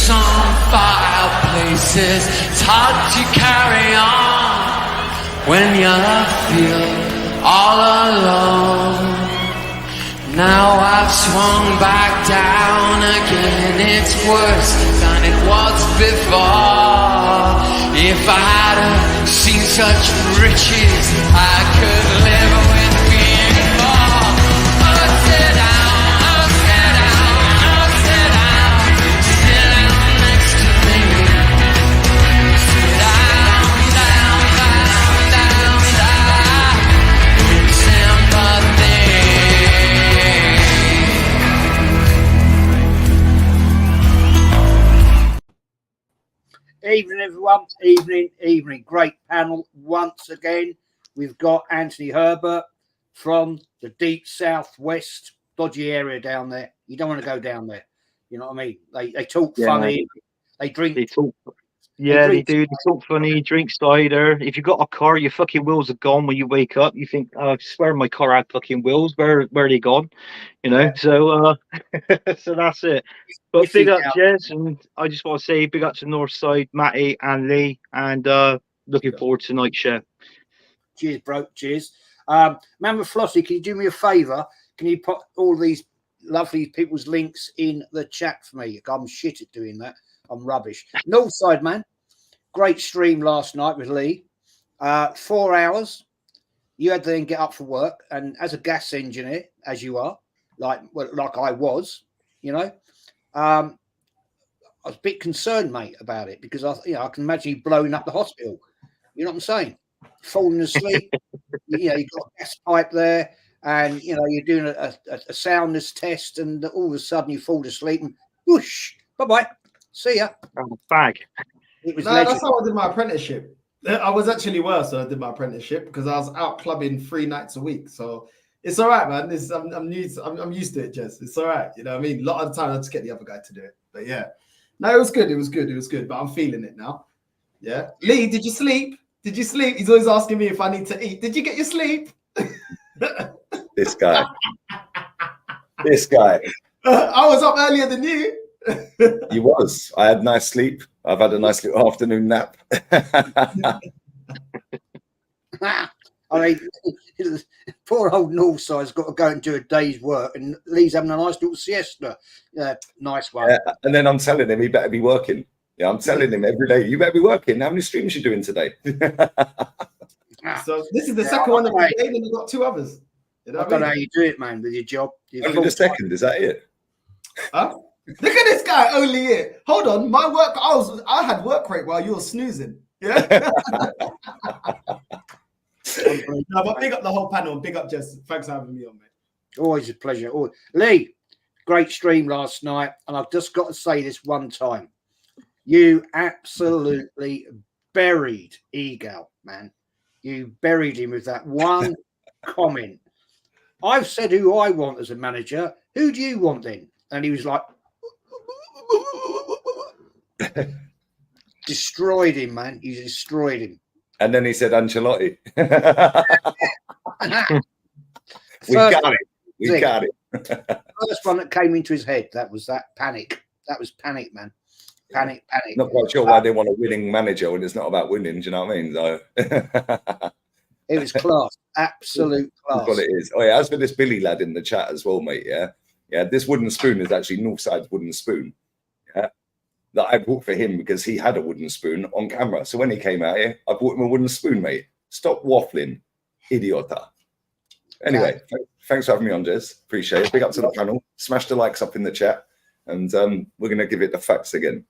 some fireplaces. It's hard to carry on when you feel all alone. Now I've swung back down again. It's worse than it was before. If I had seen such riches, I could live with being poor. Oh, sit down, oh, sit down, oh, sit down. Sit down next to me. Sit down, down, down, down, down. In sympathy. Evening, everyone. Evening. Great panel once again. We've got Anthony Herbert from the deep southwest, dodgy area down there. You don't want to go down there. You know what I mean? They talk funny. They drink. They talk. Yeah, they do. They talk funny, drink cider. If you got a car, your fucking wheels are gone when you wake up. You think, oh, I swear my car had fucking wheels. Where are they gone? You know, so so that's it. But big up, Jez, and I just want to say big up to Northside, Matty and Lee, and looking forward to tonight's show. Cheers, bro. Cheers. Mama Flossie, can you do me a favour? Can you put all these lovely people's links in the chat for me? I'm shit at doing that. I'm rubbish. Northside, man. Great stream last night with Lee. 4 hours. You had to then get up for work, and as a gas engineer, as you are, like I was, you know, I was a bit concerned, mate, about it because I can imagine you blowing up the hospital. You know what I'm saying? Falling asleep. You know, you've got a gas pipe there, and you know you're doing a soundness test, and all of a sudden you fall asleep, and whoosh, bye. See ya. Bag. It was that's how I did my apprenticeship. I was actually worse when I did my apprenticeship because I was out clubbing 3 nights a week. So it's all right, man. I'm used to it, Jess. It's all right. You know what I mean? A lot of the time I just get the other guy to do it. But yeah. No, it was good. But I'm feeling it now. Yeah. Lee, did you sleep? He's always asking me if I need to eat. Did you get your sleep? This guy. I was up earlier than you. You was. I had nice sleep. I've had a nice little afternoon nap. I mean, poor old Northside's got to go and do a day's work, and Lee's having a nice little siesta. Nice one. And then I'm telling him he better be working. Yeah, I'm telling him every day, you better be working. How many streams you doing today? So this is the second one of the day, and you got 2 others. You know I don't know how you do it, man, with your job. Only the second, is that it? Huh? Look at this guy, only it. Hold on, my work. I had work rate while you were snoozing. Yeah. No, but big up the whole panel and big up Jess. Thanks for having me on, mate. Always a pleasure. Lee, great stream last night, and I've just got to say this one time: you absolutely buried Egal, man. You buried him with that one comment. I've said who I want as a manager. Who do you want then? And he was like. Destroyed him, man. You destroyed him. And then he said Ancelotti. We got it. First one that came into his head, that was that panic. That was panic, man. Panic. Not quite sure why they want a winning manager when it's not about winning. Do you know what I mean? So it was class. Absolute class. That's what it is. Oh yeah, as for this Billy lad in the chat as well, mate. Yeah, this wooden spoon is actually Northside's wooden spoon. Yeah, that I bought for him because he had a wooden spoon on camera. So when he came out here, I bought him a wooden spoon, mate. Stop waffling, idiota. Anyway, thanks for having me on, Jez. Appreciate it. Big up to the panel. Smash the likes up in the chat, and we're going to give it the facts again.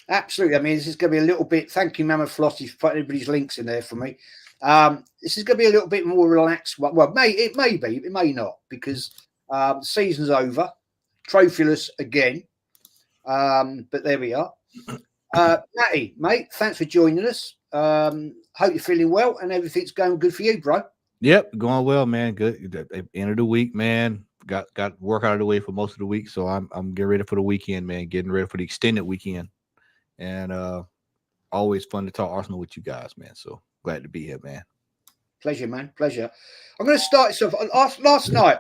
Absolutely. I mean, this is going to be a little bit. Thank you, Mama Flossie, for putting everybody's links in there for me. This is going to be a little bit more relaxed. Well, it may be, it may not, because the season's over, trophyless again. But there we are. Matty, mate, thanks for joining us. Hope you're feeling well and everything's going good for you, bro. Yep, going well, man. Good. End of the week, man. Got work out of the way for most of the week, so I'm getting ready for the weekend, man. Getting ready for the extended weekend, and always fun to talk Arsenal with you guys, man. So glad to be here, man. Pleasure, man. Pleasure. I'm going to start this off. Last night,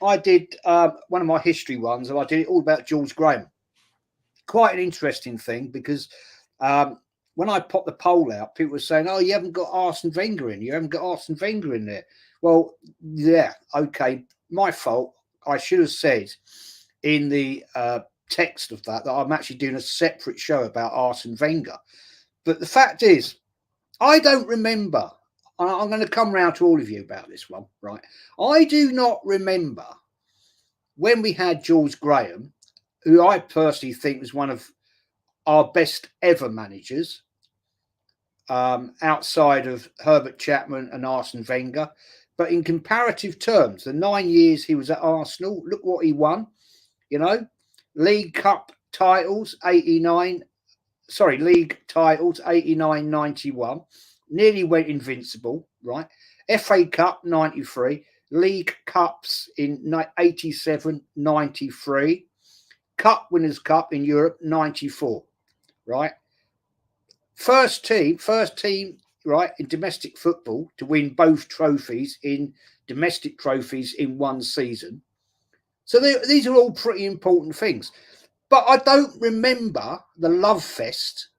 I did one of my history ones, and I did it all about George Graham. quite an interesting thing because when I popped the poll out, people were saying, "Oh, you haven't got Arsene Wenger in. You haven't got Arsene Wenger in there." Well, yeah, okay, my fault. I should have said in the text of that I'm actually doing a separate show about Arsene Wenger. But the fact is, I don't remember. I'm going to come round to all of you about this one, right? I do not remember when we had George Graham, who I personally think was one of our best ever managers, outside of Herbert Chapman and Arsene Wenger. But in comparative terms, the 9 years he was at Arsenal, look what he won. You know, League Cup titles, 89. Sorry, league titles, 89, 91. Nearly went invincible, right? FA Cup, 93. League Cups in 87, 93. Cup Winners' Cup in Europe, 94, right? First team, right, in domestic football to win both trophies in domestic trophies in one season. So these are all pretty important things. But I don't remember the love fest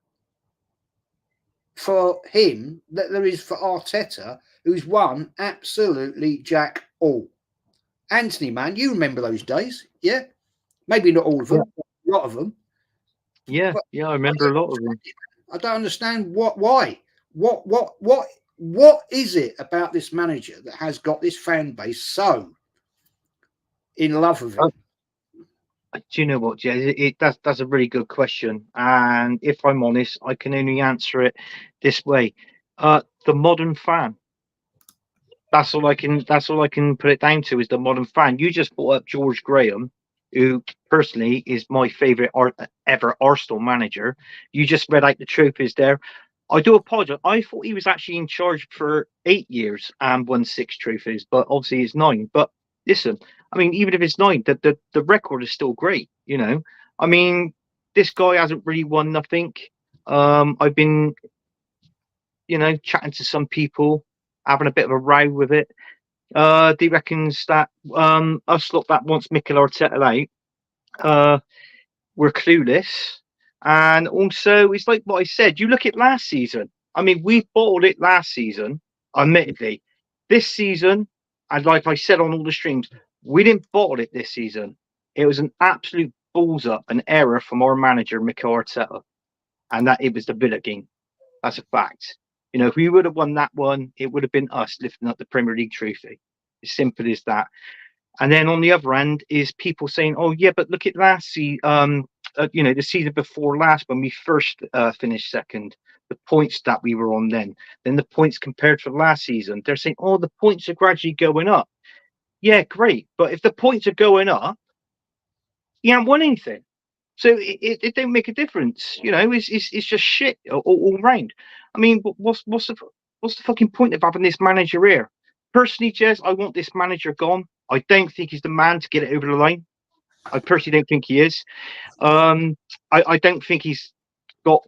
for him that there is for Arteta, who's won absolutely jack all. Anthony, man, you remember those days, yeah? Maybe not all of them, a lot of them. Yeah, But yeah, I remember a lot of them. I don't understand why. What is it about this manager that has got this fan base so in love with him? Do you know what, Jez? That's a really good question, and if I'm honest, I can only answer it this way: the modern fan. That's all I can put it down to, is the modern fan. You just brought up George Graham, who personally is my favourite ever Arsenal manager. You just read out the trophies there. I do apologise. I thought he was actually in charge for 8 years and won 6 trophies, but obviously it's 9. But listen, I mean, even if it's 9, the record is still great. You know, I mean, this guy hasn't really won nothing. I've been, chatting to some people, having a bit of a row with it. He reckons that us lot that wants Mikel Arteta out, we're clueless. And also, it's like what I said. You look at last season. I mean, we bottled it last season, admittedly. This season, and like I said on all the streams, we didn't bottle it this season. It was an absolute balls up, an error from our manager, Mikel Arteta, and that it was the Villa game. That's a fact. You know, if we would have won that one, it would have been us lifting up the Premier League trophy. As simple as that. And then on the other end is people saying, "Oh yeah, but look at last season. The season before last, when we first finished second, the points that we were on then the points compared to last season." They're saying, "Oh, the points are gradually going up." Yeah, great, but if the points are going up, you haven't won anything. So it don't make a difference. You know, it's just shit all round. I mean, what's the fucking point of having this manager here? Personally, Jez, I want this manager gone. I don't think he's the man to get it over the line. I personally don't think he is. I don't think he's got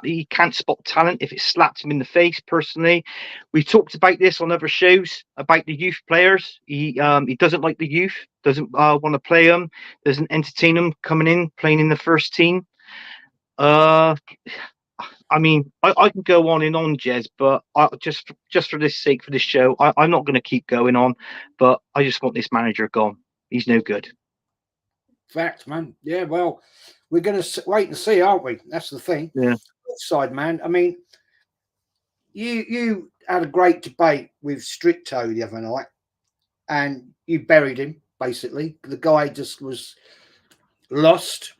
he can't spot talent if it slaps him in the face. Personally, we talked about this on other shows about the youth players. He doesn't like the youth, doesn't want to play them, doesn't entertain them coming in playing in the first team. I mean, I can go on and on, Jez, but just for this sake, for this show, I'm not going to keep going on. But I just want this manager gone. He's no good. Fact, man. Yeah, well, we're going to wait and see, aren't we? That's the thing. Yeah. Side, man. I mean, you had a great debate with Stricto the other night, and you buried him, basically. The guy just was lost.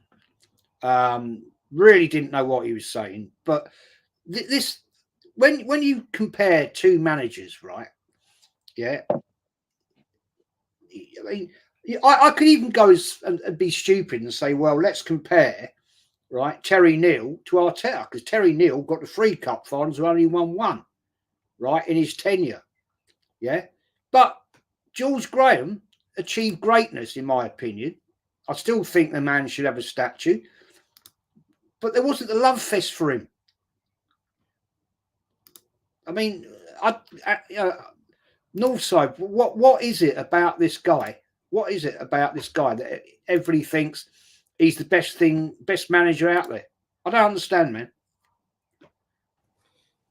Really didn't know what he was saying. But this, when you compare two managers, right? Yeah. I mean, I could even go and be stupid and say, well, let's compare, right, Terry Neal to Arteta, because Terry Neal got the 3 cup finals and only won 1, right, in his tenure. Yeah. But George Graham achieved greatness, in my opinion. I still think the man should have a statue. But there wasn't the love fest for him. I mean, Northside, what is it about this guy? What is it about this guy that everybody thinks he's the best manager out there. I don't understand, man.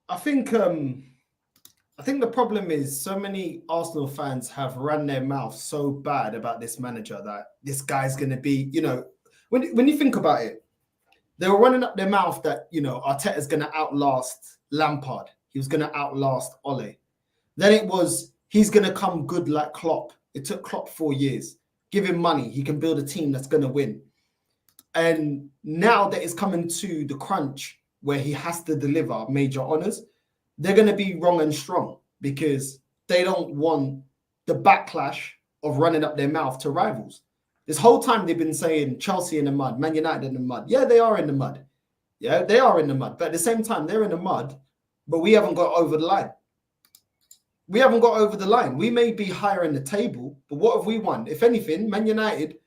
I think the problem is so many Arsenal fans have run their mouth so bad about this manager that this guy's going to be, you know, when you think about it, they were running up their mouth that, you know, Arteta's going to outlast Lampard. He was going to outlast Ole. Then it was, he's going to come good like Klopp. It took Klopp 4 years. Give him money. He can build a team that's going to win. And now that it's coming to the crunch where he has to deliver major honours, they're going to be wrong and strong because they don't want the backlash of running up their mouth to rivals. This whole time they've been saying Chelsea in the mud, Man United in the mud. Yeah, they are in the mud. Yeah, they are in the mud. But at the same time, they're in the mud, but we haven't got over the line. We haven't got over the line. We may be higher in the table, but what have we won? If anything, Man United,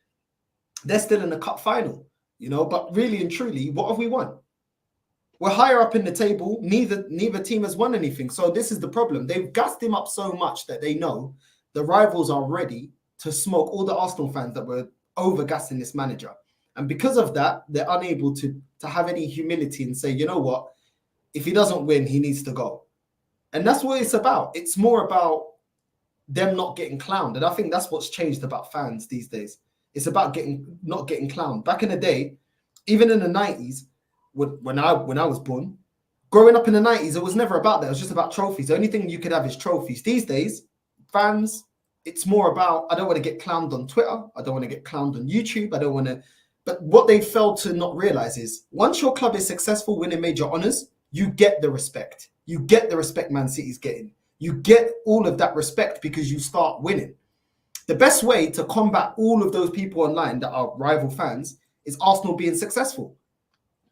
they're still in the cup final, you know, but really and truly, what have we won? We're higher up in the table. Neither team has won anything. So this is the problem. They've gassed him up so much that they know the rivals are ready to smoke all the Arsenal fans that were over-gassing this manager. And because of that, they're unable to have any humility and say, you know what, if he doesn't win, he needs to go. And that's what it's about. It's more about them not getting clowned. And I think that's what's changed about fans these days. It's about not getting clowned. Back in the day, even in the 90s, when I was born, growing up in the 90s, it was never about that. It was just about trophies. The only thing you could have is trophies. These days, fans, it's more about, I don't want to get clowned on Twitter. I don't want to get clowned on YouTube. I don't want to. But what they failed to not realize is once your club is successful, winning major honours, you get the respect. You get the respect Man City's getting. You get all of that respect because you start winning. The best way to combat all of those people online that are rival fans is Arsenal being successful.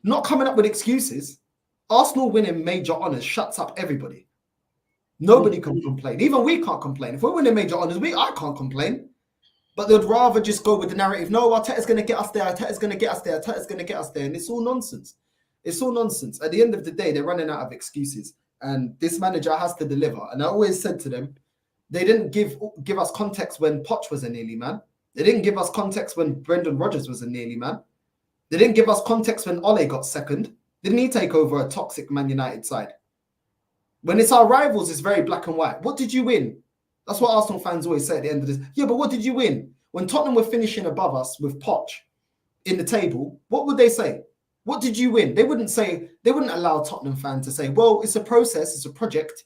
Not coming up with excuses. Arsenal winning major honours shuts up everybody. Nobody can complain. Even we can't complain. If we're winning major honours, I can't complain. But they'd rather just go with the narrative, no, Arteta's going to get us there, Arteta's going to get us there, Arteta's going to get us there. And it's all nonsense. It's all nonsense. At the end of the day, they're running out of excuses. And this manager has to deliver. And I always said to them, they didn't give us context when Poch was a nearly man. They didn't give us context when Brendan Rodgers was a nearly man. They didn't give us context when Ole got second. Didn't he take over a toxic Man United side? When it's our rivals, it's very black and white. What did you win? That's what Arsenal fans always say at the end of this. Yeah, but what did you win? When Tottenham were finishing above us with Poch in the table, what would they say? What did you win? They wouldn't allow Tottenham fans to say, well, it's a process, it's a project.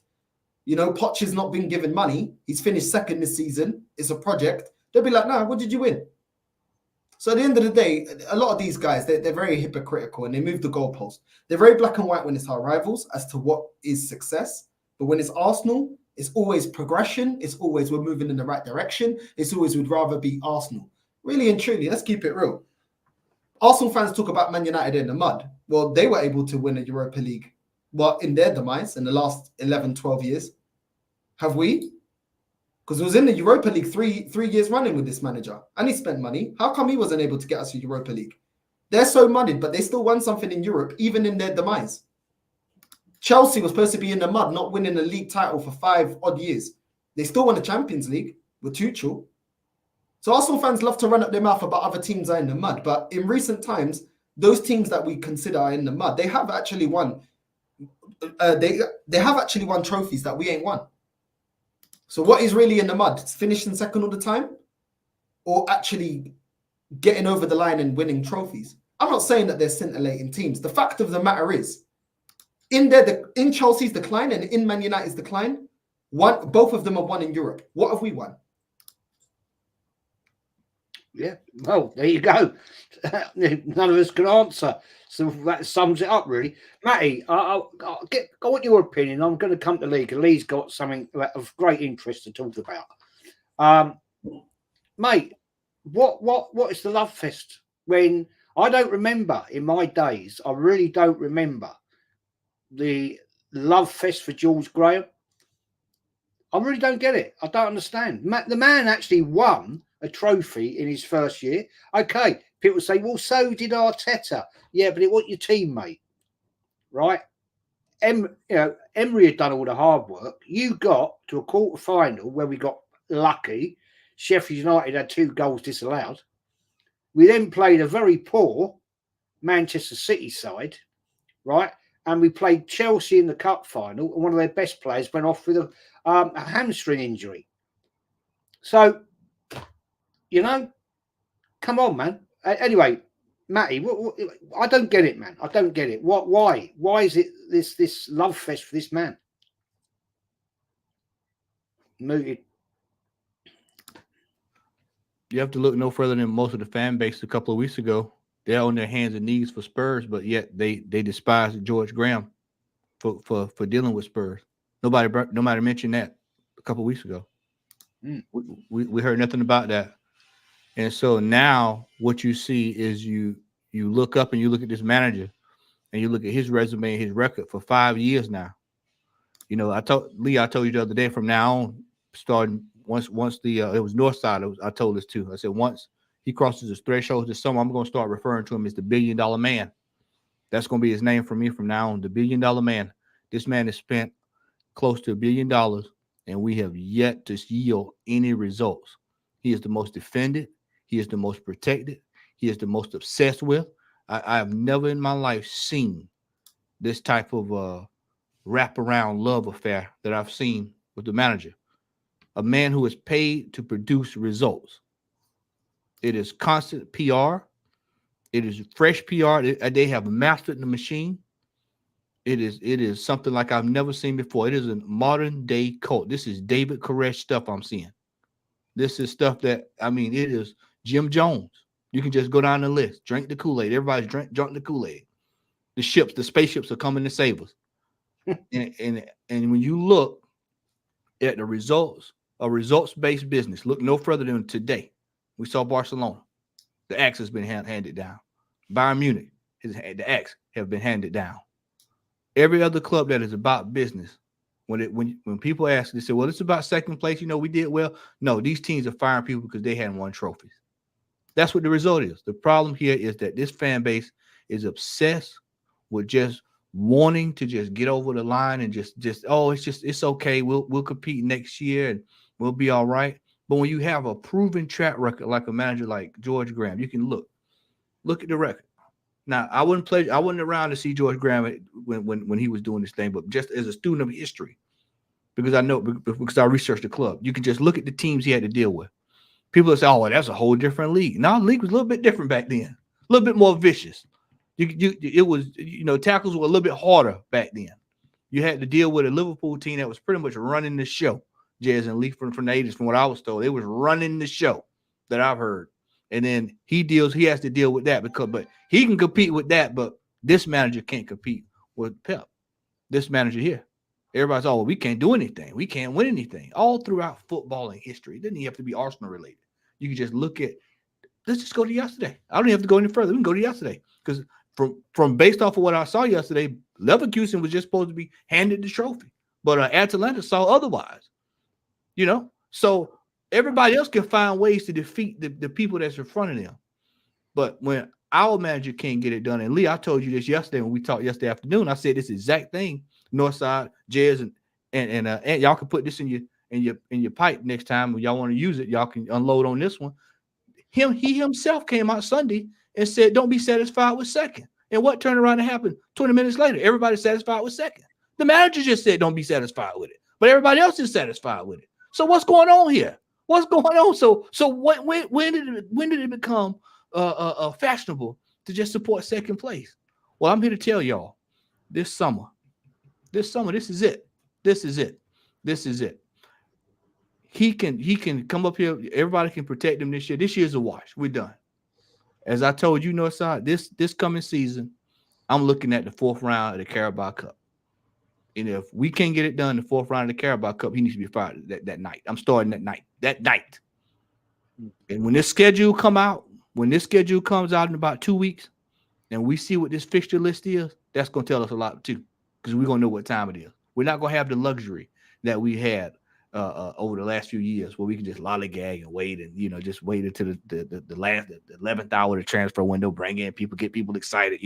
You know, Poch has not been given money. He's finished second this season. It's a project. They'll be like, nah, what did you win? So at the end of the day, a lot of these guys, they're very hypocritical and they move the goalpost. They're very black and white when it's our rivals as to what is success. But when it's Arsenal, it's always progression. It's always we're moving in the right direction. It's always we'd rather be Arsenal. Really and truly, let's keep it real. Arsenal fans talk about Man United in the mud. Well, they were able to win a Europa League. Well, in their demise in the last 11, 12 years. Have we? Because it was in the Europa League three years running with this manager. And he spent money. How come he wasn't able to get us to Europa League? They're so muddied, but they still won something in Europe, even in their demise. Chelsea was supposed to be in the mud, not winning a league title for 5 odd years. They still won the Champions League with Tuchel. So Arsenal fans love to run up their mouth about other teams are in the mud. But in recent times, those teams that we consider are in the mud, they have actually won. They have actually won trophies that we ain't won. So what is really in the mud? It's finishing second all the time? Or actually getting over the line and winning trophies? I'm not saying that they're scintillating teams. The fact of the matter is, in Chelsea's decline and in Man United's decline, both of them have won in Europe. What have we won? Yeah, well, there you go. None of us can answer. So that sums it up, really. Matty, I want your opinion. I'm going to come to Lee, because Lee's got something of great interest to talk about. Mate, what is the love fest? When I don't remember in my days, I really don't remember the love fest for George Graham. I really don't get it. I don't understand. The man actually won a trophy in his first year. Okay, people say, well, so did Arteta. Yeah, but it wasn't your teammate, right? Emery had done all the hard work. You got to a quarter final where we got lucky. Sheffield United had 2 goals disallowed. We then played a very poor Manchester City side, right? And we played Chelsea in the cup final, and one of their best players went off with a hamstring injury. So, you know, come on, man. Anyway, Matty, I don't get it, man. I don't get it. Why? Why is it this love fest for this man? Muted. You have to look no further than most of the fan base a couple of weeks ago. They're on their hands and knees for Spurs, but yet they despise George Graham for dealing with Spurs. Nobody mentioned that a couple of weeks ago. We heard nothing about that. And so now what you see is you look up and you look at this manager and you look at his resume and his record for 5 years now. You know, I told you the other day, from now on, starting once it was Northside, I told this too. I said, once he crosses his threshold this summer, I'm going to start referring to him as the $1 billion man. That's going to be his name for me from now on, the $1 billion man. This man has spent close to $1 billion, and we have yet to yield any results. He is the most defended. He is the most protected. He is the most obsessed with. I have never in my life seen this type of wraparound love affair that I've seen with the manager. A man who is paid to produce results. It is constant PR. It is fresh PR. They have mastered the machine. It is something like I've never seen before. It is a modern day cult. This is David Koresh stuff I'm seeing. This is stuff that, I mean, it is Jim Jones. You can just go down the list, drink the Kool-Aid. Everybody's drunk the Kool-Aid. The spaceships are coming to save us. and when you look at the results, a results-based business, look no further than today. We saw Barcelona. The axe has been handed down. Bayern Munich, the axe have been handed down. Every other club that is about business, when people ask, they say, well, it's about second place. You know, we did well. No, these teams are firing people because they hadn't won trophies. That's what the result is. The problem here is that this fan base is obsessed with just wanting to just get over the line and just it's okay. We'll compete next year and we'll be all right. But when you have a proven track record like a manager like George Graham, you can look at the record. Now, I wasn't around to see George Graham when he was doing this thing, but just as a student of history, because I researched the club, you can just look at the teams he had to deal with. People say, "Oh, well, that's a whole different league." Now, the league was a little bit different back then, a little bit more vicious. It was, tackles were a little bit harder back then. You had to deal with a Liverpool team that was pretty much running the show. Jazz and Lee from the 80s, from what I was told, they was running the show that I've heard. And then he has to deal with that but he can compete with that, but this manager can't compete with Pep. This manager here. Everybody's, oh, well, we can't do anything. We can't win anything. All throughout football and history. It doesn't even have to be Arsenal related. You can just look at, let's just go to yesterday. I don't even have to go any further. We can go to yesterday. Because from based off of what I saw yesterday, Leverkusen was just supposed to be handed the trophy. But Atalanta saw otherwise. So everybody else can find ways to defeat the people that's in front of them. But when our manager can't get it done, and Lee, I told you this yesterday when we talked yesterday afternoon, I said this exact thing. Northside, Jez, and y'all can put this in your pipe next time when y'all want to use it. Y'all can unload on this one. He himself came out Sunday and said, "Don't be satisfied with second." And what turned around and happened 20 minutes later? Everybody's satisfied with second. The manager just said, "Don't be satisfied with it," but everybody else is satisfied with it. So what's going on here? What's going on? So when did it become fashionable to just support second place? Well, I'm here to tell y'all, this summer, this is it. This is it. He can come up here. Everybody can protect him this year. This year's a wash. We're done. As I told you, Northside, this coming season, I'm looking at the 4th round of the Carabao Cup. And if we can't get it done in the 4th round of the Carabao Cup, he needs to be fired that night. I'm starting that night. And when this schedule comes out in about 2 weeks, and we see what this fixture list is, that's going to tell us a lot too, because we're going to know what time it is. We're not going to have the luxury that we had over the last few years where we can just lollygag and wait and, just wait until the 11th hour of the transfer window, bring in people, get people excited.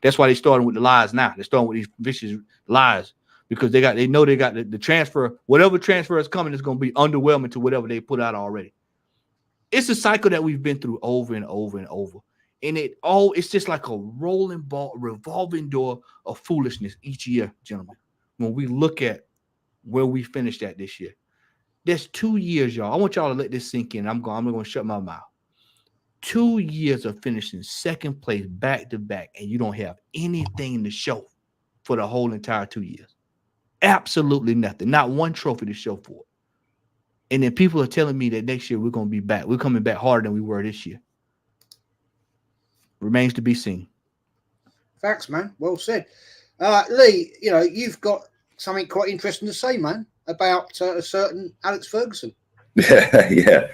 That's why they're starting with the lies now. They're starting with these vicious lies. Because they know they got the transfer, whatever transfer is coming is going to be underwhelming to whatever they put out already. It's a cycle that we've been through over and over and over. And it's just like a rolling ball, revolving door of foolishness each year, gentlemen. When we look at where we finished at this year, there's 2 years, y'all. I want y'all to let this sink in. I'm going to shut my mouth. 2 years of finishing second place back to back, and you don't have anything to show for the whole entire 2 years. Absolutely nothing. Not one trophy to show for it. And then people are telling me that next year we're going to be back. We're coming back harder than we were this year. Remains to be seen. Facts, man. Well said. Lee, you've got something quite interesting to say, man, about a certain Alex Ferguson. Yeah.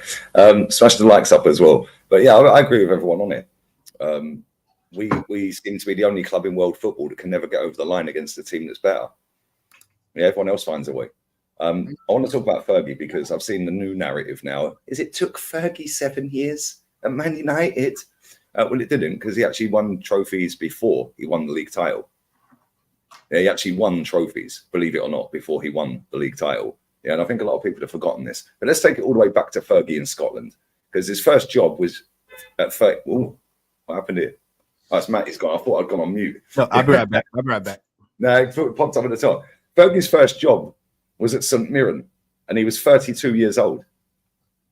Smash the likes up as well. But yeah, I agree with everyone on it. We seem to be the only club in world football that can never get over the line against a team that's better. Yeah, everyone else finds a way. I want to talk about Fergie because I've seen the new narrative now. It took Fergie 7 years at Man United? Well, it didn't, because he actually won trophies before he won the league title. Yeah, he actually won trophies, believe it or not, before he won the league title. Yeah, and I think a lot of people have forgotten this. But let's take it all the way back to Fergie in Scotland, because his first job was at Fergie. Oh, what happened here? Oh, it's Matty's gone. I thought I'd gone on mute. No, I'll be right back. No, it popped up at the top. Fergie's first job was at St Mirren, and he was 32 years old.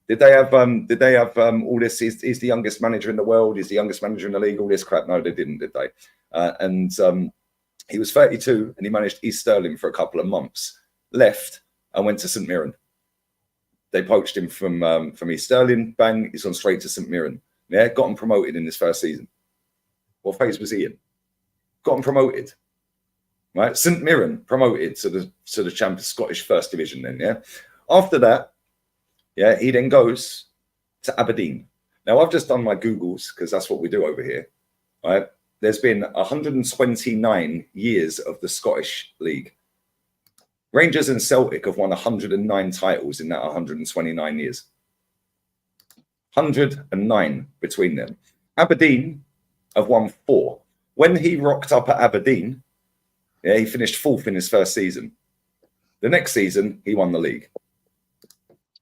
Did they have all this? He's the youngest manager in the world. He's the youngest manager in the league. All this crap. No, they didn't, did they? He was 32, and he managed East Stirling for a couple of months. Left and went to St Mirren. They poached him from East Stirling. Bang, he's gone straight to St Mirren. Yeah, got him promoted in his first season. What phase was he in? Got him promoted. Right, St Mirren promoted to the Champions Scottish First Division. Then, yeah. After that, yeah, he then goes to Aberdeen. Now, I've just done my Googles because that's what we do over here. Right, there's been 129 years of the Scottish League. Rangers and Celtic have won 109 titles in that 129 years. 109 between them. Aberdeen have won 4. When he rocked up at Aberdeen, yeah, he finished 4th in his first season. The next season, he won the league.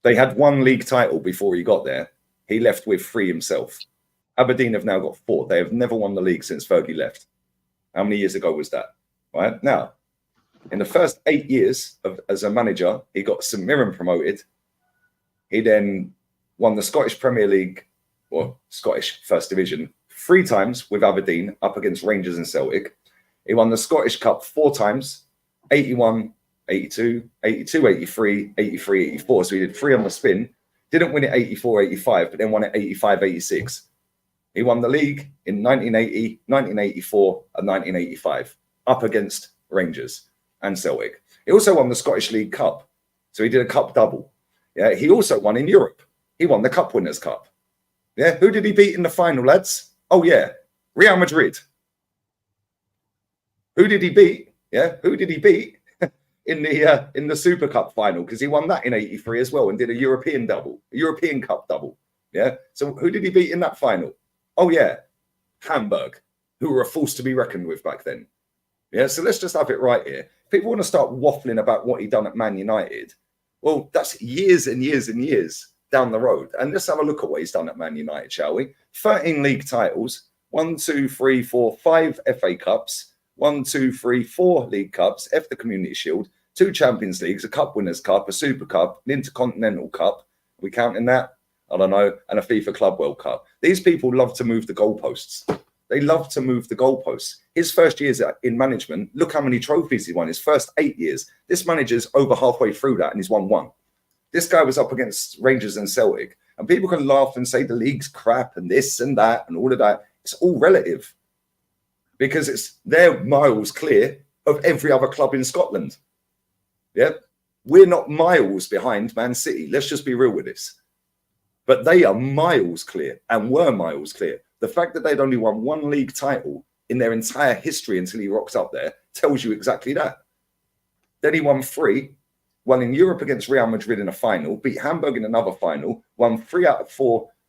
They had 1 league title before he got there. He left with 3 himself. Aberdeen have now got 4. They have never won the league since Fergie left. How many years ago was that? Right now, in the first 8 years as a manager, he got St Mirren promoted. He then won the Scottish Premier League, or Scottish First Division, 3 times with Aberdeen up against Rangers and Celtic. He won the Scottish Cup 4 times, 81, 82, 82, 83, 83, 84. So he did 3 on the spin. Didn't win it 84, 85, but then won it 85, 86. He won the league in 1980, 1984, and 1985 up against Rangers and Celtic. He also won the Scottish League Cup. So he did a cup double. Yeah, he also won in Europe. He won the Cup Winners' Cup. Yeah, who did he beat in the final, lads? Oh, yeah, Real Madrid. Who did he beat? Yeah, who did he beat in the Super Cup final? Because he won that in '83 as well and did a European double, a European Cup double. Yeah. So who did he beat in that final? Oh yeah, Hamburg, who were a force to be reckoned with back then. Yeah. So let's just have it right here. People want to start waffling about what he done at Man United. Well, that's years and years and years down the road. And let's have a look at what he's done at Man United, shall we? 13 league titles, 1, 2, 3, 4, 5 FA Cups. 1, 2, 3, 4 League Cups, the Community Shield, 2 Champions Leagues, a Cup Winners' Cup, a Super Cup, an Intercontinental Cup. Are we counting that? I don't know. And a FIFA Club World Cup. These people love to move the goalposts. They love to move the goalposts. His first years in management, look how many trophies he won. His first 8 years. This manager's over halfway through that and he's won 1. This guy was up against Rangers and Celtic. And people can laugh and say the league's crap and this and that and all of that. It's all relative. Because they're miles clear of every other club in Scotland. Yeah, we're not miles behind Man City. Let's just be real with this. But they are miles clear and were miles clear. The fact that they'd only won 1 league title in their entire history until he rocked up there tells you exactly that. Then he won 3, won in Europe against Real Madrid in a final, beat Hamburg in another final, won 4 out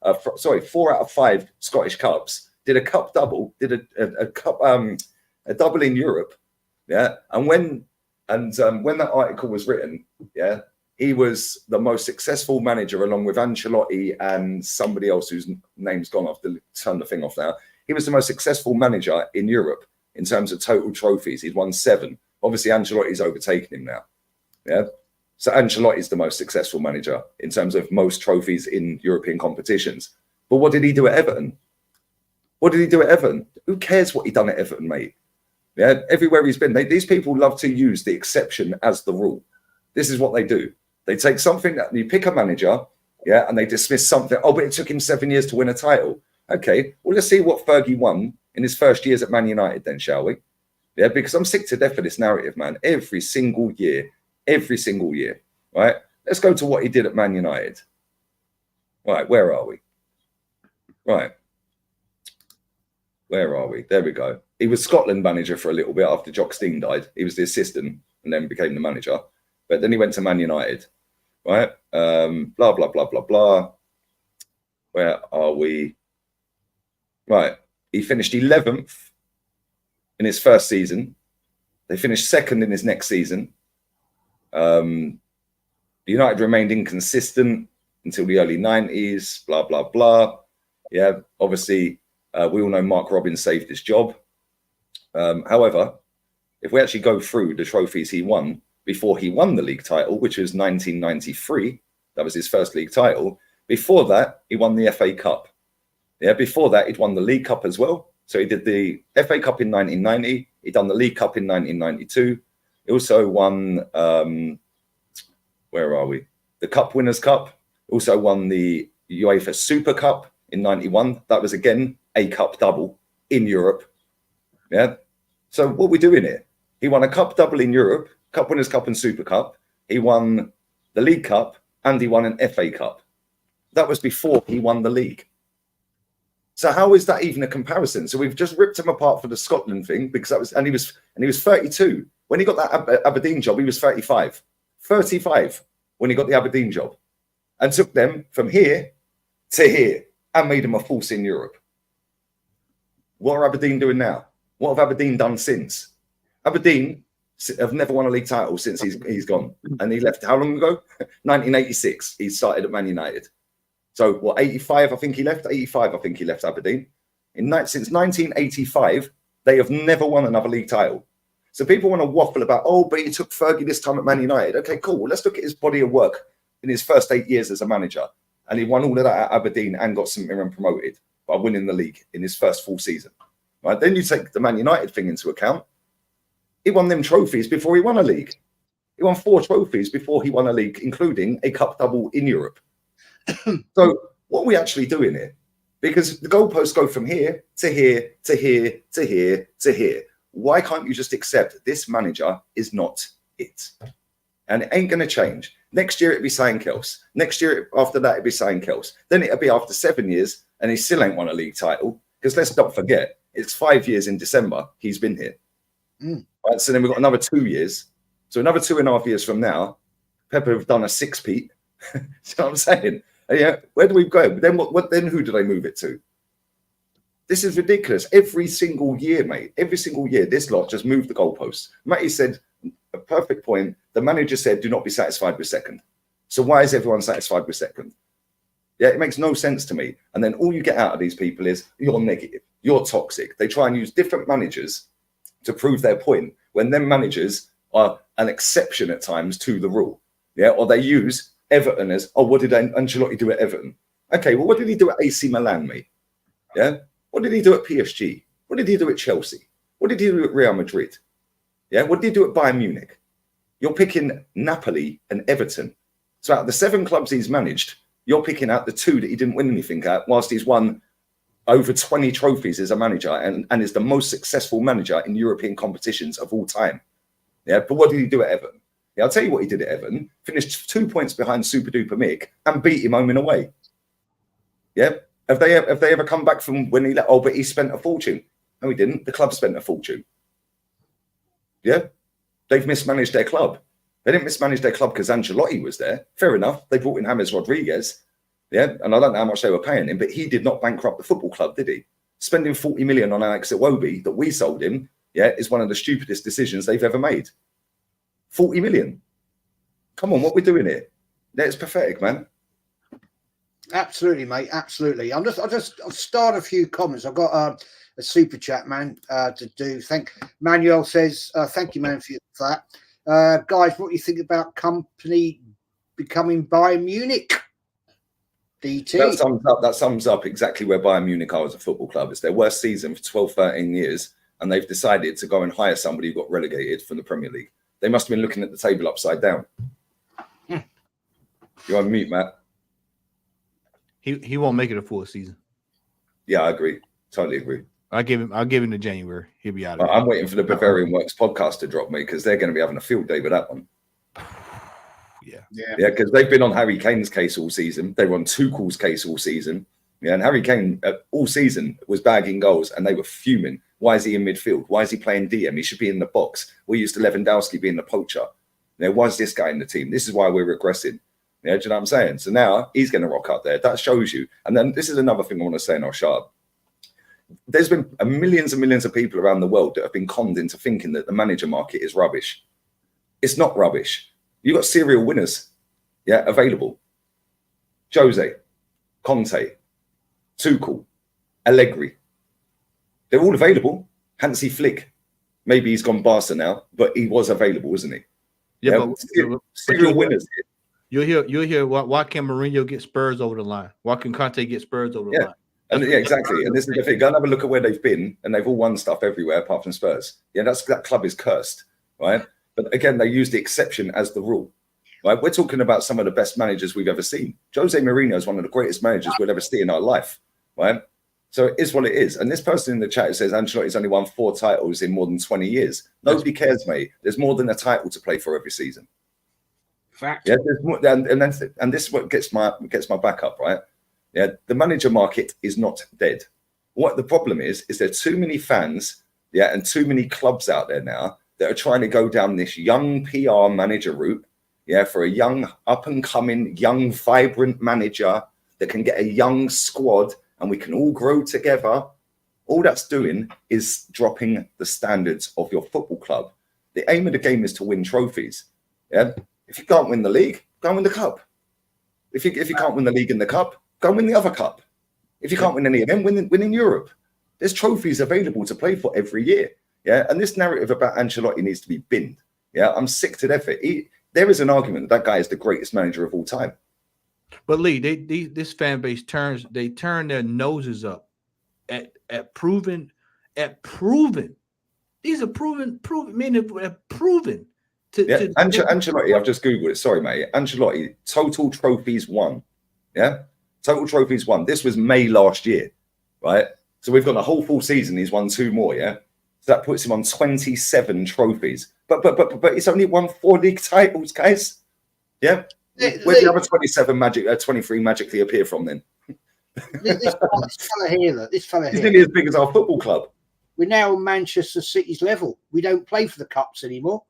of 5 Scottish Cups. Did a cup double, did a double in Europe, yeah. And when that article was written, yeah, he was the most successful manager along with Ancelotti and somebody else whose name's gone off. Turn the thing off now. He was the most successful manager in Europe in terms of total trophies. He's won 7. Obviously, Ancelotti's overtaken him now. Yeah. So Ancelotti's the most successful manager in terms of most trophies in European competitions. But what did he do at Everton? What did he do at Everton? Who cares what he done at Everton, mate? Yeah, everywhere he's been, these people love to use the exception as the rule. This is what they do. They take something that you pick a manager, yeah, and they dismiss something. Oh, but it took him 7 years to win a title. Okay, well, let's see what Fergie won in his first years at Man United then, shall we? Yeah, because I'm sick to death of this narrative, man. Every single year, right? Let's go to what he did at Man United. Right, where are we? Right. Where are we? There we go. He was Scotland manager for a little bit after Jock Stein died. He was the assistant and then became the manager. But then he went to Man United, right? Blah, blah, blah, blah, blah. Where are we? Right. He finished 11th in his first season. They finished 2nd in his next season. United remained inconsistent until the early 90s, blah, blah, blah. Yeah, obviously, we all know Mark Robins saved his job. However, if we actually go through the trophies he won before he won the league title, which was 1993, that was his first league title. Before that, he won the FA Cup. Yeah, before that, he'd won the League Cup as well. So he did the FA Cup in 1990. He'd done the League Cup in 1992. He also won, where are we? The Cup Winners' Cup. Also won the UEFA Super Cup in 91. That was, again, a cup double in Europe. Yeah. So what are we doing here? He won a cup double in Europe, Cup Winners' Cup and Super Cup. He won the League Cup and he won an FA Cup. That was before he won the league. So how is that even a comparison? So we've just ripped him apart for the Scotland thing because that was, and he was 32 when he got that Aberdeen job. He was 35 when he got the Aberdeen job, and took them from here to here and made them a force in Europe. What are Aberdeen doing now? What have Aberdeen done since? Aberdeen have never won a league title since he's gone, and he left how long ago? 1986. He started at Man United. So what, 85, I think he left? 85, I think he left Aberdeen. Since 1985, they have never won another league title. So people want to waffle about, oh, but he took Fergie this time at Man United. Okay, cool. Well, let's look at his body of work in his first 8 years as a manager. And he won all of that at Aberdeen and got St Mirren promoted by winning the league in his first full season. Right? Then you take the Man United thing into account. He won them trophies before he won a league. He won 4 trophies before he won a league, including a cup double in Europe. So what are we actually doing here? Because the goalposts go from here to here to here to here to here. Why can't you just accept this manager is not it? And it ain't going to change. Next year it'll be something else. Next year after that it'll be something else. Then it'll be after 7 years and he still ain't won a league title. Because let's not forget, it's 5 years in December he's been here. Right, so then we've got another 2 years. So another 2.5 years from now, Pepper have done a 6-peat. See what I'm saying? Yeah, where do we go? Then what? Then who do they move it to? This is ridiculous. Every single year, mate. Every single year, this lot just move the goalposts. Matty said a perfect point. The manager said, "Do not be satisfied with second." So why is everyone satisfied with second? Yeah, it makes no sense to me. And then all you get out of these people is you're negative, you're toxic. They try and use different managers to prove their point when them managers are an exception at times to the rule. Yeah, or they use Everton as, oh, what did Ancelotti do at Everton? Okay, well, what did he do at AC Milan, mate? Yeah, what did he do at PSG? What did he do at Chelsea? What did he do at Real Madrid? Yeah, what did he do at Bayern Munich? You're picking Napoli and Everton. So out of the 7 clubs he's managed, you're picking out the 2 that he didn't win anything at, whilst he's won over 20 trophies as a manager and is the most successful manager in European competitions of all time. Yeah, but what did he do at Everton? Yeah, I'll tell you what he did at Everton. Finished 2 points behind Super Duper Mick and beat him home and away. Yeah, have they ever come back from when he let? Oh, but he spent a fortune. No, he didn't. The club spent a fortune. Yeah, they've mismanaged their club. They didn't mismanage their club because Ancelotti was there. Fair enough. They brought in James Rodriguez. Yeah, and I don't know how much they were paying him, but he did not bankrupt the football club, did he? Spending 40 million on Alex Iwobi that we sold him, yeah, is one of the stupidest decisions they've ever made. 40 million. Come on, what we're doing here? That's pathetic, man. Absolutely, mate. Absolutely. I'll start a few comments. I've got a super chat, man, to do. Manuel says, thank you, man, for that. Guys, what do you think about company becoming Bayern Munich? DT. That sums up exactly where Bayern Munich are as a football club. It's their worst season for 12, 13 years, and they've decided to go and hire somebody who got relegated from the Premier League. They must have been looking at the table upside down. You're on mute, Matt. He won't make it a full season. Yeah, I agree. Totally agree. I'll give him to January. He'll be out of it. I'm waiting for the Bavarian Works podcast to drop me because they're going to be having a field day with that one. Yeah, because they've been on Harry Kane's case all season. They were on Tuchel's case all season. Yeah, and Harry Kane all season was bagging goals, and they were fuming. Why is he in midfield? Why is he playing DM? He should be in the box. We used to Lewandowski being the poacher. Why is this guy in the team? This is why we're regressing. Yeah, do you know what I'm saying? So now he's going to rock up there. That shows you. And then this is another thing I want to say in our sharp. There's been millions and millions of people around the world that have been conned into thinking that the manager market is rubbish. It's not rubbish. You've got serial winners, available. Jose, Conte, Tuchel, Allegri. They're all available. Hansi Flick. Maybe he's gone Barca now, but he was available, wasn't he? Yeah, but serial winners here. You'll hear why can Mourinho get Spurs over the line? Why can Conte get Spurs over the line? And exactly. And this is the thing. Go and have a look at where they've been, and they've all won stuff everywhere apart from Spurs. Yeah, that club is cursed, right? But again, they use the exception as the rule, right? We're talking about some of the best managers we've ever seen. Jose Mourinho is one of the greatest managers we'll ever see in our life, right? So it is what it is. And this person in the chat says Ancelotti's only won 4 titles in more than 20 years. Nobody cares, mate. There's more than a title to play for every season. Fact. Yeah, there's more, and this is what gets my back up, right? Yeah, the manager market is not dead. What the problem is there are too many fans, and too many clubs out there now that are trying to go down this young PR manager route, for a young, up and coming, young, vibrant manager that can get a young squad and we can all grow together. All that's doing is dropping the standards of your football club. The aim of the game is to win trophies. Yeah. If you can't win the league, go and win the cup. If you can't win the league and the cup, go and win the other cup. If you can't win any of them, win in Europe. There's trophies available to play for every year. Yeah, and this narrative about Ancelotti needs to be binned. Yeah, I'm sick to death of it. There is an argument that guy is the greatest manager of all time. But Lee, this fan base turn their noses up at proven. These are proven. Ancelotti, I've just Googled it. Sorry, mate. Ancelotti, total trophies won. Yeah? Total trophies won. This was May last year, right? So we've got a whole full season. He's won 2 more, yeah? So that puts him on 27 trophies. But he's only won 4 league titles, guys. Yeah? Where the other 23 magically appear from then? This fella here. He's nearly as big as our football club. We're now Manchester City's level. We don't play for the cups anymore.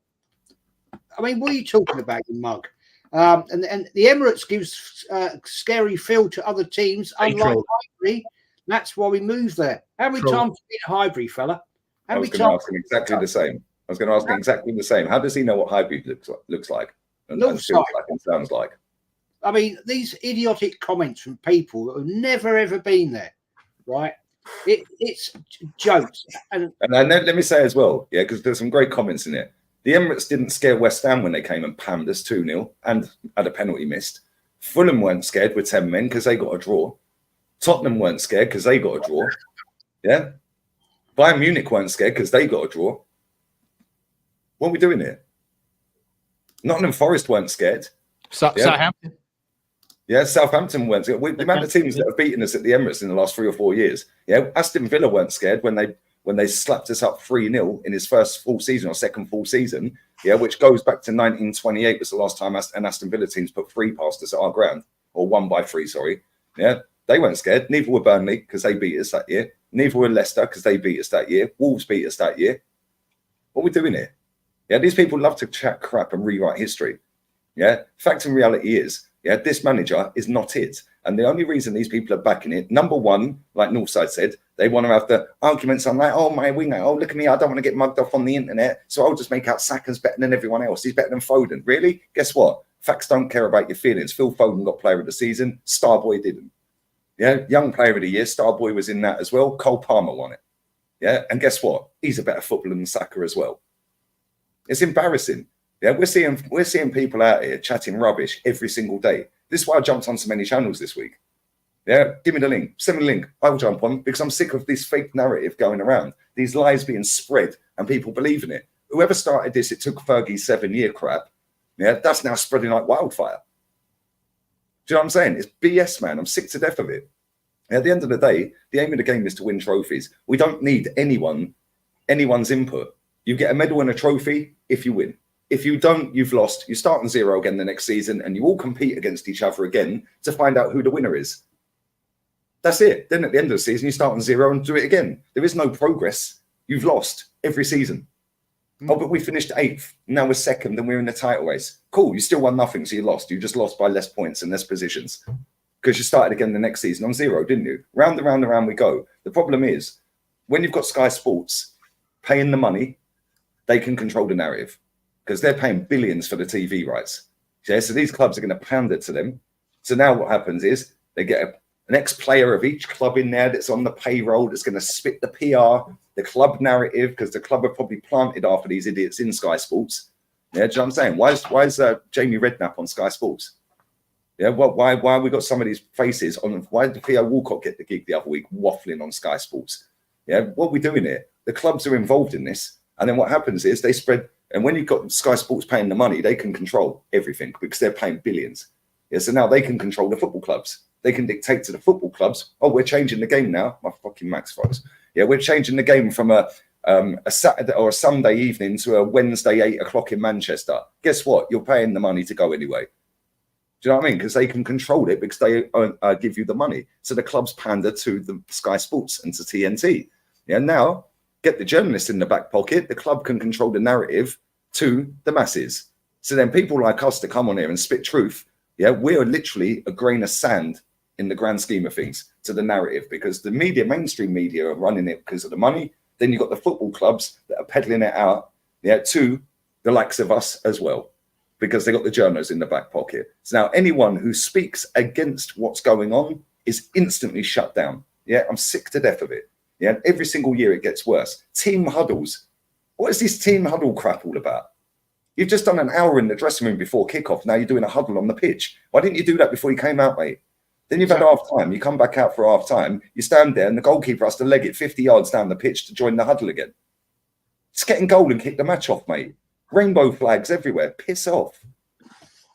I mean, what are you talking about, you mug? And the Emirates gives scary feel to other teams, unlike Highbury. That's why we moved there. How many times have you been to Highbury, fella? I was going to ask him exactly the same. How does he know what Highbury looks like and feels like and sounds like? I mean, these idiotic comments from people that have never, ever been there, right? It's jokes. And let me say as well, because there's some great comments in it. The Emirates didn't scare West Ham when they came and pammed us 2-0 and had a penalty missed. Fulham weren't scared with 10 men because they got a draw. Tottenham weren't scared because they got a draw. Yeah. Bayern Munich weren't scared because they got a draw. What are we doing here? Nottingham Forest weren't scared. Southampton. Yeah, Southampton weren't scared. The amount of teams that have beaten us at the Emirates in the last 3 or 4 years. Yeah, Aston Villa weren't scared when they slapped us up 3-0 in his first full season or second full season, which goes back to 1928 was the last time an Aston Villa teams put 3 past us at our ground, or 1 by 3, sorry. Yeah, they weren't scared. Neither were Burnley because they beat us that year. Neither were Leicester because they beat us that year. Wolves beat us that year. What are we doing here? Yeah, these people love to chat crap and rewrite history. Yeah, fact and reality is, this manager is not it. And the only reason these people are backing it, number one, like Northside said, they want to have the arguments on like, oh, my winger, oh, look at me, I don't want to get mugged off on the internet, so I'll just make out Saka's better than everyone else. He's better than Foden. Really? Guess what? Facts don't care about your feelings. Phil Foden got player of the season. Starboy didn't. Yeah, young player of the year. Starboy was in that as well. Cole Palmer won it. Yeah, and guess what? He's a better footballer than Saka as well. It's embarrassing. Yeah, we're seeing people out here chatting rubbish every single day. This is why I jumped on so many channels this week. Yeah, give me the link. Send me the link. I will jump on because I'm sick of this fake narrative going around. These lies being spread and people believing it. Whoever started this, it took Fergie's 7-year crap. Yeah, that's now spreading like wildfire. Do you know what I'm saying? It's BS, man. I'm sick to death of it. And at the end of the day, the aim of the game is to win trophies. We don't need anyone's input. You get a medal and a trophy if you win. If you don't, you've lost. You start on 0 again the next season, and you all compete against each other again to find out who the winner is. That's it. Then at the end of the season, you start on 0 and do it again. There is no progress. You've lost every season. Oh, but we finished 8th. Now we're 2nd and we're in the title race. Cool. You still won nothing, so you lost. You just lost by less points and less positions because you started again the next season on 0, didn't you? Round and round and round we go. The problem is when you've got Sky Sports paying the money, they can control the narrative because they're paying billions for the TV rights. Yeah, so these clubs are going to pound it to them. So now what happens is they get an ex-player of each club in there that's on the payroll that's going to spit the PR, the club narrative, because the club are probably planted after these idiots in Sky Sports. Yeah, do you know what I'm saying? Why is Jamie Redknapp on Sky Sports? Yeah, why we got some of these faces on? Why did Theo Walcott get the gig the other week waffling on Sky Sports? Yeah, what are we doing here? The clubs are involved in this, and then what happens is they spread. And when you've got Sky Sports paying the money, they can control everything because they're paying billions. Yeah, so now they can control the football clubs. They can dictate to the football clubs, oh, we're changing the game now. My fucking Max froze. Yeah, we're changing the game from a Saturday or a Sunday evening to a Wednesday 8 o'clock in Manchester. Guess what? You're paying the money to go anyway. Do you know what I mean? Because they can control it because they give you the money. So the clubs pander to the Sky Sports and to TNT. Yeah, now get the journalists in the back pocket. The club can control the narrative to the masses. So then people like us to come on here and spit truth. Yeah, we're literally a grain of sand in the grand scheme of things to the narrative because the media, mainstream media are running it because of the money. Then you've got the football clubs that are peddling it out, yeah, to the likes of us as well, because they got the journals in the back pocket. So now anyone who speaks against what's going on is instantly shut down. Yeah, I'm sick to death of it. Yeah, every single year it gets worse. Team huddles. What is this team huddle crap all about? You've just done an hour in the dressing room before kickoff. Now you're doing a huddle on the pitch. Why didn't you do that before you came out, mate? Then you've had half time. You come back out for half time. You stand there and the goalkeeper has to leg it 50 yards down the pitch to join the huddle again. Just get in goal and kick the match off, mate. Rainbow flags everywhere. Piss off.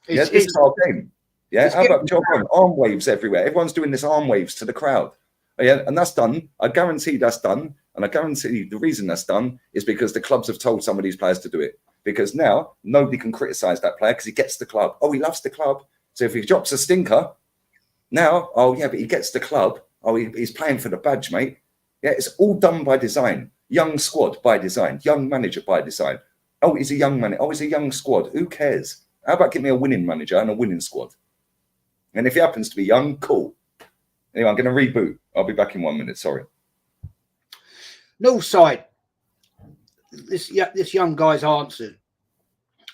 Yeah, this is our game. Yeah, how about job on? Arm waves everywhere. Everyone's doing this arm waves to the crowd. Yeah, and that's done. I guarantee that's done. And I guarantee the reason that's done is because the clubs have told some of these players to do it. Because now nobody can criticize that player because he gets the club. Oh, he loves the club. So if he drops a stinker, now, oh, yeah, but he gets the club. Oh, he's playing for the badge, mate. Yeah, it's all done by design. Young squad by design. Young manager by design. Oh, he's a young man. Oh, he's a young squad. Who cares? How about give me a winning manager and a winning squad? And if he happens to be young, cool. Anyway, I'm going to reboot. I'll be back in 1 minute. Sorry. Northside. This young guy's answered.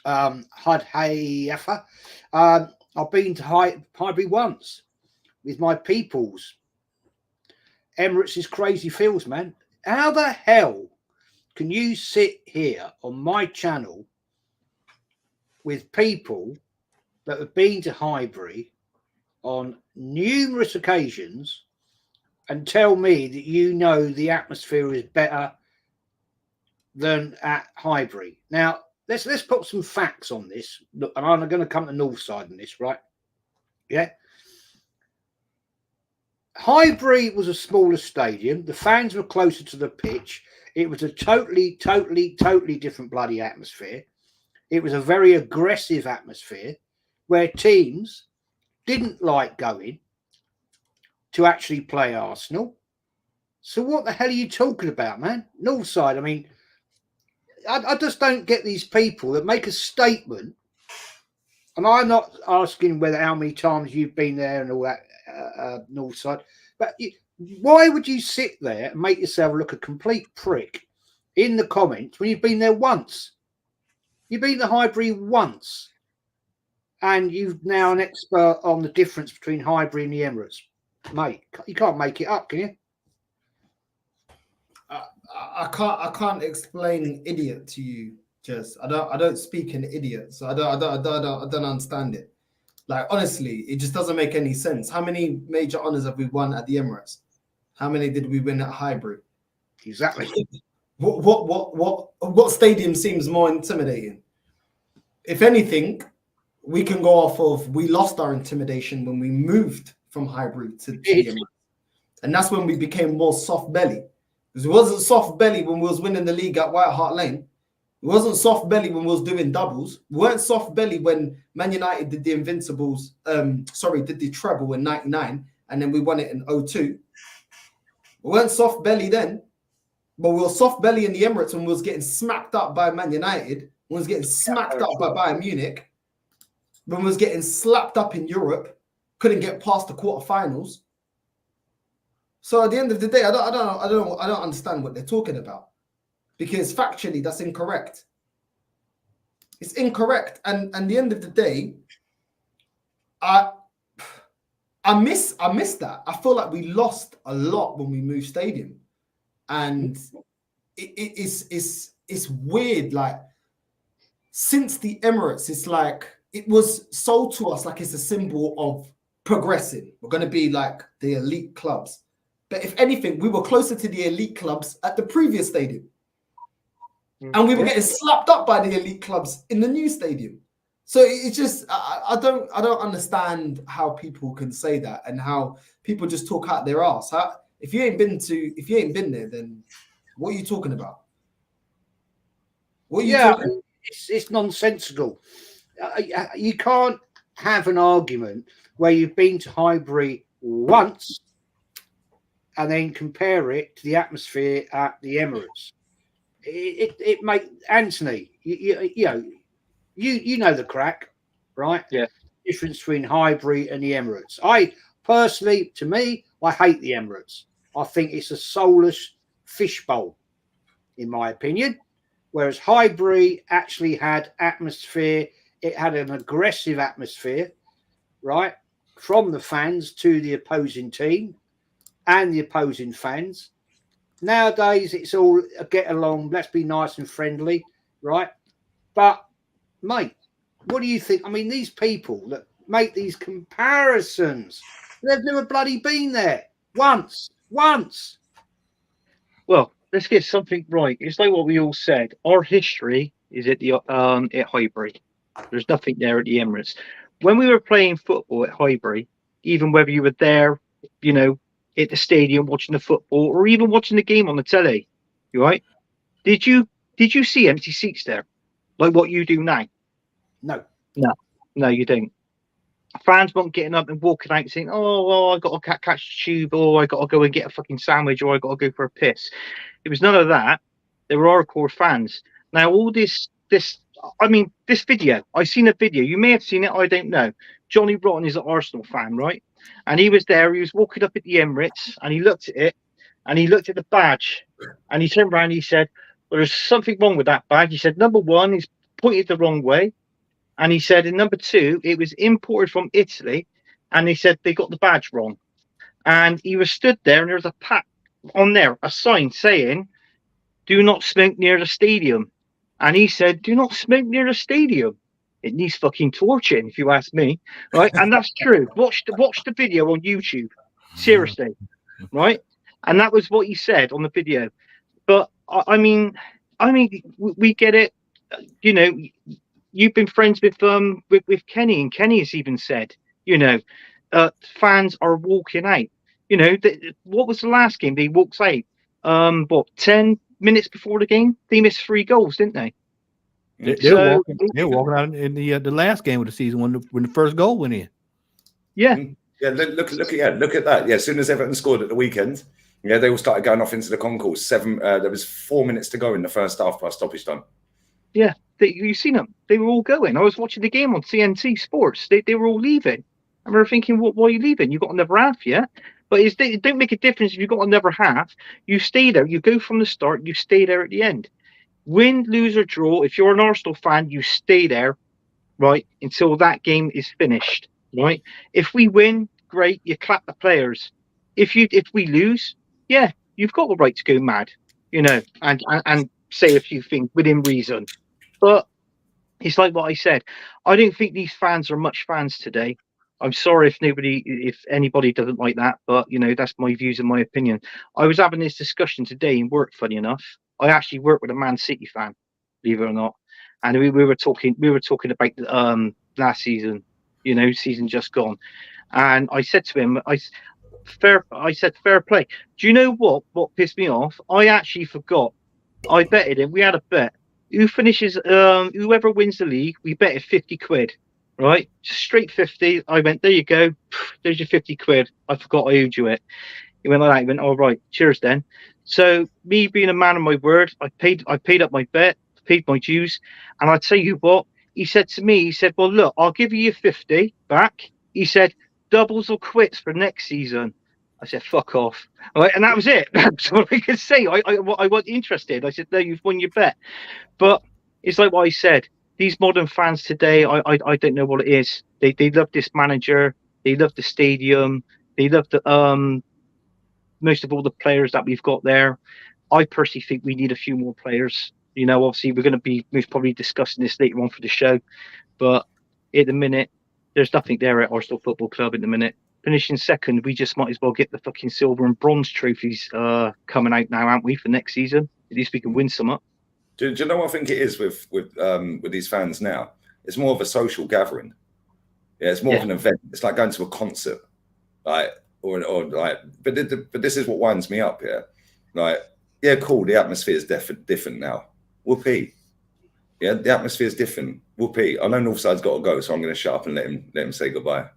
Hud Hayefa. I've been to Highbury once with my peoples. Emirates is crazy feels, man. How the hell can you sit here on my channel with people that have been to Highbury on numerous occasions and tell me that you know the atmosphere is better than at Highbury? Now, let's put some facts on this. Look, and I'm going to come to Northside on this, right? Yeah. Highbury was a smaller stadium. The fans were closer to the pitch. It was a totally different bloody atmosphere. It was a very aggressive atmosphere where teams didn't like going to actually play Arsenal. So what the hell are you talking about, man? Northside, I mean, I just don't get these people that make a statement, and I'm not asking whether how many times you've been there and all that, Northside, but why would you sit there and make yourself look a complete prick in the comments when you've been there once? You've been to Highbury once. and you're now an expert on the difference between Highbury and the Emirates. Mate, you can't make it up, can you? I can't explain idiot to you. Just I don't speak in idiot, so I don't understand it. Like honestly, it just doesn't make any sense. How many major honors have we won at the Emirates? How many did we win at Highbury? Exactly. What stadium seems more intimidating? If anything, we can go off of we lost our intimidation when we moved from Highbury to the Emirates, and that's when we became more soft belly. Because it wasn't soft belly when we was winning the league at White Hart Lane. It wasn't soft belly when we was doing doubles. We weren't soft belly when Man United did the Invincibles. Did the treble in '99, and then we won it in '02. We weren't soft belly then, but we were soft belly in the Emirates when we was getting smacked up by Man United. When we was getting smacked up by Bayern Munich. When we was getting slapped up in Europe, couldn't get past the quarterfinals. So at the end of the day, I don't understand what they're talking about, because factually that's incorrect. It's incorrect, and at the end of the day, I miss that. I feel like we lost a lot when we moved stadium, and it's weird. Like since the Emirates, it's like it was sold to us like it's a symbol of progressing. We're going to be like the elite clubs. But if anything, we were closer to the elite clubs at the previous stadium. And we were getting slapped up by the elite clubs in the new stadium. So it's just, I don't understand how people can say that and how people just talk out their ass. If you ain't been there, then what are you talking about? What are you talking about? It's nonsensical. You can't have an argument where you've been to Highbury once and then compare it to the atmosphere at the Emirates. It make Anthony, you know the crack, right? Yeah. Difference between Highbury and the Emirates. I personally, to me, I hate the Emirates. I think it's a soulless fishbowl, in my opinion. Whereas Highbury actually had atmosphere. It had an aggressive atmosphere, right, from the fans to the opposing team and the opposing fans. Nowadays, it's all a get along, let's be nice and friendly, right? But, mate, what do you think? I mean, these people that make these comparisons, they've never bloody been there once. Well, let's get something right. It's like what we all said. Our history is at Highbury. There's nothing there at the Emirates. When we were playing football at Highbury, even whether you were there, at the stadium watching the football, or even watching the game on the telly, right? Did you see empty seats there, like what you do now? No, you don't. Fans weren't getting up and walking out saying, "Oh, well, I got to catch the tube, or I got to go and get a fucking sandwich, or I got to go for a piss." It was none of that. They were hardcore fans. Now, all this video. I've seen a video. You may have seen it. I don't know. Johnny Rotten is an Arsenal fan, right? And he was there. He was walking up at the Emirates, and he looked at it, and he looked at the badge, and he turned around and he said, "Well, there's something wrong with that badge." He said, "Number one, he's pointed the wrong way." And he said, and number two, it was imported from Italy. And he said they got the badge wrong. And he was stood there, and there was a sign saying, "Do not smoke near the stadium." And he said, "Do not smoke near the stadium." It needs fucking torching, if you ask me. Right? And that's true. Watch the video on YouTube. Seriously. Right? And that was what he said on the video. But I mean, we get it. You've been friends with Kenny, and Kenny has even said, fans are walking out. What was the last game? They walked out. 10 minutes before the game? They missed 3 goals, didn't they? They're walking out in the last game of the season when the first goal went in. Yeah. Yeah, look at that. Yeah, as soon as Everton scored at the weekend, they all started going off into the concourse. There was 4 minutes to go in the first half by stoppage time. Yeah, you've seen them. They were all going. I was watching the game on CNC Sports. They were all leaving. And we were thinking, why are you leaving? You've got another half yet. But it don't make a difference if you've got another half. You stay there. You go from the start. You stay there at the end. Win, lose, or draw. If you're an Arsenal fan, you stay there right, until that game is finished, right? If we win, great, you clap the players. If we lose, yeah, you've got the right to go mad, and say a few things within reason. But it's like what I said. I don't think these fans are much fans today. I'm sorry if anybody doesn't like that, but that's my views and my opinion. I was having this discussion today in work. Funny enough, I actually work with a Man City fan, believe it or not, and we were talking about last season, season just gone, and I said to him, I said fair play. Do you know what pissed me off? I actually forgot. I betted him. We had a bet. Whoever wins the league, we bet it 50 quid, right? Just straight 50. I went, there you go. There's your 50 quid. I forgot I owed you it. He went like that. He went, all right, cheers then. So me being a man of my word, I paid up my bet, paid my dues. And I tell you what, he said to me, well, look, I'll give you your 50 back. He said, doubles or quits for next season. I said, fuck off. All right, and that was it. That's all I could say. I wasn't interested. I said, no, you've won your bet. But it's like what I said. These modern fans today, I don't know what it is. They love this manager. They love the stadium. They love the most of all the players that we've got there. I personally think we need a few more players. Obviously we're going to be most probably discussing this later on for the show. But at the minute, there's nothing there at Arsenal Football Club at the minute. Finishing second, we just might as well get the fucking silver and bronze trophies coming out now, aren't we, for next season? At least we can win some up. Do you know what I think it is with these fans now? It's more of a social gathering. Yeah, it's more of an event. It's like going to a concert, like or like. But this is what winds me up. Yeah, like cool. The atmosphere is different now. Whoopee. Yeah, the atmosphere is different. Whoopee. I know Northside's got to go, so I'm going to shut up and let him say goodbye.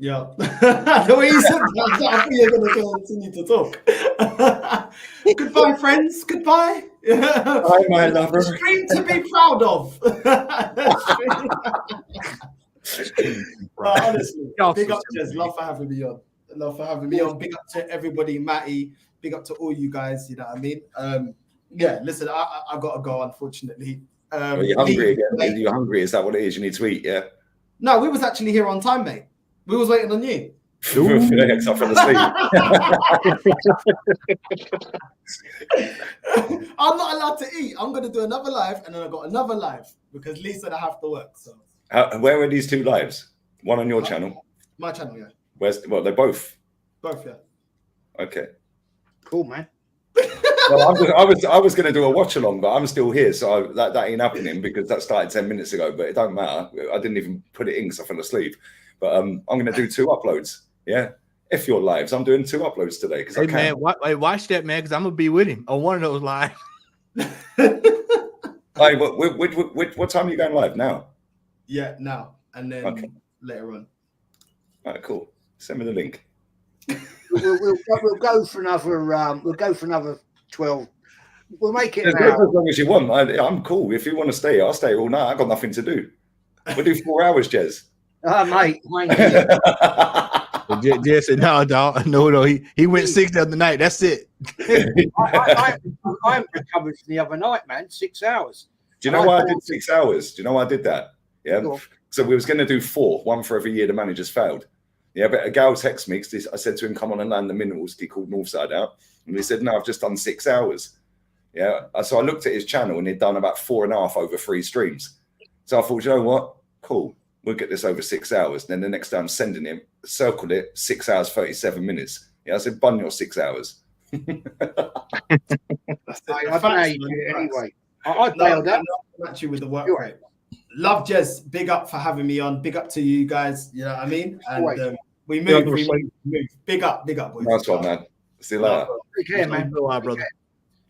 Yeah, the way you said that, I think you're going to continue to talk. Goodbye, friends. Goodbye. Bye, my lover. Stream to be proud of. Honestly, big up, Jez. Love for having me on. Love for having me on. Big up to everybody, Matty. Big up to all you guys. You know what I mean? Listen, I got to go, unfortunately. Are you hungry again? Are you hungry? Is that what it is? You need to eat, yeah? No, we was actually here on time, mate. We was waiting on you. I fell asleep. I'm not allowed to eat. I'm going to do another live, and then I got another live because Lee said I have to work. So, where are these two lives? One on your channel. My channel, yeah. Well, they're both. Both, yeah. Okay. Cool, man. Well, I was going to do a watch along, but I'm still here, so that ain't happening because that started 10 minutes ago. But it don't matter. I didn't even put it in because I fell asleep. But I'm going to do 2 uploads. Yeah. If you're lives, I'm doing 2 uploads today because I can. Man, watch that, man, because I'm gonna be with him on one of those live. Hey, what time are you going live now? Yeah, now and then later on. All right, cool. Send me the link. We'll go for another. We'll go for another 12. We'll make it As an hour. long as you want. I'm cool. If you want to stay, I'll stay all night. I've got nothing to do. We'll do 4 hours, Jez. Mate. Jez said, no, dog. No. He went 6 the other night. That's it. I'm recovered from the other night, man. 6 hours. Do you know why I did 6 hours? Do you know why I did that? Yeah. So we was going to do 4, 1 for every year the managers failed. Yeah, but a gal texted me because I said to him, come on and land the minerals. He called Northside out. And he said, no, I've just done 6 hours. Yeah. So I looked at his channel and he'd done about 4.5 over 3 streams. So I thought, you know what? Cool. We'll get this over 6 hours. Then the next day I'm sending him, circled it, 6 hours, 37 minutes. Yeah, I said, bun your 6 hours. I paid you anyway. I bailed out. Match you with the work rate. Love Jez. Big up for having me on. Big up to you guys. You know what I mean? And we move. Big up, boys. Nice one, man. See you later. Take care, man. Brother.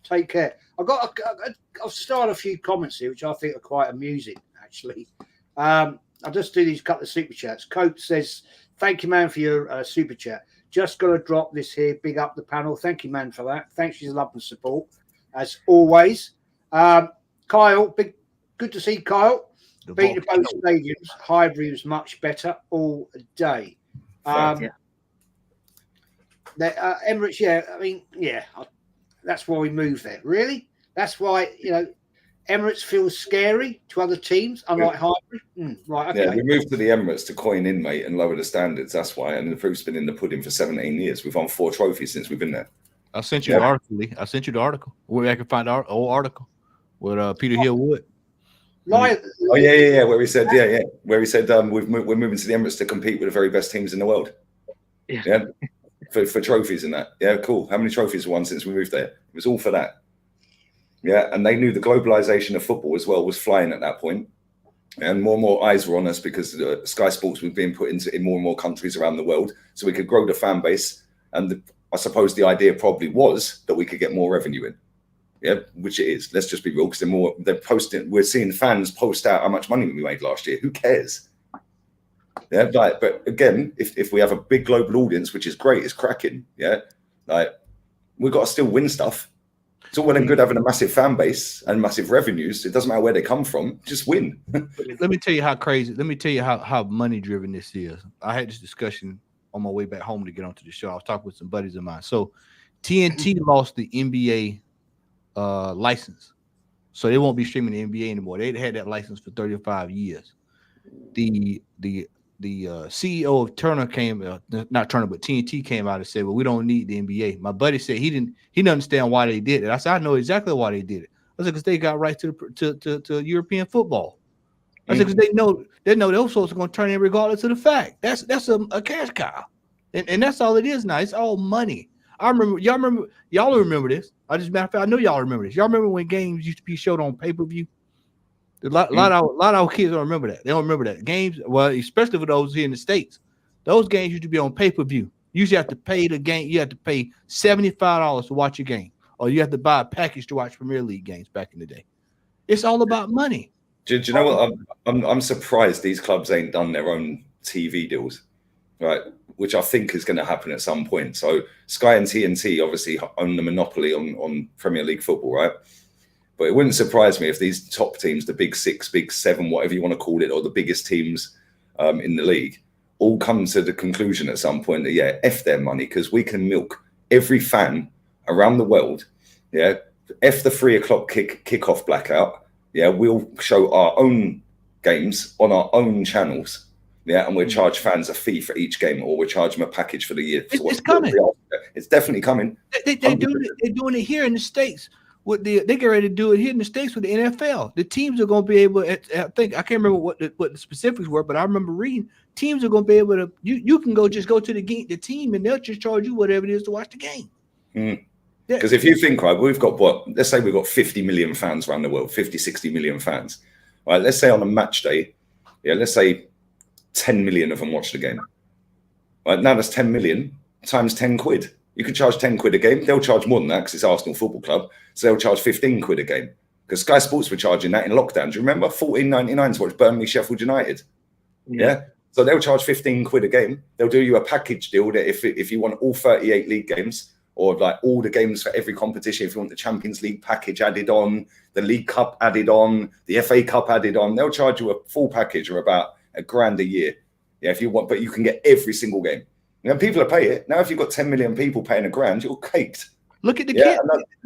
Take care. I've started a few comments here, which I think are quite amusing, actually. I'll just do these couple of super chats. Cope says, thank you, man, for your super chat. Just got to drop this here. Big up the panel. Thank you, man, for that. Thanks for your love and support, as always. Kyle, good to see Kyle. Beat the both stadiums. Highbury much better all day. Emirates, that's why we moved there. Really? That's why, Emirates feels scary to other teams, unlike hybrid. Right, okay. Yeah, we moved to the Emirates to coin in, mate, and lower the standards. That's why. And the proof's been in the pudding for 17 years. We've won 4 trophies since we've been there. I sent you the article, Lee. I sent you the article. Where I can find the old article with Peter Hill Wood. Oh yeah. Where he said, where he said we're moving to the Emirates to compete with the very best teams in the world. Yeah, for trophies and that. Yeah, cool. How many trophies we won since we moved there? It was all for that. Yeah, and they knew the globalization of football as well was flying at that point, and more eyes were on us because Sky Sports was being put in more and more countries around the world, so we could grow the fan base. And I suppose the idea probably was that we could get more revenue in. Yeah, which it is. Let's just be real, because they're posting. We're seeing fans post out how much money we made last year. Who cares? Yeah, like, but again, if we have a big global audience, which is great, it's cracking. Yeah, like we've got to still win stuff. It's all well and good having a massive fan base and massive revenues. It doesn't matter where they come from, just win. Let me tell you how crazy. Let me tell you how money driven this is. I had this discussion on my way back home to get onto the show. I was talking with some buddies of mine. So TNT lost the NBA license, so they won't be streaming the NBA anymore. They had that license for 35 years. The CEO of Turner not Turner, but TNT came out and said, "Well, we don't need the NBA." My buddy said he didn't understand why they did it. I said, "I know exactly why they did it." I said, "Because they got right to European football." I said, "Because they know those folks are going to turn in regardless of the fact. That's a cash cow, and that's all it is now. It's all money." Y'all remember this. Matter of fact, I know y'all remember this. Y'all remember when games used to be showed on pay-per-view? A lot of our kids don't remember that. They don't remember that. Games, well, especially for those here in the States, those games used to be on pay-per-view. You used to have to pay the game. You have to pay $75 to watch a game, or you have to buy a package to watch Premier League games back in the day. It's all about money. Do you know what? I'm surprised these clubs ain't done their own TV deals, right? Which I think is going to happen at some point. So Sky and TNT obviously own the monopoly on Premier League football, right? But it wouldn't surprise me if these top teams, the big 6, big 7, whatever you want to call it, or the biggest teams in the league, all come to the conclusion at some point that, F their money, because we can milk every fan around the world. Yeah, F the 3 o'clock kickoff blackout. Yeah, we'll show our own games on our own channels. Yeah, and we'll charge fans a fee for each game, or we'll charge them a package for the year. It's coming. It's definitely coming. They're doing it here in the States. They get ready to do it here in the States with the NFL. The teams are going to be able. I can't remember what the specifics were, but I remember reading teams are going to be able to. You can go to the team, and they'll just charge you whatever it is to watch the game. Because if you think, right, we've got let's say we've got 50 million fans around the world, 50, 60 million fans. Right, let's say on a match day, let's say 10 million of them watch the game. Right, now that's 10 million times 10 quid. You can charge 10 quid a game. They'll charge more than that because it's Arsenal Football Club. So they'll charge 15 quid a game. Because Sky Sports were charging that in lockdown. Do you remember? $14.99 to watch Burnley Sheffield United. Yeah. So they'll charge 15 quid a game. They'll do you a package deal that if you want all 38 league games, or like all the games for every competition, if you want the Champions League package added on, the League Cup added on, the FA Cup added on, they'll charge you a full package of about $1,000 a year. Yeah, if you want, but you can get every single game. You know, people are paying it. Now, if you've got 10 million people paying $1,000, you're caked. Look at the kid.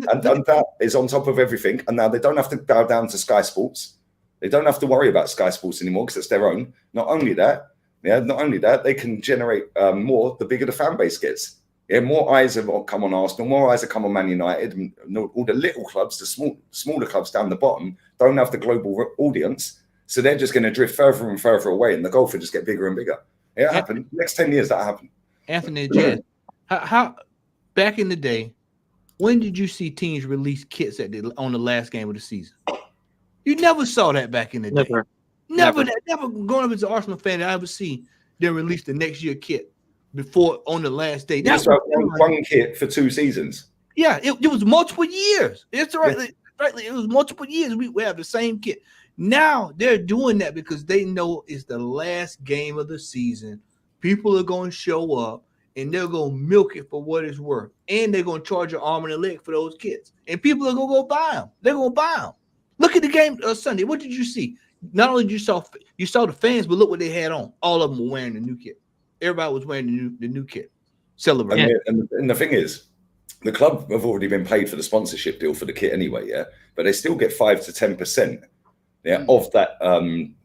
And that is on top of everything. And now they don't have to bow down to Sky Sports. They don't have to worry about Sky Sports anymore because it's their own. Not only that, they can generate more the bigger the fan base gets. Yeah, more eyes have come on Arsenal, more eyes have come on Man United, and all the little clubs, the smaller clubs down the bottom, don't have the global audience. So they're just going to drift further and further away, and the golf will just get bigger and bigger. It happened. Next 10 years, that happened. Anthony, Jazz, how back in the day, when did you see teams release kits on the last game of the season? You never saw that back in the day. Never going up as an Arsenal fan, I ever see them release the next year kit before on the last day. That's one kit for 2 seasons. Yeah, it was multiple years. It's right. It was multiple years. We have the same kit. Now they're doing that because they know it's the last game of the season. People are going to show up and they're going to milk it for what it's worth. And they're going to charge an arm and a leg for those kits. And people are going to go buy them. They're going to buy them. Look at the game Sunday. What did you see? Not only did you saw the fans, but look what they had on. All of them were wearing the new kit. Everybody was wearing the new kit. Celebrating. And the thing is, the club have already been paid for the sponsorship deal for the kit anyway, yeah. But they still get 5 to 10%, of that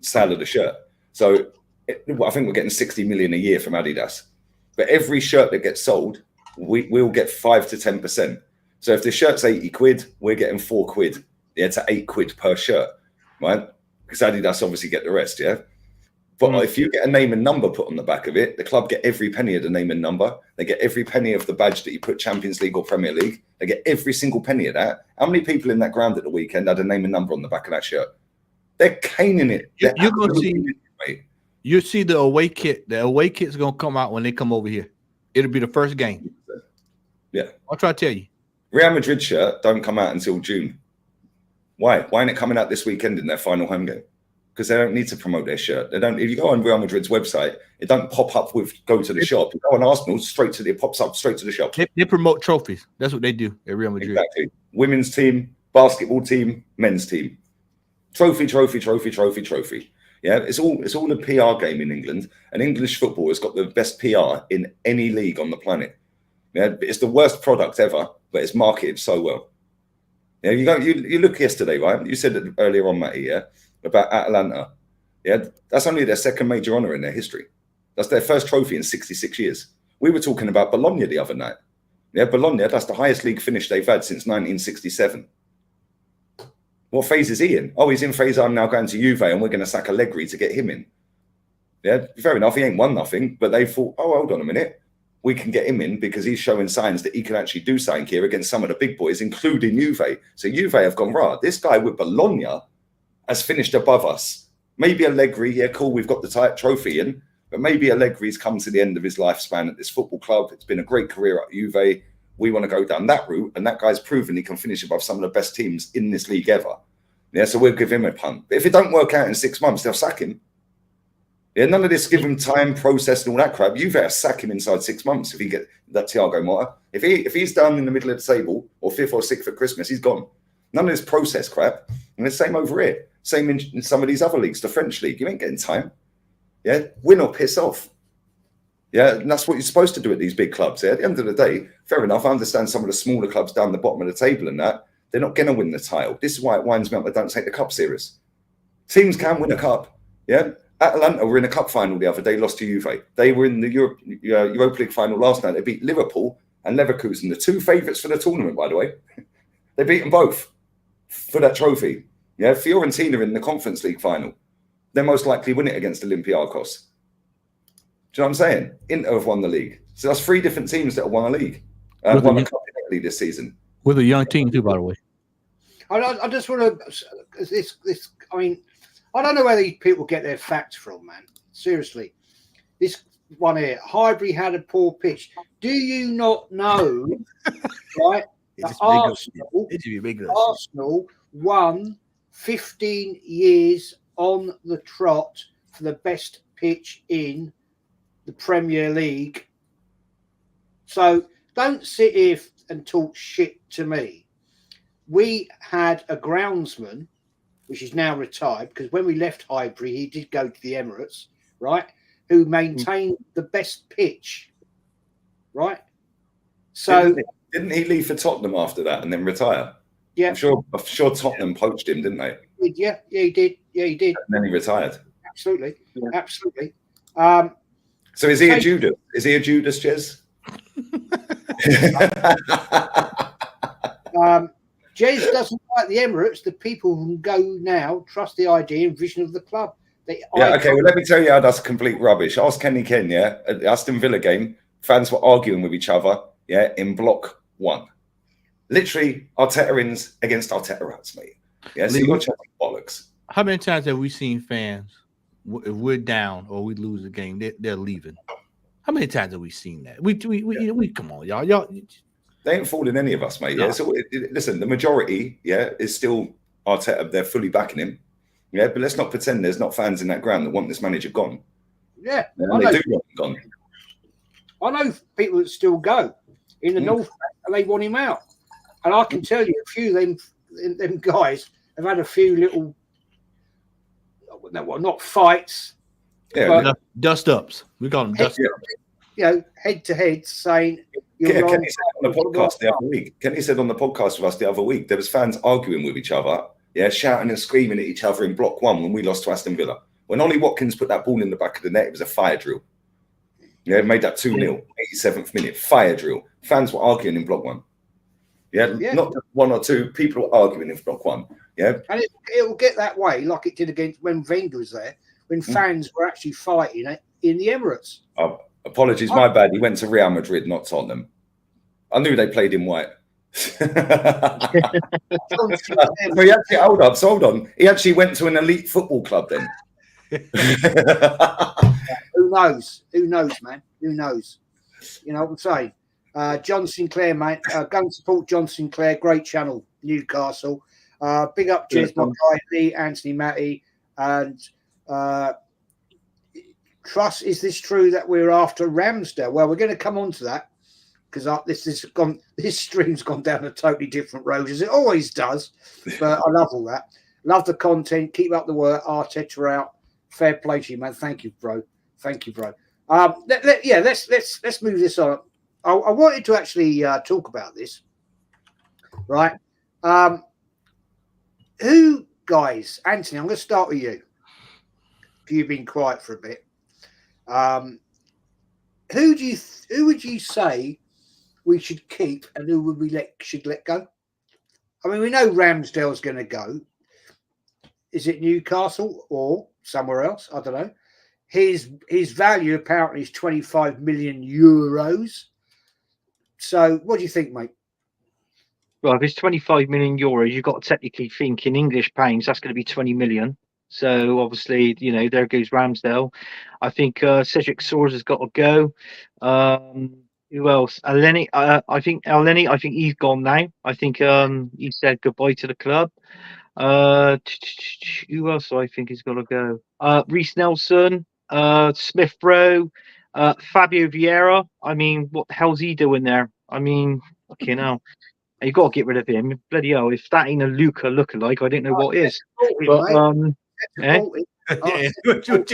sale of the shirt. So I think we're getting 60 million a year from Adidas. But every shirt that gets sold, we'll get 5 to 10%. So if the shirt's 80 quid, we're getting 4 quid, to 8 quid per shirt, right? Because Adidas obviously get the rest, yeah. But if you get a name and number put on the back of it, the club get every penny of the name and number. They get every penny of the badge that you put Champions League or Premier League. They get every single penny of that. How many people in that ground at the weekend had a name and number on the back of that shirt? They're caning it. You're going to see. You see the away kit. The away kit's going to come out when they come over here. It'll be the first game. Yeah, I'll try to tell you. Real Madrid shirt don't come out until June. Why? Why ain't it coming out this weekend in their final home game? Because they don't need to promote their shirt. They don't. If you go on Real Madrid's website, it don't pop up with go to the shop. You go on Arsenal, it pops up straight to the shop. They promote trophies. That's what they do at Real Madrid. Exactly. Women's team, basketball team, men's team. Trophy. Yeah, it's all a PR game in England, and English football has got the best PR in any league on the planet. Yeah, it's the worst product ever, but it's marketed so well. Yeah, you look yesterday, right? You said it earlier on, Matty, yeah, about Atalanta. Yeah, that's only their second major honour in their history. That's their first trophy in 66 years. We were talking about Bologna the other night. Yeah, Bologna, that's the highest league finish they've had since 1967. What phase is he in? Oh, he's in phase I'm now going to Juve and we're going to sack Allegri to get him in. Yeah, fair enough. He ain't won nothing, but they thought, oh, hold on a minute. We can get him in because he's showing signs that he can actually do something here against some of the big boys, including Juve. So Juve have gone, right, this guy with Bologna has finished above us. Maybe Allegri, yeah, cool, we've got the trophy in, but maybe Allegri's come to the end of his lifespan at this football club. It's been a great career at Juve. We want to go down that route, and that guy's proven he can finish above some of the best teams in this league ever. Yeah, so we'll give him a punt. But if it don't work out in 6 months, they'll sack him. Yeah, none of this give him time, process, and all that crap. You've got to sack him inside 6 months if he get that Thiago Motta. If he's down in the middle of the table or 5th or 6th for Christmas, he's gone. None of this process crap. And the same over here. Same in some of these other leagues, the French league. You ain't getting time. Yeah, win or piss off. Yeah, and that's what you're supposed to do at these big clubs. Yeah, at the end of the day, fair enough. I understand some of the smaller clubs down the bottom of the table and that. They're not going to win the title. This is why it winds me up they don't take the cup serious. Teams can win a cup. Yeah, Atalanta were in a cup final the other day, lost to Juve. They were in the Europa League final last night. They beat Liverpool and Leverkusen, the two favourites for the tournament, by the way. They beat them both for that trophy. Yeah, Fiorentina in the Conference League final. They're most likely win it against Olympiacos. Do you know what I'm saying? Inter have won the league. So that's 3 different teams that have won a league. Won a cup in Italy this season. With a young team too, by the way. I just want to this. I mean, I don't know where these people get their facts from, man. Seriously, this one here, Highbury had a poor pitch. Do you not know, right? That Arsenal won 15 years on the trot for the best pitch in the Premier League. So don't sit here and talk shit to me. We had a groundsman, which is now retired, because when we left Highbury, he did go to the Emirates, right? Who maintained the best pitch, right? So didn't he leave for Tottenham after that and then retire? Yeah, I'm sure Tottenham poached him, didn't they? Yeah, he did. And then he retired. Absolutely. So is he a Judas? Is he a Judas, Jez? Jez doesn't like the Emirates. The people who go now trust the idea and vision of the club. Okay, well, let me tell you how that's complete rubbish. Ask Kenny Ken, yeah? At the Aston Villa game, fans were arguing with each other, yeah, in block 1. Literally, Arteta ins against Arteta outs, mate. Yeah, so you're chatting bollocks. How many times have we seen fans, if we're down or we lose a game, they're leaving? How many times have we seen that? We come on, y'all. They ain't fooling any of us, mate. No. Yeah. So listen, the majority, yeah, is still Arteta. They're fully backing him. Yeah, but let's not pretend there's not fans in that ground that want this manager gone. Yeah, they do want him gone. I know people that still go in the north and they want him out. And I can tell you a few of them guys have had a few little, well, not fights. Yeah, dust ups. We call them dust ups. head to head saying you're wrong. Kenny said on the podcast the other week. Kenny said on the podcast with us the other week there was fans arguing with each other, shouting and screaming at each other in block 1 when we lost to Aston Villa. When Ollie Watkins put that ball in the back of the net, it was a fire drill. Yeah, made that 2-0, 87th minute, fire drill. Fans were arguing in block 1. Yeah, not just 1 or 2 people were arguing in block 1. Yeah, and it will get that way, like it did against when Wenger was there, when fans were actually fighting in the Emirates. Apologies, my bad. He went to Real Madrid, not Tottenham. I knew they played in white. So he actually, hold on. He actually went to an elite football club then. Who knows? Who knows, man? Who knows? You know what I'm saying? John Sinclair, mate. Go and support John Sinclair. Great channel, Newcastle. Big up, cheers, my guy, Lee, Anthony, Matty, and Truss. Is this true that we're after Ramsdale? Well, we're going to come on to that because this stream's gone down a totally different road as it always does. But I love all that. Love the content. Keep up the work. Arteta out. Fair play to you, man. Thank you, bro. Thank you, bro. Let's move this on. I wanted to actually talk about this, right? Who, guys? Anthony, I'm going to start with you. You've been quiet for a bit. Who would you say we should keep, and who would we should let go? I mean, we know Ramsdale's going to go. Is it Newcastle or somewhere else? I don't know. His value apparently is 25 million euros. So, what do you think, mate? Well, if it's 25 million euros, you've got to technically think in English pounds, that's going to be 20 million. So, obviously, there goes Ramsdale. I think Cedric Soares has got to go. Who else? Elneny. I think Elneny. I think he's gone now. I think he said goodbye to the club. Who else do I think has got to go? Reece Nelson, Smith Rowe, Fabio Vieira. I mean, what the hell's he doing there? I mean, fucking hell. You got to get rid of him. Bloody hell, if that ain't a Luca lookalike, I don't know what is. But what you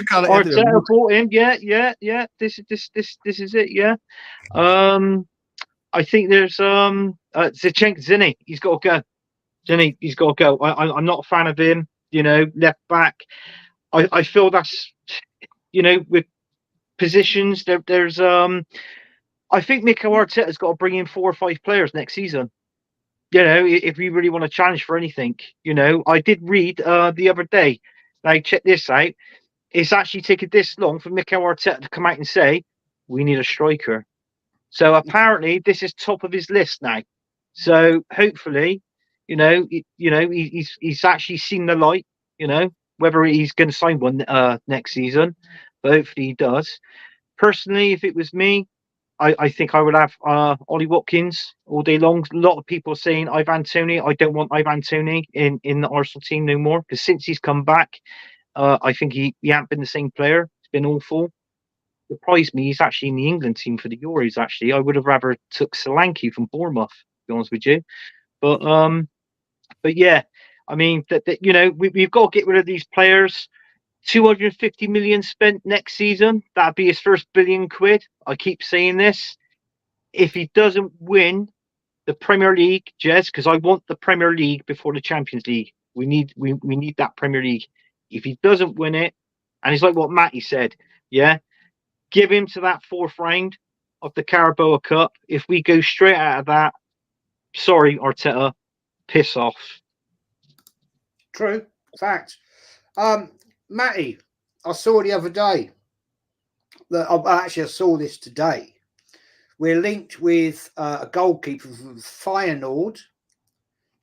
call it? Arteta bought him. Yeah. This is it. Yeah. I think there's Zinni. He's got to go. Zinni, he's got to go. I'm not a fan of him. Left back. I feel that's with positions there's I think Mikel Arteta's got to bring in 4 or 5 players next season. If we really want to challenge for anything. I did read the other day. Now check this out. It's actually taken this long for Mikel Arteta to come out and say we need a striker. So apparently this is top of his list now. So hopefully, he's actually seen the light. Whether he's going to sign one next season, but hopefully he does. Personally, if it was me, I think I would have Ollie Watkins all day long. A lot of people are saying Ivan Toney. I don't want Ivan Toney in the Arsenal team no more because since he's come back, I think he hasn't been the same player. It's been awful. Surprised me. He's actually in the England team for the Euros. Actually, I would have rather took Solanke from Bournemouth. To be honest with you, but yeah, I mean we've got to get rid of these players. 250 million spent next season. That'd be his first £1 billion. I keep saying this. If he doesn't win the Premier League, Jez, because I want the Premier League before the Champions League. We need that Premier League. If he doesn't win it, and it's like what Matty said, give him to that 4th round of the Carabao Cup. If we go straight out of that, sorry, Arteta, piss off. True. Fact. Matty, I saw the other day that I saw this today. We're linked with a goalkeeper from Feyenoord,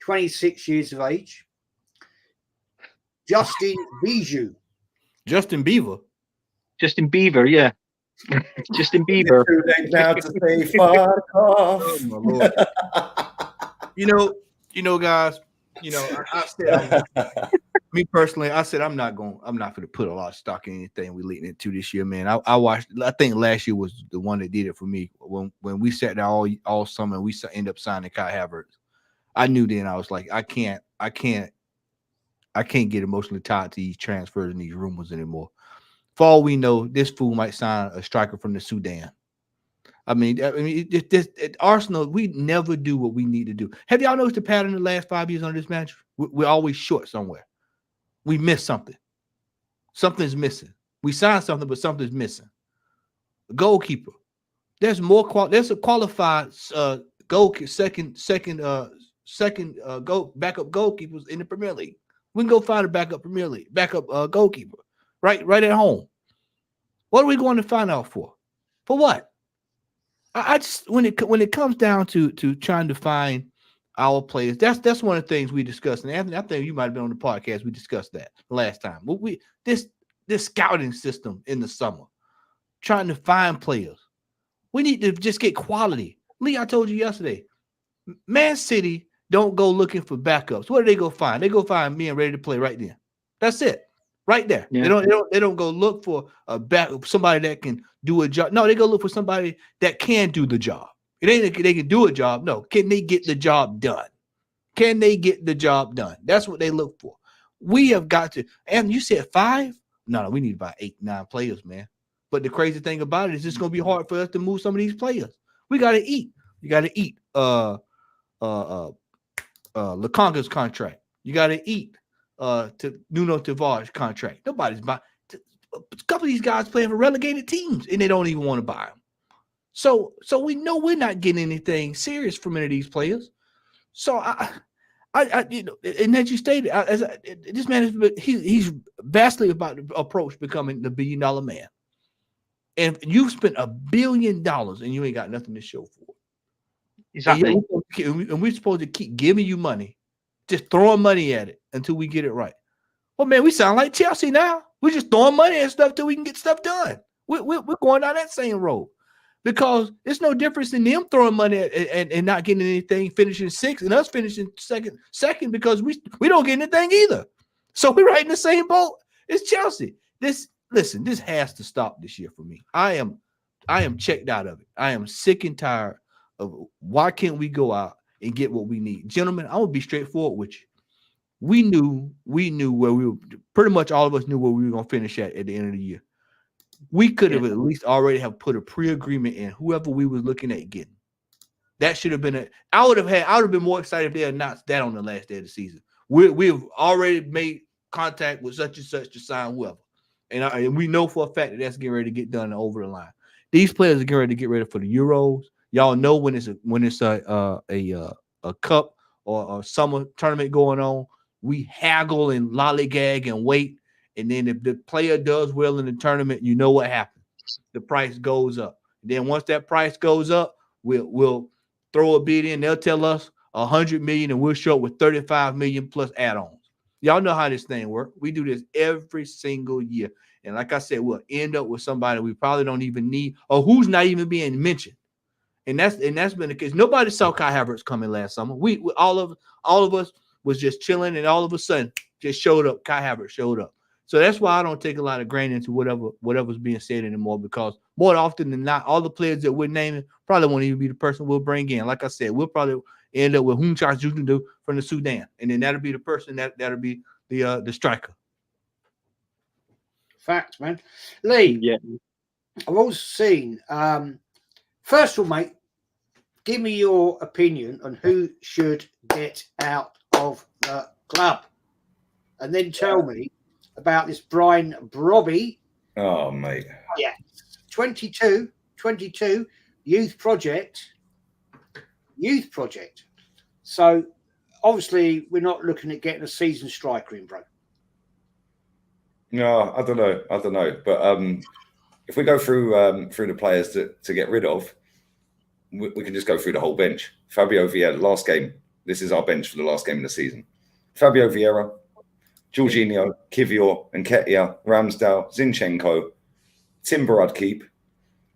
26 years of age, Justin Bijou. Justin Bieber, yeah. Justin Bieber. Now to say fuck off. Oh my Lord. Guys. I said, me personally, I said I'm not going to put a lot of stock in anything we're leading into this year, man. I watched. I think last year was the one that did it for me. When we sat there all summer, and we end up signing Kai Havertz. I knew then I was like, I can't get emotionally tied to these transfers and these rumors anymore. For all we know, this fool might sign a striker from the Sudan. I mean, Arsenal, we never do what we need to do. Have y'all noticed the pattern in the last 5 years on this match? We're always short somewhere. We miss something. Something's missing. We signed something, but something's missing. Goalkeeper. There's more there's a qualified backup goalkeepers in the Premier League. We can go find a backup goalkeeper right at home. What are we going to find out for? For what? I just when it comes down to trying to find our players, that's one of the things we discussed. And Anthony, I think you might have been on the podcast. We discussed that last time. But this scouting system in the summer, trying to find players. We need to just get quality. Lee, I told you yesterday, Man City don't go looking for backups. What do they go find? They go find me and ready to play right then. That's it. Right there. Yeah. They don't go look for somebody that can do a job. No, they go look for somebody that can do the job. It ain't they can do a job. No, can they get the job done? Can they get the job done? That's what they look for. We have got to, and you said 5? No, we need about 8, 9 players, man. But the crazy thing about it is it's gonna be hard for us to move some of these players. We gotta eat. You gotta eat Lukonga's contract. You gotta eat to Nuno Tavares contract. Nobody's buying. A couple of these guys playing for relegated teams, and they don't even want to buy them. So we know we're not getting anything serious from any of these players. So I you know, and as you stated, this man he's vastly about to approach becoming the $1 billion man. And you've spent $1 billion and you ain't got nothing to show for it. Exactly. And we're supposed to keep giving you money, just throwing money at it until we get it right. Well, man, we sound like Chelsea now. We're just throwing money at stuff till we can get stuff done. We're going down that same road because there's no difference in them throwing money and not getting anything, finishing 6th, and us finishing second because we don't get anything either. So we're right in the same boat. It's Chelsea. This has to stop this year for me. I am checked out of it. I am sick and tired of why can't we go out and get what we need. Gentlemen, I'm gonna be straightforward with you. We knew where we were, pretty much all of us knew where we were gonna finish at the end of the year. We could have at least already have put a pre-agreement in whoever we were looking at getting. That should have been I would have been more excited if they announced that on the last day of the season. We've already made contact with such and such to sign whoever. And we know for a fact that that's getting ready to get done over the line. These players are getting ready to get ready for the Euros. Y'all know when it's a cup or a summer tournament going on, we haggle and lollygag and wait. And then if the player does well in the tournament, you know what happens. The price goes up. And then once that price goes up, we'll throw a bid in. They'll tell us $100 million, and we'll show up with $35 million plus add-ons. Y'all know how this thing works. We do this every single year. And like I said, we'll end up with somebody we probably don't even need or who's not even being mentioned. And that's been the case. Nobody saw Kai Havertz coming last summer. We all of us was just chilling, and all of a sudden just showed up. Kai Havertz showed up. So that's why I don't take a lot of grain into whatever's being said anymore, because more often than not, all the players that we're naming probably won't even be the person we'll bring in. Like I said, we'll probably end up with whom Charles Houston do from the Sudan, and then that'll be the person that'll be the striker. Fact, man. Lee, Yeah. I've also seen. First of all, mate, give me your opinion on who should get out of the club, and then tell me about this Brian Brobby. Oh, mate. Yeah, 22 youth project. So obviously we're not looking at getting a seasoned striker in, bro. No, I don't know. But if we go through the players to get rid of, we can just go through the whole bench. Fabio Vieira, last game. This is our bench for the last game of the season. Fabio Vieira, Jorginho, Kivior, Nketiah, Ramsdale, Zinchenko, Timber I'd keep,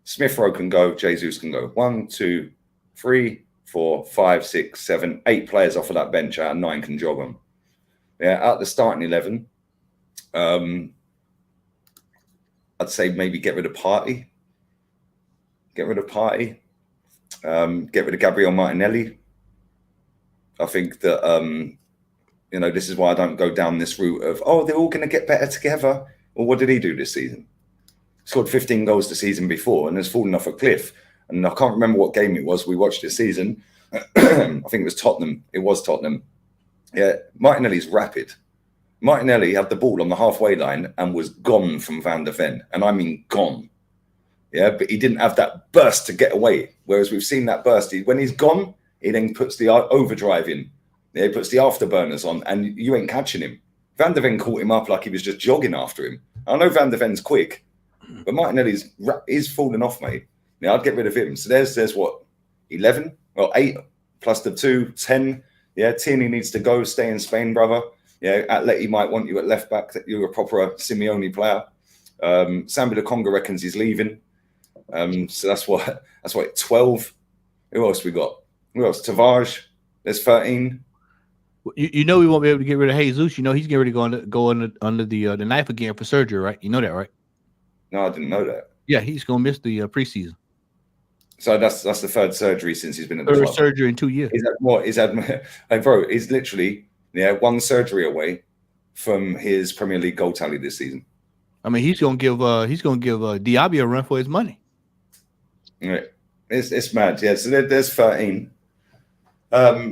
Smith Rowe can go, Jesus can go. 1, 2, 3, 4, 5, 6, 7, 8 players off of that bench out of 9 can jog them. Yeah, out the starting 11, I'd say maybe get rid of Partey. Get rid of Gabriel Martinelli. I think that, this is why I don't go down this route of, they're all going to get better together. Well, what did he do this season? Scored 15 goals the season before and has fallen off a cliff. and I can't remember what game it was. We watched this season. I think it was Tottenham. It was Tottenham. Yeah, Martinelli's rapid. Martinelli had the ball on the halfway line and was gone from Van der Ven, and I mean gone. Yeah, but he didn't have that burst to get away. Whereas we've seen that burst. When he's gone, he then puts the overdrive in. Yeah, he puts the afterburners on, and you ain't catching him. Van der Ven caught him up like he was just jogging after him. I know Van der Ven's quick, but Martinelli's falling off, mate. Yeah, I'd get rid of him. So there's what, 11 or 8 plus the 2, 10. Yeah, Tierney needs to go, stay in Spain, brother. Yeah, Atleti might want you at left back. That you're a proper Simeone player. Sambi Lokonga reckons he's leaving. So that's what 12. Who else we got? Who else? Tavares. There's 13. You know we won't be able to get rid of Jesus. You know he's getting ready to go under the knife again for surgery, right? You know that, right? No, I didn't know that. Yeah, he's gonna miss the preseason. So that's the 3rd surgery since he's been at the club. Surgery in 2 years. Hey, bro, he's literally 1 surgery away from his Premier League goal tally this season. I mean, he's gonna give Diaby a run for his money. Yeah, it's mad. Yeah, so there's 13.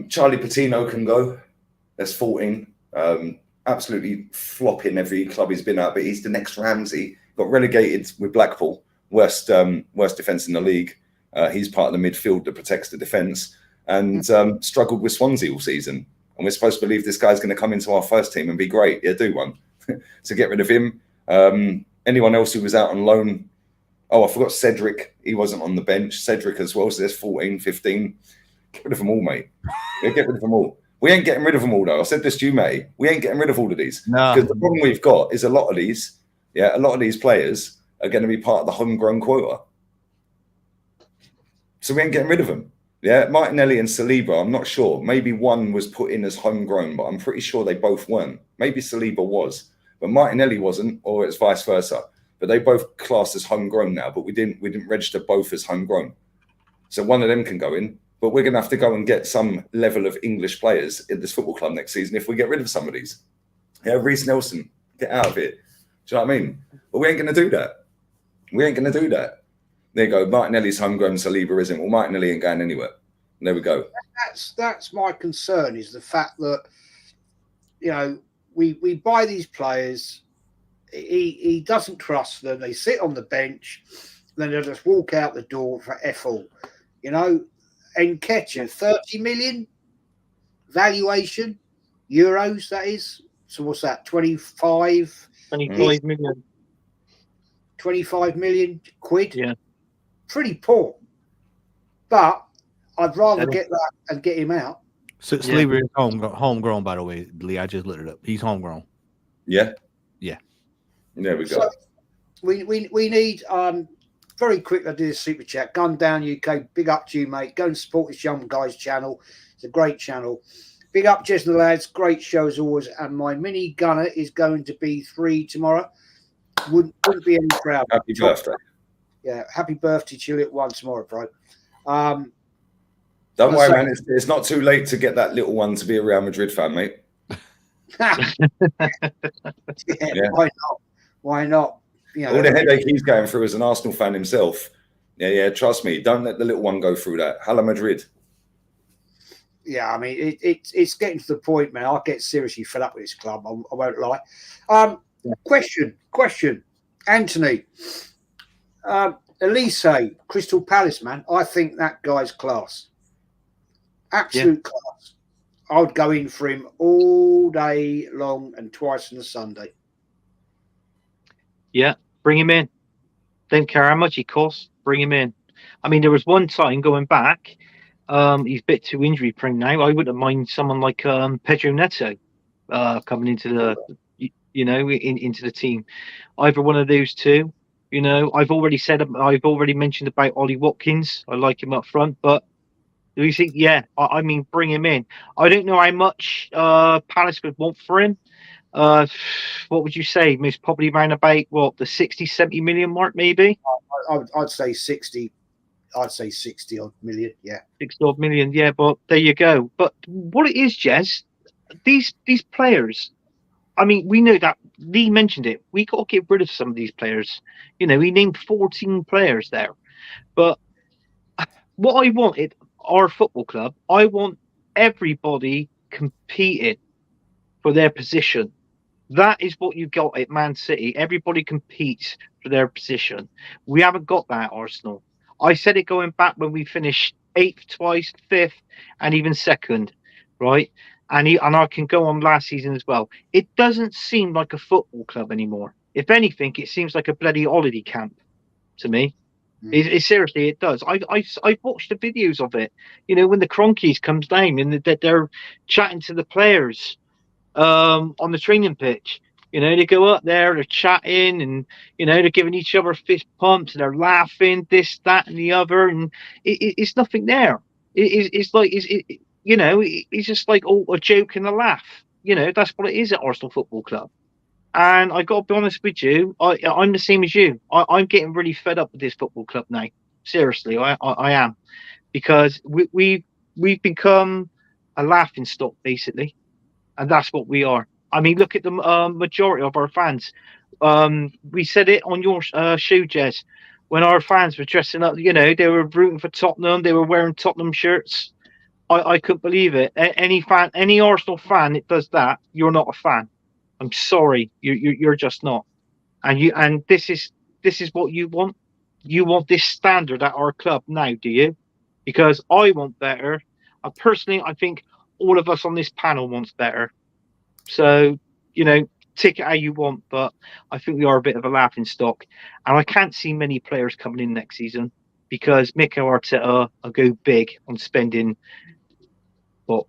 Charlie Patino can go. There's 14. Absolutely flopping every club he's been at, but he's the next Ramsey. Got relegated with Blackpool, worst defence in the league. He's part of the midfield that protects the defence, and struggled with Swansea all season. And we're supposed to believe this guy's going to come into our first team and be great. Yeah, do one. So get rid of him. Anyone else who was out on loan? Oh, I forgot Cedric. He wasn't on the bench. Cedric as well. So there's 14, 15. Get rid of them all, mate. Yeah, get rid of them all. We ain't getting rid of them all, though. I said this to you, mate. We ain't getting rid of all of these. No. Because the problem we've got is a lot of these players are going to be part of the homegrown quota. So we ain't getting rid of them. Yeah, Martinelli and Saliba, I'm not sure. Maybe one was put in as homegrown, but I'm pretty sure they both weren't. Maybe Saliba was, but Martinelli wasn't, or it's vice versa. But they both classed as homegrown now, but we didn't register both as homegrown. So one of them can go in, but we're going to have to go and get some level of English players in this football club next season if we get rid of some of these. Yeah, Reece Nelson, get out of it. Do you know what I mean? But we ain't going to do that. We ain't going to do that. There you go. Martinelli's homegrown, Saliba isn't. Well, Martinelli ain't going anywhere. There we go. That's my concern, is the fact that, you know, we buy these players. He doesn't trust them. They sit on the bench, then they'll just walk out the door for F-all. You know, Nketiah, 30 million valuation, euros, that is. So what's that, 25 million. 25 million quid? Yeah. Pretty poor. But I'd rather get that and get him out. Saliba is homegrown, by the way, Lee. I just looked it up. He's homegrown. Yeah. Yeah. There we go. So we need very quick. I did a super chat. Gun Down UK. Big up to you, mate. Go and support this young guy's channel. It's a great channel. Big up, Jez and the lads. Great show as always. And my mini gunner is going to be 3 tomorrow. Wouldn't be any proud. Happy birthday. Yeah, happy birthday to you at 1 tomorrow, bro. Don't worry, man. It's not too late to get that little one to be a Real Madrid fan, mate. Yeah. Why not? Why not? You know, all the headache he's going through as an Arsenal fan himself. Yeah. Trust me. Don't let the little one go through that. Hala Madrid. Yeah, I mean, it's getting to the point, man. I get seriously fed up with this club. I won't lie. Question. Anthony. Elise, Crystal Palace, man. I think that guy's class. Absolute class. I would go in for him all day long and twice on a Sunday. Yeah, bring him in. Don't care how much he costs. Bring him in. I mean, there was one time going back. He's a bit too injury prone now. I wouldn't mind someone like Pedro Neto coming into the, into the team. Either one of those two. You know, I've already mentioned about Ollie Watkins. I like him up front, but do you think? Yeah, I mean, bring him in. I don't know how much Palace would want for him. What would you say? Most probably around about the 60, 70 million mark, maybe. I'd say 60. I'd say 60 odd million. Yeah, 60 odd million. Yeah, but there you go. But what it is, Jez, these players. I mean, we know that Lee mentioned it. We got to get rid of some of these players. You know, he named 14 players there, but what I wanted, our football club, I want everybody competing for their position. That is what you got at Man City. Everybody competes for their position. We haven't got that at Arsenal. I said it going back when we finished 8th twice, 5th, and even 2nd, right? And I can go on last season as well. It doesn't seem like a football club anymore. If anything, it seems like a bloody holiday camp to me. It seriously, it does. I watched the videos of it. You know, when the Cronkies comes down and they're chatting to the players on the training pitch. You know, they go up there, they're chatting, and you know, they're giving each other fist pumps, and they're laughing, this, that, and the other, and it's nothing there. It's like you know, it's just like a joke and a laugh. You know, that's what it is at Arsenal Football Club. And I got to be honest with you, I'm the same as you. I'm getting really fed up with this football club now. Seriously, I am, because we've become a laughing stock basically. And that's what we are. I mean, look at the majority of our fans. We said it on your show, Jez, when our fans were dressing up. You know, they were rooting for Tottenham. They were wearing Tottenham shirts. I couldn't believe it. Any Arsenal fan that does that, you're not a fan. I'm sorry, you're just not. And this is what you want. You want this standard at our club now, do you? Because I want better. I think all of us on this panel wants better. So, you know, take it how you want, but I think we are a bit of a laughing stock. And I can't see many players coming in next season because Mikel Arteta will go big on spending,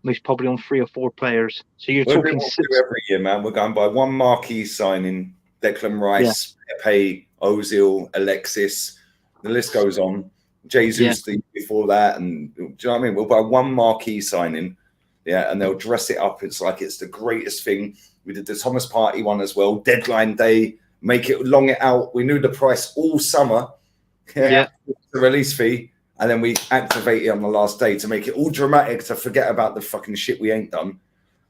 most probably on 3 or 4 players. So you're talking every year, man. We're going by one marquee signing, Declan Rice, Pepe, Ozil, Alexis. The list goes on. Jesus before that, and do you know what I mean? We'll buy one marquee signing, and they'll dress it up. It's like it's the greatest thing. We did the Thomas Partey one as well. Deadline day, make it long it out. We knew the price all summer, the release fee, and then we activate it on the last day to make it all dramatic to forget about the fucking shit we ain't done.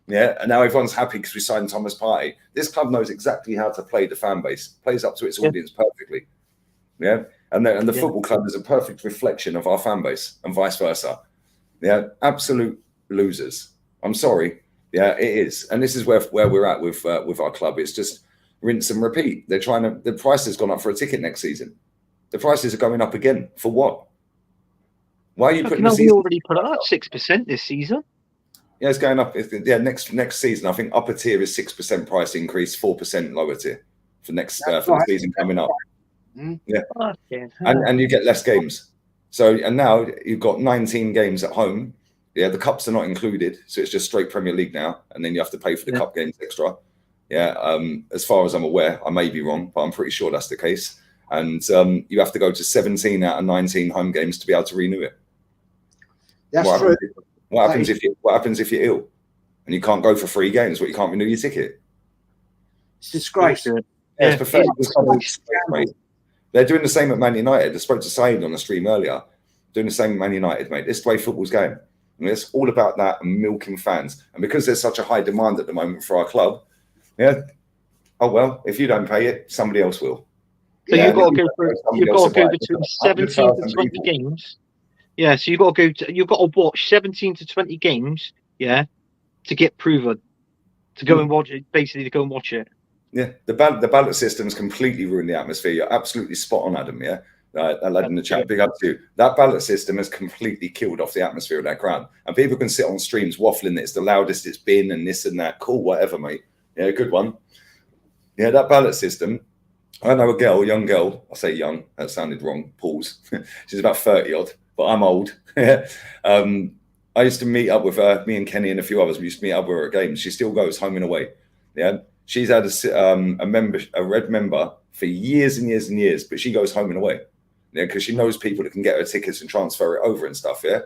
Yeah, and now everyone's happy because we signed Thomas Partey. This club knows exactly how to play the fan base, plays up to its audience perfectly. Yeah. And the football club is a perfect reflection of our fan base and vice versa. Yeah, absolute losers. I'm sorry. Yeah, it is. And this is where we're at with our club. It's just rinse and repeat. They're trying to. The price has gone up for a ticket next season. The prices are going up again. For what? Why are you putting? We already put it up 6% this season. Yeah, it's going up. Next season, I think upper tier is 6% price increase, 4% lower tier for next for the season coming up. Yeah, and you get less games. So and now you've got 19 games at home. Yeah, the cups are not included, so it's just straight Premier League now, and then you have to pay for the cup games extra. Yeah, as far as I'm aware, I may be wrong, but I'm pretty sure that's the case. And you have to go to 17 out of 19 home games to be able to renew it. That's true. What happens if you're ill and you can't go for 3 games, but you can't renew your ticket? It's disgrace. It's pathetic. They're doing the same at Man United. I spoke to Saeed on the stream earlier. Doing the same at Man United, mate. This is the way football's going. And it's all about that and milking fans. And because there's such a high demand at the moment for our club, oh well, if you don't pay it, somebody else will. So you've got to go between 17 to 20 games. Yeah, so you've got to watch 17 to 20 games, to get proven. To go and watch it, basically to go and watch it. Yeah, the ballot system's completely ruined the atmosphere. You're absolutely spot on, Adam. Yeah, that lad in the chat, big up to you. That ballot system has completely killed off the atmosphere of that ground. And people can sit on streams waffling that it's the loudest it's been and this and that. Cool, whatever, mate. Yeah, good one. Yeah, that ballot system. I know a young girl. I say young. That sounded wrong. Pause. She's about 30 odd, but I'm old. I used to meet up with her. Me and Kenny and a few others. We used to meet up with her at games. She still goes home and away. Yeah. She's had a red member for years and years and years, but she goes home and away, because she knows people that can get her tickets and transfer it over and stuff. Yeah,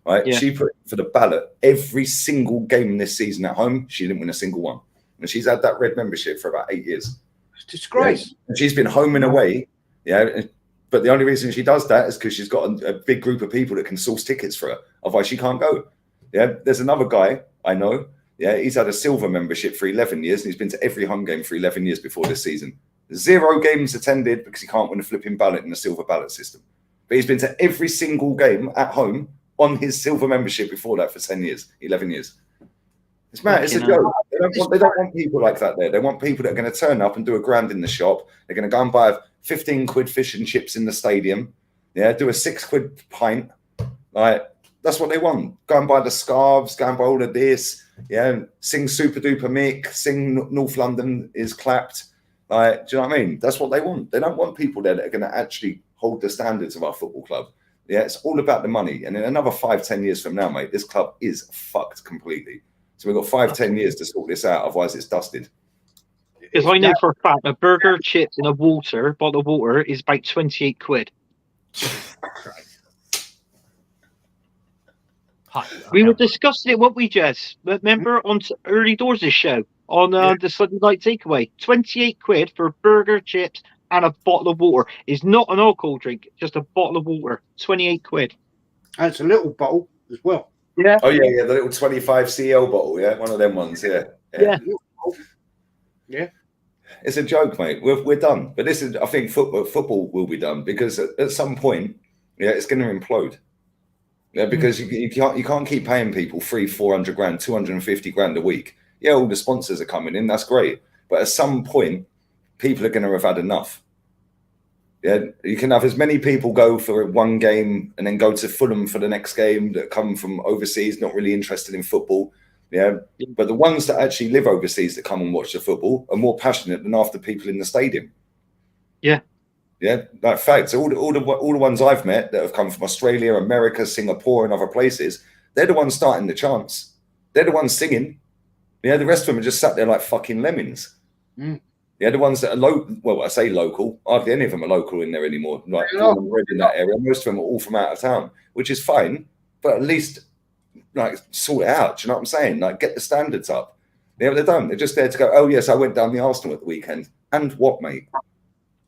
right. Yeah. She put for the ballot every single game this season at home. She didn't win a single one, and she's had that red membership for about 8 years. It's disgrace. Yeah. And she's been home and away. Yeah, but the only reason she does that is because she's got a big group of people that can source tickets for her. Otherwise, she can't go. Yeah, there's another guy I know. Yeah, he's had a silver membership for 11 years, and he's been to every home game for 11 years before this season. 0 games attended because he can't win a flipping ballot in the silver ballot system. but he's been to every single game at home on his silver membership before that for 10 years, 11 years. It's mad. It's a joke. They don't want people like that there. They want people that are going to turn up and do a grand in the shop. They're going to go and buy 15 quid fish and chips in the stadium. Yeah, do a 6 quid pint. Like, that's what they want. Go and buy the scarves, go and buy all of this. Yeah, sing Super Duper Mick, sing North London is clapped. Like, do you know what I mean? That's what they want. They don't want people there that are going to actually hold the standards of our football club. Yeah, it's all about the money. And in another 5-10 years from now, mate, this club is fucked completely. So we've got 5-10 years to sort this out. Otherwise, it's dusted. Because I know for a fact a burger, chips, and a bottle of water is about 28 quid. We were discussing it, weren't we, Jez? Remember on Early Doors' show on the Sunday night takeaway? 28 quid for a burger, chips, and a bottle of water is not an alcohol drink, just a bottle of water. 28 quid. And it's a little bottle as well. Yeah. Oh, yeah, the little 25 CL bottle, yeah? One of them ones, yeah. Yeah. It's a joke, mate. We're done. But this is, I think football will be done because at some point, yeah, it's going to implode. Yeah, because you can't keep paying people 300-400 grand, 250 grand a week. Yeah, all the sponsors are coming in. That's great. But at some point, people are going to have had enough. Yeah, you can have as many people go for one game and then go to Fulham for the next game that come from overseas, not really interested in football. Yeah, but the ones that actually live overseas that come and watch the football are more passionate than half the people in the stadium. Yeah. Yeah, like facts. All the ones I've met that have come from Australia, America, Singapore, and other places, they're the ones starting the chants. They're the ones singing. Yeah, the rest of them are just sat there like fucking lemmings. Yeah, the ones that are local. Well, I say local. Hardly any of them are local in there anymore. Like in that area, most of them are all from out of town, which is fine. But at least, like, sort it out. Do you know what I'm saying? Like, get the standards up. Yeah, but they don't. They're just there to go. Oh yes, I went down the Arsenal at the weekend. And what, mate?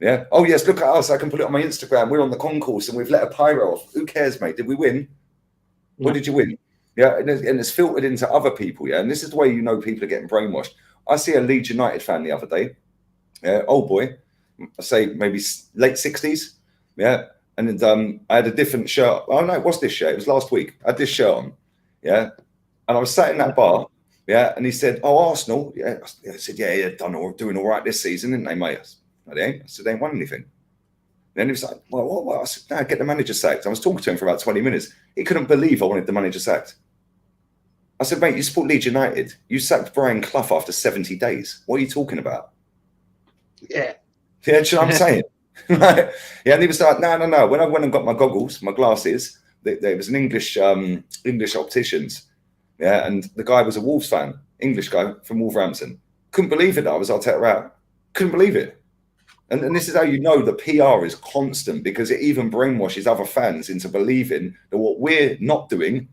Yeah. Oh, yes, look at us. I can put it on my Instagram. We're on the concourse and we've let a pyro off. Who cares, mate? Did we win? Yeah. What did you win? Yeah. And it's filtered into other people. Yeah. And this is the way you know people are getting brainwashed. I see a Leeds United fan the other day. Yeah. Old boy. I say maybe late 60s. Yeah. And I had a different shirt. Oh, no, what's this shirt? It was last week. I had this shirt on. Yeah. And I was sat in that bar. Yeah. And he said, oh, Arsenal. Yeah. I said, yeah, doing all right this season, didn't they, mate? No, they ain't. I said, they ain't won anything. Then he was like, well, what? I said, no, get the manager sacked. I was talking to him for about 20 minutes. He couldn't believe I wanted the manager sacked. I said, mate, you support Leeds United. You sacked Brian Clough after 70 days. What are you talking about? Yeah. Yeah, do you know what I'm saying? Yeah, and he was like, no. When I went and got my goggles, my glasses, there was an English opticians. Yeah, and the guy was a Wolves fan, English guy from Wolverhampton. Couldn't believe it that I was Arteta out. Couldn't believe it. And this is how you know the PR is constant, because it even brainwashes other fans into believing that what we're not doing,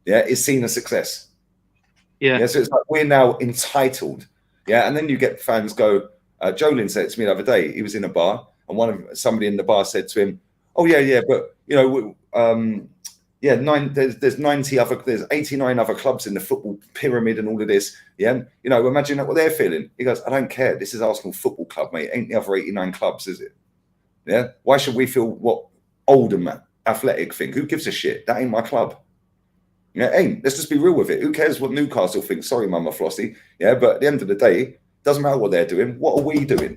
yeah, is seen as success. Yeah. So it's like we're now entitled. Yeah. And then you get fans go, Jolin said to me the other day, he was in a bar and somebody in the bar said to him, oh, yeah, but, you know, there's 89 other clubs in the football pyramid and all of this. Yeah. You know, imagine what they're feeling. He goes, I don't care. This is Arsenal Football Club, mate. Ain't the other 89 clubs, is it? Yeah. Why should we feel what Oldham Athletic think? Who gives a shit? That ain't my club. Yeah, ain't. Let's just be real with it. Who cares what Newcastle thinks? Sorry, Mama Flossie. Yeah, but at the end of the day, doesn't matter what they're doing. What are we doing?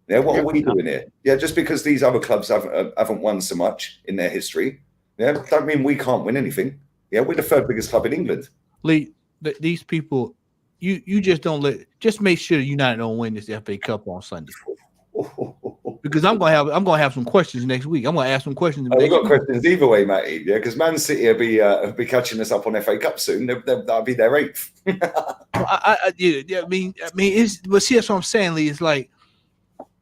Yeah, what are we doing here? Yeah, just because these other clubs haven't won so much in their history, yeah, don't mean we can't win anything. Yeah, we're the third biggest club in England. Lee, these people, you just just make sure United don't win this FA Cup on Sunday. Because I'm gonna have some questions next week. I'm gonna ask some questions. We've got questions either way, Matty. Yeah, because Man City will be catching us up on FA Cup soon. That'll be their 8th. I mean, but see, that's what I'm saying, Lee. It's like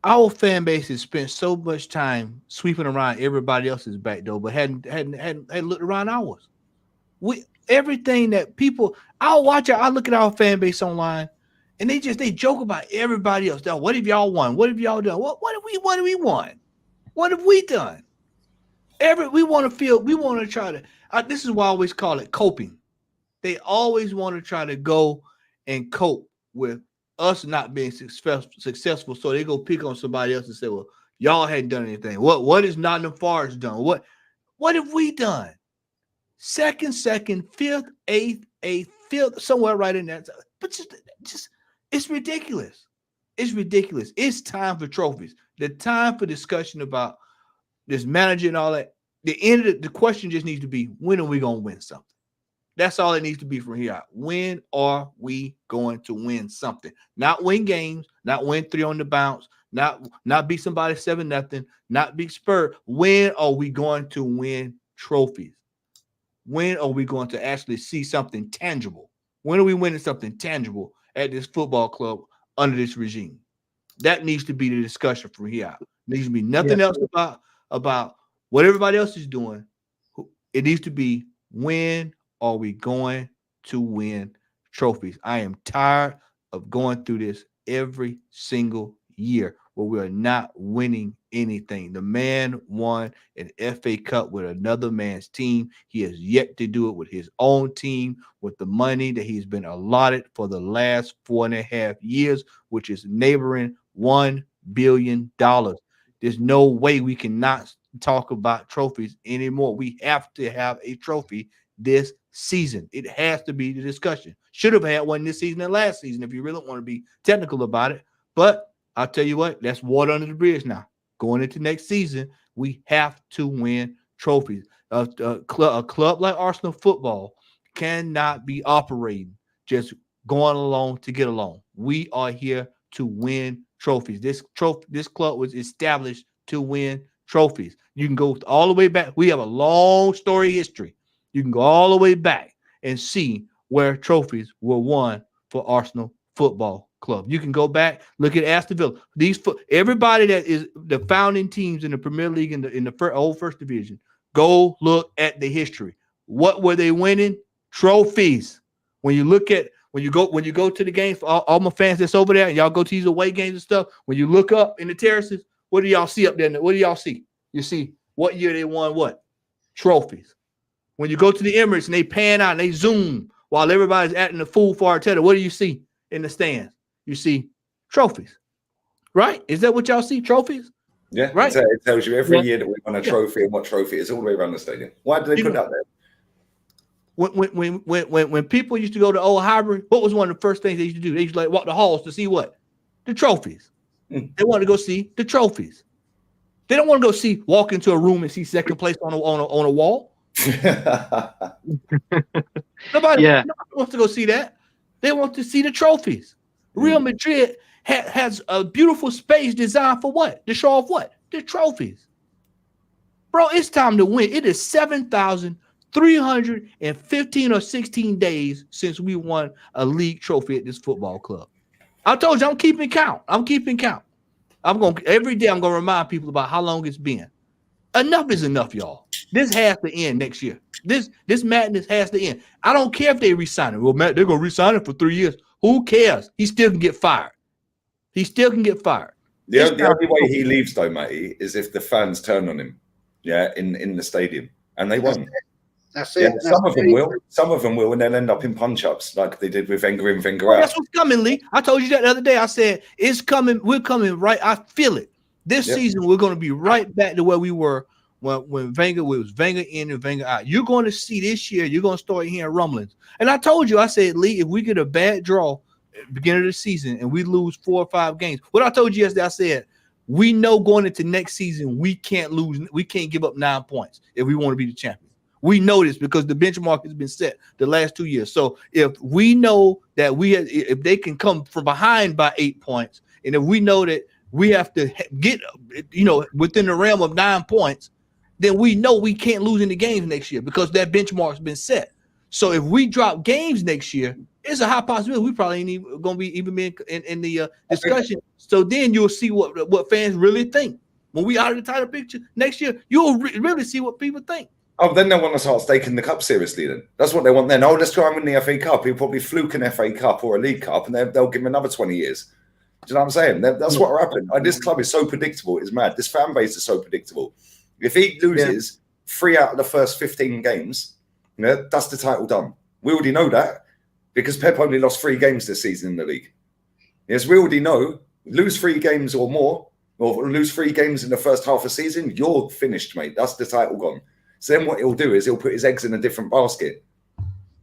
our fan base has spent so much time sweeping around everybody else's back door, but hadn't looked around ours. Everything that people, I look at our fan base online, and they joke about everybody else. Now, what have y'all won? What have y'all done? What have we won? What have we done? We want to try to. This is why I always call it coping. They always want to try to go and cope with us not being successful, so they go pick on somebody else and say, "Well, y'all hadn't done anything. What is Nottingham Forest done? What What have we done? Second, fifth, eighth, fifth, somewhere right in there. But just it's ridiculous. It's ridiculous. It's time for trophies. The time for discussion about this manager and all that. The end of the question just needs to be, when are we going to win something? That's all it needs to be from here out. When are we going to win something? Not win games, not win 3 on the bounce, not beat somebody 7-0, not beat Spurs. When are we going to win trophies? When are we going to actually see something tangible? When are we winning something tangible at this football club under this regime? That needs to be the discussion from here out. There needs to be nothing else about what everybody else is doing. It needs to be, when are we going to win trophies? I am tired of going through this every single year where we are not winning anything. The man won an FA Cup with another man's team. He has yet to do it with his own team, with the money that he's been allotted for the last 4.5 years, which is neighboring $1 billion. There's no way we cannot talk about trophies anymore. We have to have a trophy this season. It has to be the discussion. Should have had one this season and last season if you really want to be technical about it. But I'll tell you what, that's water under the bridge now. Going into next season, we have to win trophies. A club like Arsenal football cannot be operating just going along to get along. We are here to win trophies. This club was established to win trophies. You can go all the way back. We have a long story history. You can go all the way back and see where trophies were won for Arsenal Football Club. You can go back, look at Aston Villa. Everybody that is the founding teams in the Premier League in the old First Division. Go look at the history. What were they winning? Trophies. When you go to the games, for all my fans that's over there, and y'all go to these away games and stuff. When you look up in the terraces, what do y'all see up there? What do y'all see? You see what year they won what? Trophies. When you go to the Emirates and they pan out and they zoom while everybody's acting a fool for Arteta, what do you see in the stands? You see trophies, right? Is that what y'all see? Trophies? Yeah, right. It tells you every year that we won a trophy and what trophy it is all the way around the stadium. Why do they put that there? When people used to go to Old Highbury, what was one of the first things they used to do? They used to like walk the halls to see what? The trophies. They want to go see the trophies. They don't want to go walk into a room and see second place on a wall. Nobody wants to go see that. They want to see the trophies. Real Madrid has a beautiful space designed for what? To show off what? The trophies. Bro, it's time to win. It is 7,315 or 16 days since we won a league trophy at this football club. I told you I'm keeping count. Every day I'm gonna remind people about how long it's been. Enough is enough, y'all. This has to end next year. This madness has to end. I don't care if they resign it. Well, Matt, they're gonna resign it for 3 years. Who cares? He still can get fired. The only way he leaves, though, Matty, is if the fans turn on him. Yeah, in the stadium, and they won't. That's it. Yeah, some of them will. Some of them will, and they'll end up in punch-ups like they did with Wenger in, Wenger out. That's what's coming, Lee. I told you that the other day. I said it's coming. We're coming right. I feel it. This season, we're going to be right back to where we were when Wenger was Wenger in and Wenger out. You're going to see this year. You're going to start hearing rumblings. And I told you, I said, Lee, if we get a bad draw at the beginning of the season and we lose 4 or 5 games, what I told you yesterday, I said, we know going into next season we can't lose. We can't give up 9 points if we want to be the champion. We know this because the benchmark has been set the last 2 years. So if we know that if they can come from behind by 8 points, and if we know that we have to get, within the realm of 9 points, then we know we can't lose any games next year because that benchmark's been set. So if we drop games next year, it's a high possibility we probably ain't even going to be in the discussion. So then you'll see what fans really think. When we out of the title picture next year, you'll really see what people think. Oh, then they want to start taking the cup seriously then. That's what they want then. Oh, let's try and win the FA Cup. He'll probably fluke an FA Cup or a League Cup, and they'll give him another 20 years. Do you know what I'm saying? That's what will happen. This club is so predictable. It's mad. This fan base is so predictable. If he loses 3 out of the first 15 games, that's the title done. We already know that because Pep only lost 3 games this season in the league. Yes, we already know. Lose 3 games or more, or lose 3 games in the first half of the season, you're finished, mate. That's the title gone. So then what he'll do is he'll put his eggs in a different basket.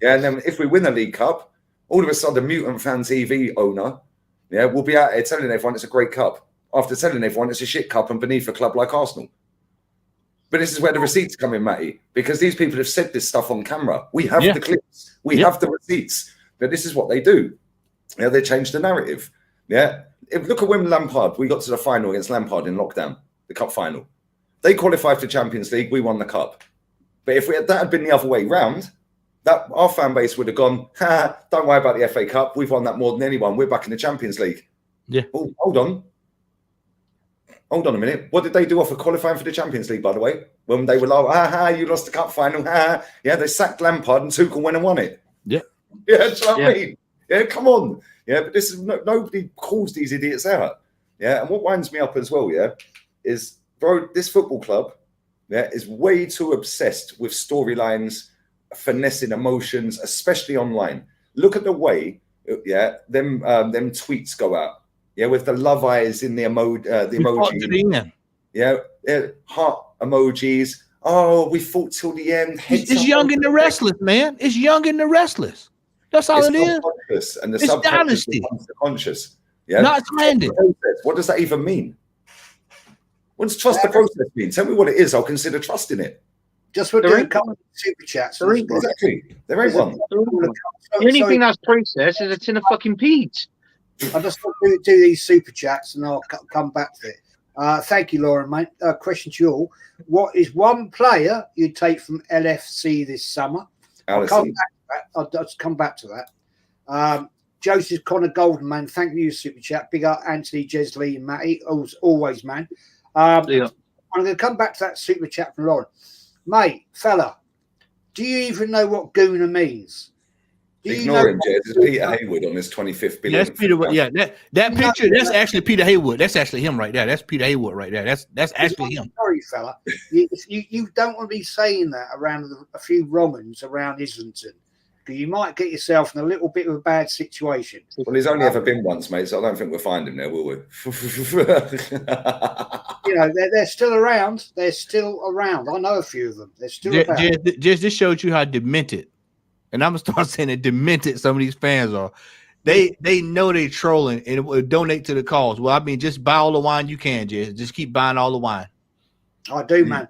Yeah, and then if we win the League Cup, all of a sudden, Mutant Fan TV owner, yeah, will be out here telling everyone it's a great cup after telling everyone it's a shit cup and beneath a club like Arsenal. But this is where the receipts come in, Matty, because these people have said this stuff on camera. We have the clips, we have the receipts. But this is what they do. Yeah, they change the narrative. Yeah, look at when Lampard, we got to the final against Lampard in lockdown, the cup final. They qualified for Champions League, we won the cup. But if that had been the other way round, that our fan base would have gone, don't worry about the FA Cup. We've won that more than anyone. We're back in the Champions League. Yeah. Oh, hold on. Hold on a minute. What did they do after qualifying for the Champions League, by the way? When they were like, you lost the cup final. Yeah, they sacked Lampard and Tuchel went and won it. Yeah. Yeah, do you know what I mean? Yeah, come on. Yeah, but this is nobody calls these idiots out. Yeah, and what winds me up as well, is, bro, this football club, is way too obsessed with storylines, finessing emotions, especially online. Look at the way, them tweets go out, with the love eyes in the emoji, heart emojis. Oh, we fought till the end. It's young and the restless, man. It's young and the restless. That's all it is. And the it's subconscious dynasty. becomes the conscious. Yeah, not landed. What does that even mean? What does trust the process mean? Tell me what it is. I'll consider trusting it. Just we're doing a couple of super chats. Exactly. There ain't one. The only thing that's processed is it's in a fucking peach. I just want to do these super chats and I'll come back to it. Thank you, Lauren, mate. Question to you all. What is one player you'd take from LFC this summer? I'll just come back to that. Joseph Connor Golden, man. Thank you, super chat. Big up Anthony, Jesley, and Matty. Always, man. I'm going to come back to that super chat from Lauren. Mate, fella, do you even know what Gooner means? Ignore him, Jez. It's Peter Haywood on his 25th billion. That's Peter. Yeah, that picture. That's actually Peter Haywood. That's actually him right there. That's Peter Haywood right there. That's actually him. Sorry, fella. You don't want to be saying that around a few Romans around Islington, because you might get yourself in a little bit of a bad situation. Well, he's only ever been once, mate, so I don't think we'll find him there, will we? They're still around. They're still around. I know a few of them. They're still around. Just this showed you how demented, and I'm gonna start saying it, demented some of these fans are. They know they trolling and will donate to the cause. Well, I mean, just buy all the wine you can, just keep buying all the wine. I do, man.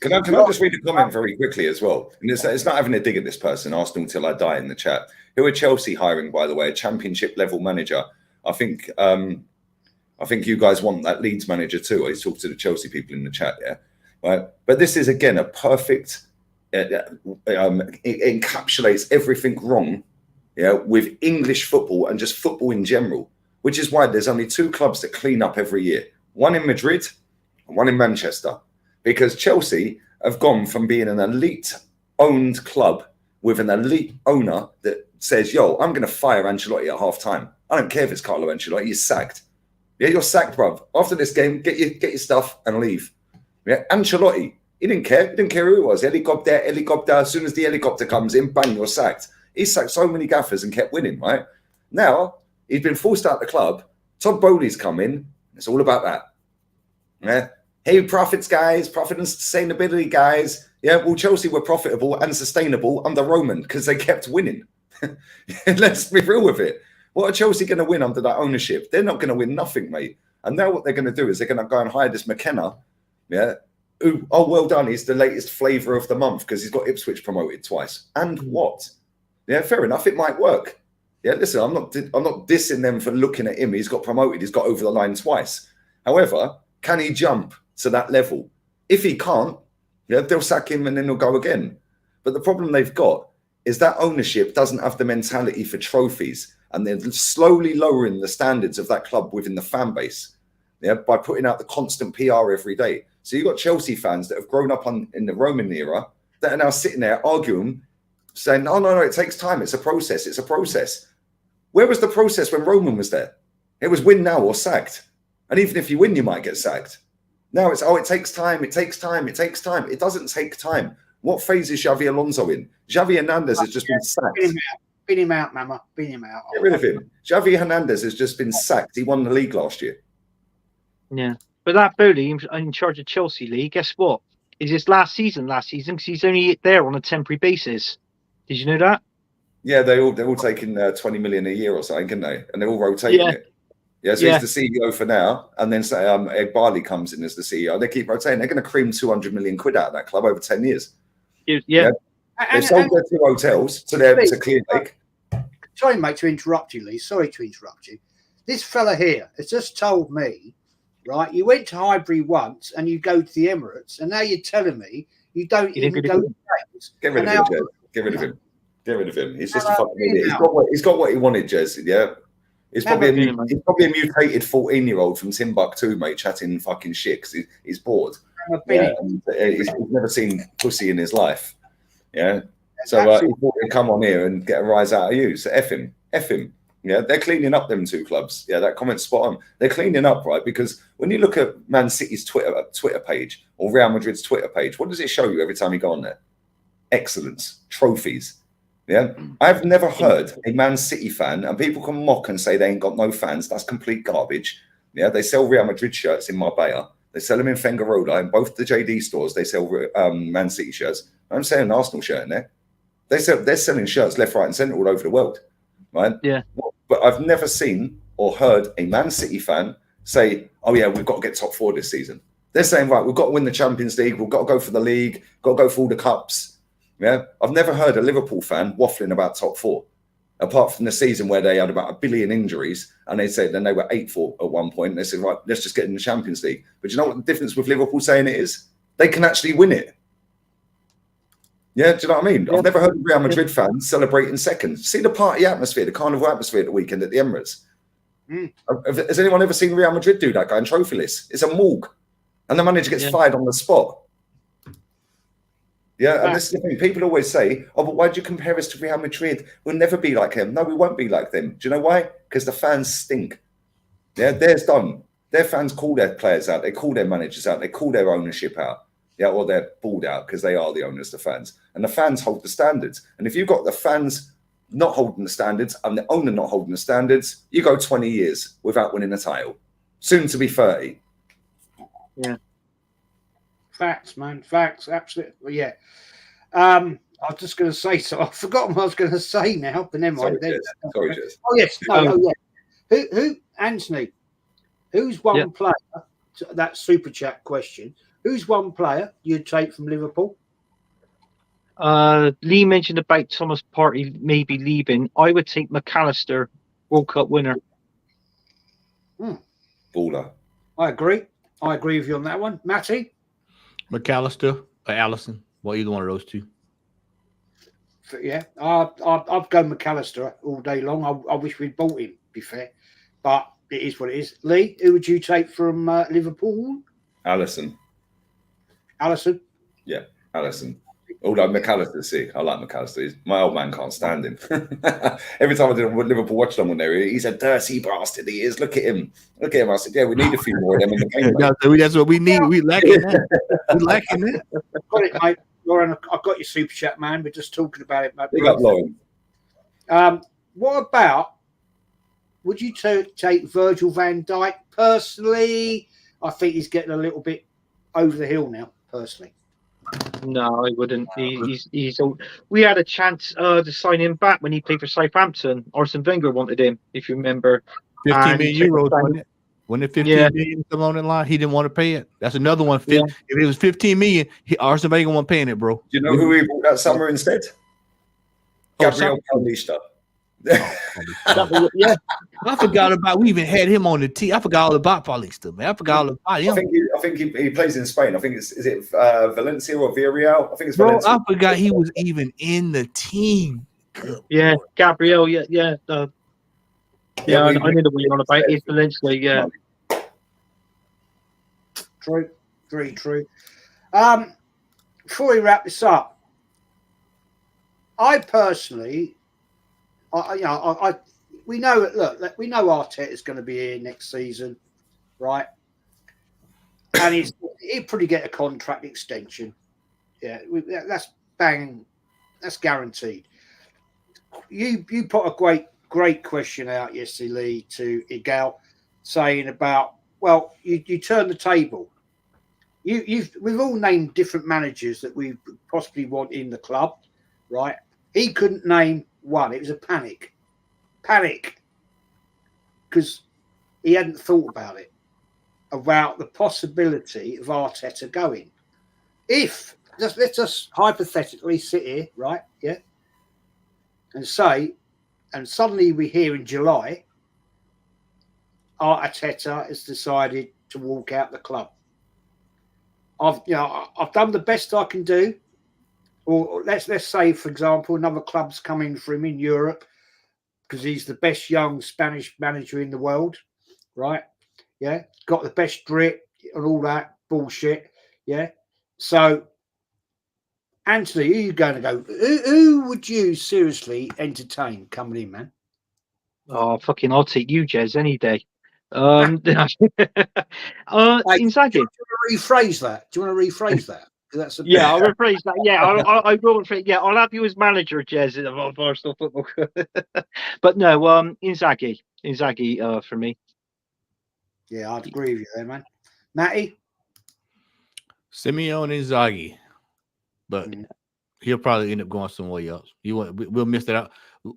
Can I just read a comment very quickly as well? And it's not having a dig at this person, Arsenal till I die in the chat. Who are Chelsea hiring, by the way, a championship level manager? I think you guys want that Leeds manager too. I talked to the Chelsea people in the chat, right? But this is again a perfect. It encapsulates everything wrong, with English football and just football in general. Which is why there's only two clubs that clean up every year: one in Madrid and one in Manchester. Because Chelsea have gone from being an elite-owned club with an elite owner that says, yo, I'm going to fire Ancelotti at half-time. I don't care if it's Carlo Ancelotti. He's sacked. Yeah, you're sacked, bruv. After this game, get your stuff and leave. Yeah, Ancelotti, he didn't care. He didn't care who it was. Helicopter. As soon as the helicopter comes in, bang, you're sacked. He sacked so many gaffers and kept winning, right? Now, he's been forced out of the club. Todd Bowley's come in. It's all about that. Yeah. Hey, profits, guys, profit and sustainability, guys. Yeah, well, Chelsea were profitable and sustainable under Roman because they kept winning. Let's be real with it. What are Chelsea going to win under that ownership? They're not going to win nothing, mate. And now what they're going to do is they're going to go and hire this McKenna, who, oh, well done, he's the latest flavour of the month because he's got Ipswich promoted twice. And what? Yeah, fair enough, it might work. Yeah, listen, I'm not dissing them for looking at him. He's got promoted. He's got over the line twice. However, can he jump to that level? If he can't, they'll sack him and then he'll go again. But the problem they've got is that ownership doesn't have the mentality for trophies, and they're slowly lowering the standards of that club within the fan base, by putting out the constant PR every day. So you've got Chelsea fans that have grown up in the Roman era that are now sitting there arguing, saying, no, it takes time. It's a process. It's a process. Where was the process when Roman was there? It was win now or sacked. And even if you win, you might get sacked. Now it's, it takes time, it takes time, it takes time. It doesn't take time. What phase is Xavi Alonso in? Xavi Hernandez has just been sacked. Bin him out, Mama. Bin him out. Get rid of him. Xavi Hernandez has just been sacked. He won the league last year. Yeah. But that Bowley in charge of Chelsea league, guess what? is his last season because he's only there on a temporary basis. Did you know that? Yeah, they're all taking 20 million a year or something, aren't they? And they're all rotating it. Yeah, so he's the CEO for now, and then say Ed Barley comes in as the CEO. They keep rotating. They're going to cream 200 million quid out of that club over 10 years. Yeah. They've sold their 2 hotels to Clear Lake. Sorry, mate, to interrupt you, Lee. Sorry to interrupt you. This fella here has just told me, right, you went to Highbury once and you go to the Emirates, and now you're telling me you don't even go to games. Get rid of him, Jez. Get rid of him. Get rid of him. He's just a fucking idiot. He's got what he wanted, Jez. Yeah. He's probably a mutated 14-year-old from Timbuktu, mate, chatting fucking shit because he's bored. Yeah, he's never seen pussy in his life. Yeah. So he thought he'd come on here and get a rise out of you. So F him. Yeah, they're cleaning up them 2 clubs. Yeah, that comment's spot on. They're cleaning up, right? Because when you look at Man City's Twitter page or Real Madrid's Twitter page, what does it show you every time you go on there? Excellence, trophies. Yeah, I've never heard a Man City fan, and people can mock and say they ain't got no fans. That's complete garbage. Yeah, they sell Real Madrid shirts in Marbella. They sell them in Fengarola. In both the JD stores, they sell Man City shirts. I'm saying an Arsenal shirt in there. They're selling shirts left, right, and centre all over the world, right? Yeah. But I've never seen or heard a Man City fan say, "Oh yeah, we've got to get top 4 this season." They're saying, "Right, we've got to win the Champions League. We've got to go for the league. Got to go for all the cups." Yeah, I've never heard a Liverpool fan waffling about top 4, apart from the season where they had about 1 billion injuries, and they said then they were 8th at one point. And they said, "Right, let's just get in the Champions League." But you know what the difference with Liverpool saying it is? They can actually win it. Yeah, do you know what I mean? Yeah. I've never heard of Real Madrid fans celebrating second. See the party atmosphere, the carnival atmosphere at the weekend at the Emirates. Has anyone ever seen Real Madrid do that, going trophyless? It's a morgue. And the manager gets fired on the spot. Yeah, and this is the thing. People always say, "Oh, but why do you compare us to Real Madrid? We'll never be like them." No, we won't be like them. Do you know why? Because the fans stink. Yeah, theirs done. Their fans call their players out. They call their managers out. They call their ownership out. Yeah, or they're balled out because they are the owners, the fans. And the fans hold the standards. And if you've got the fans not holding the standards and the owner not holding the standards, you go 20 years without winning a title. Soon to be 30. Yeah. Facts, man. Facts. Absolutely. Yeah. I was just going to say, so I've forgotten what I was going to say now, but never mind. Sorry, Jez. Oh, yes. No, yeah. Who, Anthony, who's one player, that super chat question, who's one player you'd take from Liverpool? Lee mentioned about Thomas Partey maybe leaving. I would take McAllister, World Cup winner. Baller. I agree with you on that one. Matty? McAllister or Allison. Well, either one of those 2. Yeah, I'd go McAllister all day long. I wish we'd bought him, to be fair. But it is what it is. Lee, who would you take from Liverpool? Allison. Yeah, Allison. Although McAllister, see, I like McAllister. My old man can't stand him. Every time I did Liverpool watch someone there, he's a dirty bastard. He is. Look at him. I said, yeah, we need a few more of them in the game. That's what we need. We lacking that. We lacking that. Got it, mate. Lauren, I've got your super chat, man. We're just talking about it, mate. Big up, Lauren. What about, would you take Virgil van Dijk? Personally, I think he's getting a little bit over the hill now, personally. No, I wouldn't. He's old. We had a chance to sign him back when he played for Southampton. Arsene Wenger wanted him, if you remember. 15 million euros, wasn't it? When the 15 million come on the line, he didn't want to pay it. That's another one. If it was 15 million, Arsene Wenger wasn't paying it, bro. Do you know who he bought that summer instead? Gabriel Paulista. I forgot about. We even had him on the team. I forgot all about Paulista, man. I forgot all about him. I think he plays in Spain. I think is it Valencia or Villarreal? I think it's Valencia. I forgot he was even in the team. Yeah, Gabriel. I know the one you're on about. It's Valencia. Yeah. True. Very true. Before we wrap this up, I personally. We know Arteta is going to be here next season, right? And he'll probably get a contract extension. Yeah, that's bang, that's guaranteed. You put a great question out yesterday, Lee, to Igal, saying about, well, you turn the table. we've all named different managers that we possibly want in the club, right? He couldn't name one. It was a panic, because he hadn't thought about the possibility of Arteta going. If let's just hypothetically sit here, right? Yeah, and say, and suddenly we hear in July, Arteta has decided to walk out the club. I've done the best I can do. Or let's say, for example, another club's coming for him in Europe because he's the best young Spanish manager in the world, right? Yeah, got the best drip and all that bullshit. Yeah. So, Anthony, who are you going to go? Who would you seriously entertain coming in, man? Oh, fucking, I'll take you, Jez, any day. Hey, Inzaghi. Do you want to rephrase that? Do you want to rephrase that? That's Yeah, I'll rephrase that. Yeah, I will. Yeah, I'll have you as manager, Jez, of Arsenal Football Club. But no, Inzaghi for me. Yeah, I'd agree with you there, man. Matty? Simeone Inzaghi, but he'll probably end up going somewhere else. We'll miss that out.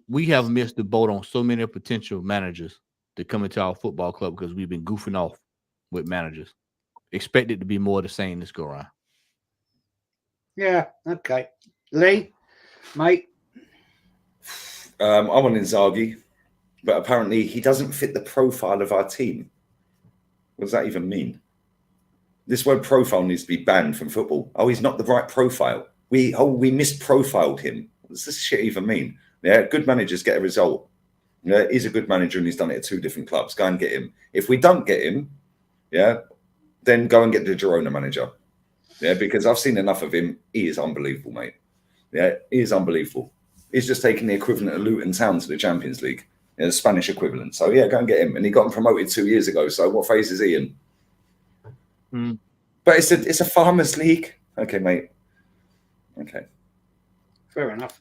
We have missed the boat on so many potential managers to come into our football club because we've been goofing off with managers. Expect it to be more of the same this go around. Yeah, okay. Lee, mate? I want Inzaghi, but apparently he doesn't fit the profile of our team. What does that even mean? This word profile needs to be banned from football. Oh, he's not the right profile. We misprofiled him. What does this shit even mean? Yeah, good managers get a result. Yeah, he's a good manager and he's done it at 2 different clubs. Go and get him. If we don't get him, yeah, then go and get the Girona manager. Yeah, because I've seen enough of him. He is unbelievable, mate. Yeah, he is unbelievable. He's just taking the equivalent of Luton Town to the Champions League, the Spanish equivalent. So yeah, go and get him. And he got him promoted 2 years ago. So what phase is he in? But it's a farmers' league. Okay, mate. Okay. Fair enough.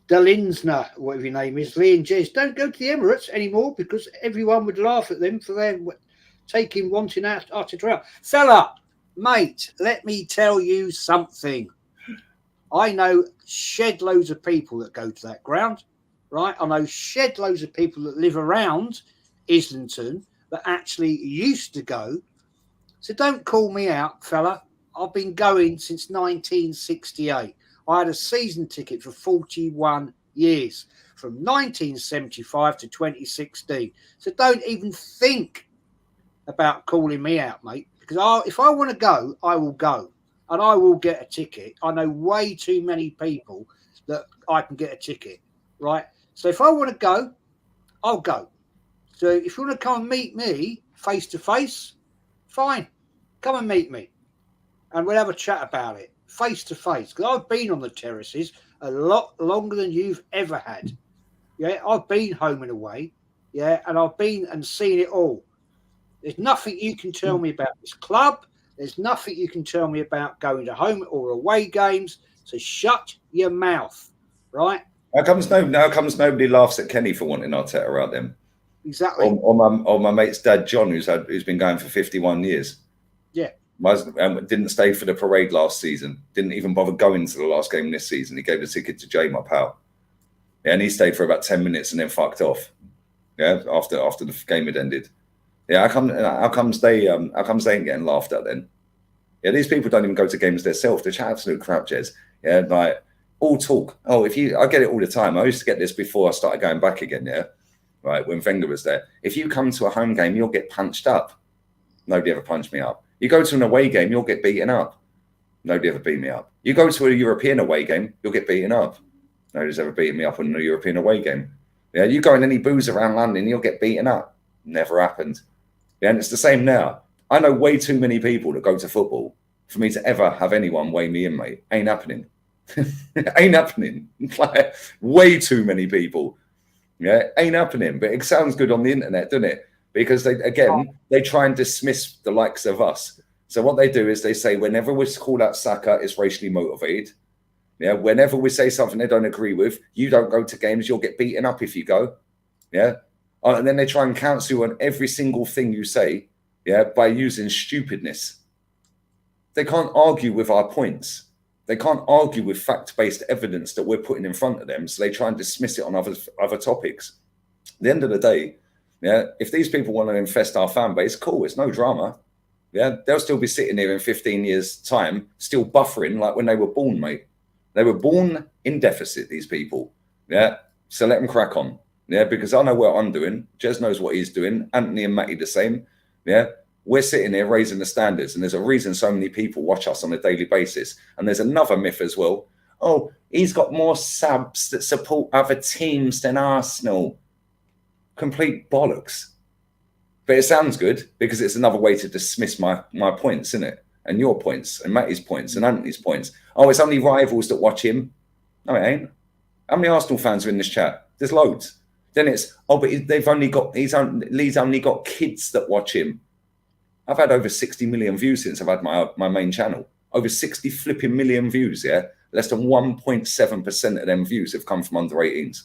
Delinsner, whatever your name is, Lee and Jez, don't go to the Emirates anymore because everyone would laugh at them for their wanting out Arteta. Fella, mate, let me tell you something. I know shed loads of people that go to that ground, right? I know shed loads of people that live around Islington that actually used to go. So don't call me out, fella. I've been going since 1968. I had a season ticket for 41 years, from 1975 to 2016. So don't even think about calling me out, mate, because if I want to go, I will go, and I will get a ticket. I know way too many people that I can get a ticket, right? So if I want to go, I'll go. So if you want to come and meet me face to face, fine. Come and meet me, and we'll have a chat about it face to face. Because I've been on the terraces a lot longer than you've ever had. Yeah, I've been home and away. Yeah, and I've been and seen it all. There's nothing you can tell me about this club. There's nothing you can tell me about going to home or away games. So shut your mouth, right? How comes nobody laughs at Kenny for wanting Arteta out then? Exactly. Or my mate's dad John, who's been going for 51 years. Yeah. Didn't stay for the parade last season. Didn't even bother going to the last game this season. He gave the ticket to Jay, my pal. Yeah, and he stayed for about 10 minutes and then fucked off. Yeah, after the game had ended. Yeah, how comes they ain't getting laughed at then? Yeah, these people don't even go to games themselves. They're absolute crap, Jez. Yeah, like all talk. Oh, I get it all the time. I used to get this before I started going back again. Yeah, right, when Wenger was there. If you come to a home game, you'll get punched up. Nobody ever punched me up. You go to an away game, you'll get beaten up. Nobody ever beat me up. You go to a European away game, you'll get beaten up. Nobody's ever beaten me up on a European away game. Yeah, you go in any booze around London, you'll get beaten up. Never happened. Yeah, and it's the same now. I know way too many people that go to football for me to ever have anyone weigh me in, mate. Ain't happening. Ain't happening. Like, way too many people. Yeah, ain't happening. But it sounds good on the internet, doesn't it? Because they try and dismiss the likes of us. So what they do is they say whenever we call out Saka, it's racially motivated. Yeah, whenever we say something they don't agree with, you don't go to games, you'll get beaten up if you go. Yeah. And then they try and counsel you on every single thing you say, yeah, by using stupidness. They can't argue with our points. They can't argue with fact-based evidence that we're putting in front of them. So they try and dismiss it on other topics. At the end of the day, yeah, if these people want to infest our fan base, cool, it's no drama. Yeah, they'll still be sitting here in 15 years' time, still buffering like when they were born, mate. They were born in deficit, these people. Yeah, so let them crack on. Yeah, because I know what I'm doing. Jez knows what he's doing. Anthony and Matty the same. Yeah, we're sitting here raising the standards, and there's a reason so many people watch us on a daily basis. And there's another myth as well. Oh, he's got more subs that support other teams than Arsenal. Complete bollocks. But it sounds good because it's another way to dismiss my points, isn't it? And your points, and Matty's points, and Anthony's points. Oh, it's only rivals that watch him. No, it ain't. How many Arsenal fans are in this chat? There's loads. Then it's, oh, but Lee's only got kids that watch him. I've had over 60 million views since I've had my main channel. Over 60 flipping million views, yeah? Less than 1.7% of them views have come from under 18s.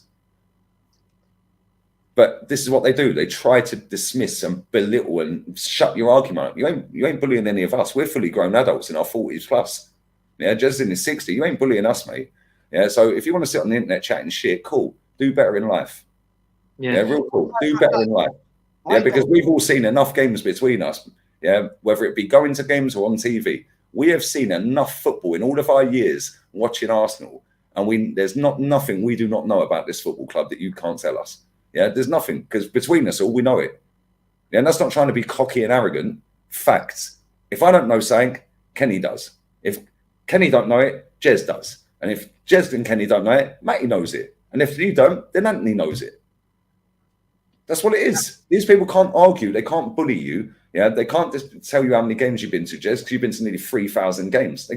But this is what they do. They try to dismiss and belittle and shut your argument up. You ain't bullying any of us. We're fully grown adults in our 40s plus. Yeah, just in his 60s. You ain't bullying us, mate. Yeah, so if you want to sit on the internet chatting shit, cool. Do better in life. Yeah, real cool. Do better in life. Yeah, because we've all seen enough games between us. Yeah, whether it be going to games or on TV. We have seen enough football in all of our years watching Arsenal. And there's nothing we do not know about this football club that you can't tell us. Yeah, there's nothing, because between us all, we know it. Yeah, and that's not trying to be cocky and arrogant. Facts. If I don't know something, Kenny does. If Kenny don't know it, Jez does. And if Jez and Kenny don't know it, Matty knows it. And if you don't, then Anthony knows it. That's what it is. These people can't argue. They can't bully you. Yeah, they can't just tell you how many games you've been to, Jez, because you've been to nearly 3,000 games.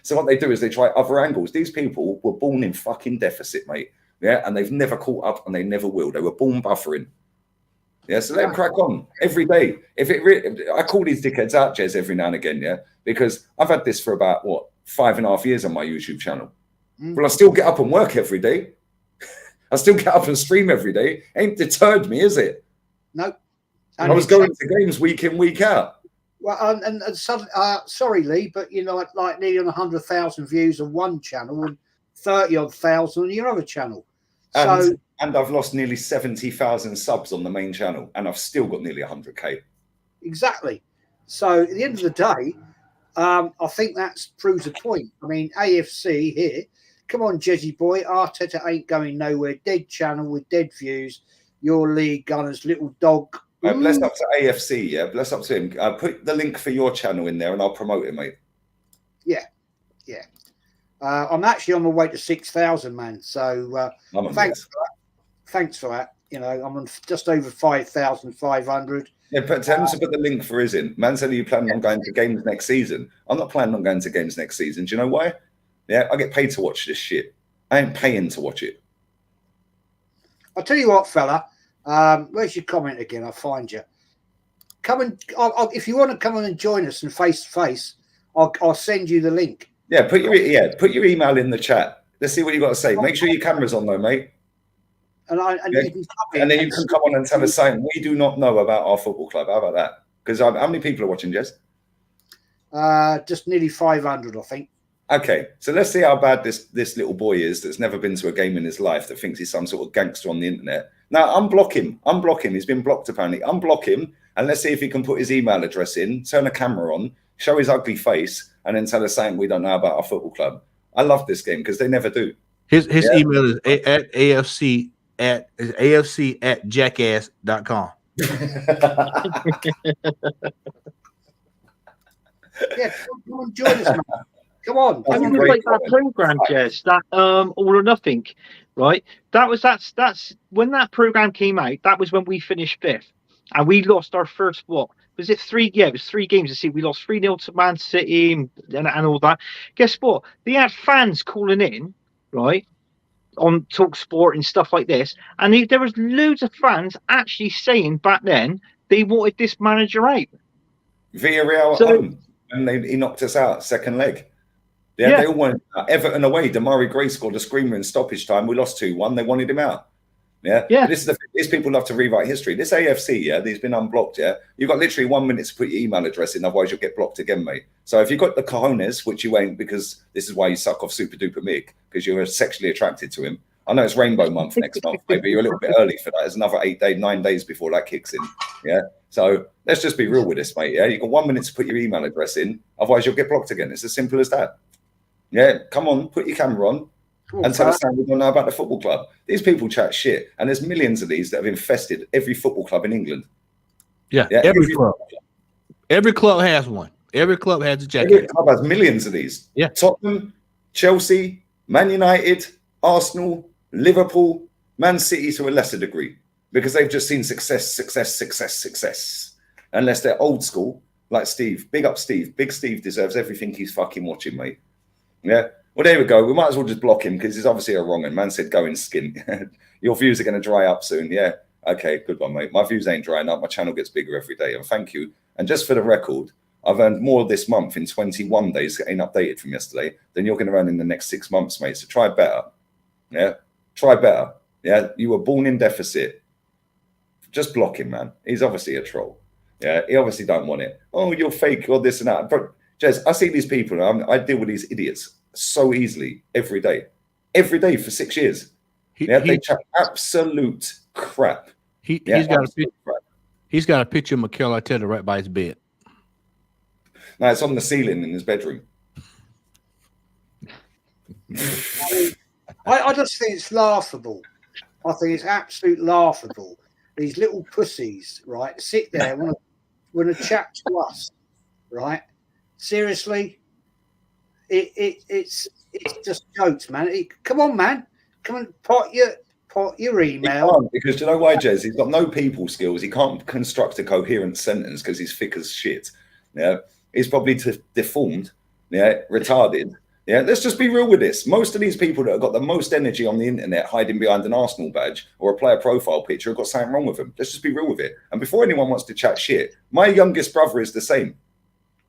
So what they do is they try other angles. These people were born in fucking deficit, mate. Yeah, and they've never caught up, and they never will. They were born buffering. Yeah, so let them crack on every day. I call these dickheads out, Jez, every now and again, yeah, because I've had this for about 5.5 years on my YouTube channel. Well, I still get up and work every day. I still get up and stream every day. Ain't deterred me, is it? No. And I was going to games week in, week out. Well, sorry, Lee, but like nearly on 100,000 views on one channel and 30-odd thousand on your other channel. And I've lost nearly 70,000 subs on the main channel, and I've still got nearly 100K. Exactly. So at the end of the day, I think that proves a point. I mean, AFC here, come on, Jezzy boy, Arteta ain't going nowhere. Dead channel with dead views. Your league gunners, little dog. Bless up to AFC, yeah. Bless up to him. Put the link for your channel in there, and I'll promote it, mate. Yeah, yeah. I'm actually on my way to 6,000, man. So thanks for that. Thanks for that. I'm on just over 5,500. Yeah, but tell him to put the link for his in. Man said you planning on going to games next season. I'm not planning on going to games next season. Do you know why? Yeah, I get paid to watch this shit. I ain't paying to watch it. I'll tell you what, fella. Where's your comment again? I'll find you. Come and if you want to come on and join us and face to face, I'll send you the link. Yeah, put your email in the chat. Let's see what you got to say. Make sure your camera's on though, mate. And then you can come on and tell us something we do not know about our football club. How about that? Because how many people are watching, Jez? Just nearly 500, I think. Okay, so let's see how bad this little boy is that's never been to a game in his life, that thinks he's some sort of gangster on the internet. Now, unblock him. Unblock him. He's been blocked, apparently. Unblock him, and let's see if he can put his email address in, turn a camera on, show his ugly face, and then tell us something we don't know about our football club. I love this game because they never do. His email is at afc@jackass.com. Yeah, come on, join us, man. Come on. I remember like that program, Jez, that All or Nothing, right? That's when that program came out. That was when we finished 5th, and we lost our first was it 3? Yeah, it was 3 games. To see, we lost 3-0 to Man City and all that. Guess what? They had fans calling in, right, on Talk Sport and stuff like this, and there was loads of fans actually saying back then they wanted this manager out. Villarreal at home, and he knocked us out second leg. Yeah, they all wanted Everton away. Damari Gray scored a screamer in stoppage time. We lost 2-1. They wanted him out. Yeah. Yeah. But this is these people love to rewrite history. This AFC, yeah, these been unblocked. Yeah. You've got literally 1 minute to put your email address in, otherwise you'll get blocked again, mate. So if you've got the cojones, which you ain't, because this is why you suck off Super Duper Mick, because you're sexually attracted to him. I know it's Rainbow Month next month, mate, but you're a little bit early for that. There's another 9 days before that kicks in. Yeah. So let's just be real with this, mate. Yeah. You've got 1 minute to put your email address in, otherwise you'll get blocked again. It's as simple as that. Yeah. Come on, put your camera on. And tell us how we don't know about the football club. These people chat shit, and there's millions of these that have infested every football club in England. Yeah, every club. Every club has one. Every club has a jacket. Every club has millions of these. Yeah. Tottenham, Chelsea, Man United, Arsenal, Liverpool, Man City to a lesser degree, because they've just seen success. Unless they're old school, like Steve. Big up Steve. Big Steve deserves everything he's fucking watching, mate. Yeah. Well, there we go. We might as well just block him because he's obviously a wrong one. Man said go in skin. Your views are going to dry up soon. Yeah. Okay, good one, mate. My views ain't drying up. My channel gets bigger every day. And thank you. And just for the record, I've earned more this month in 21 days, getting updated from yesterday, than you're going to earn in the next 6 months, mate. So try better. Yeah. Try better. Yeah. You were born in deficit. Just block him, man. He's obviously a troll. Yeah. He obviously don't want it. Oh, you're fake or this and that. But Jez, I see these people. I deal with these idiots so easily every day for 6 years. They chat absolute crap. He's got a picture of Mikel Arteta right by his bed. No, it's on the ceiling in his bedroom. I just think it's laughable. I think it's absolute laughable. These little pussies, right, sit there and want to chat to us, right? Seriously, it's just jokes, man. Come on, man. Come and pot your email. Because do you know why, Jez? He's got no people skills. He can't construct a coherent sentence because he's thick as shit. Yeah, he's probably deformed. Yeah, retarded. Yeah, let's just be real with this. Most of these people that have got the most energy on the internet hiding behind an Arsenal badge or a player profile picture have got something wrong with them. Let's just be real with it. And before anyone wants to chat shit, my youngest brother is the same.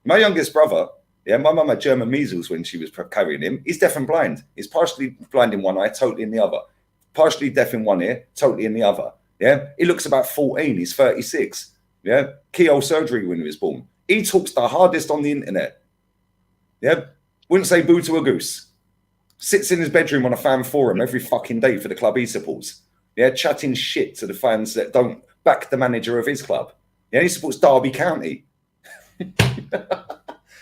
My youngest brother. Yeah, my mum had German measles when she was carrying him. He's deaf and blind. He's partially blind in one eye, totally in the other. Partially deaf in one ear, totally in the other. Yeah, he looks about 14. He's 36. Yeah, keyhole surgery when he was born. He talks the hardest on the internet. Yeah, wouldn't say boo to a goose. Sits in his bedroom on a fan forum every fucking day for the club he supports. Yeah, chatting shit to the fans that don't back the manager of his club. Yeah, he supports Derby County.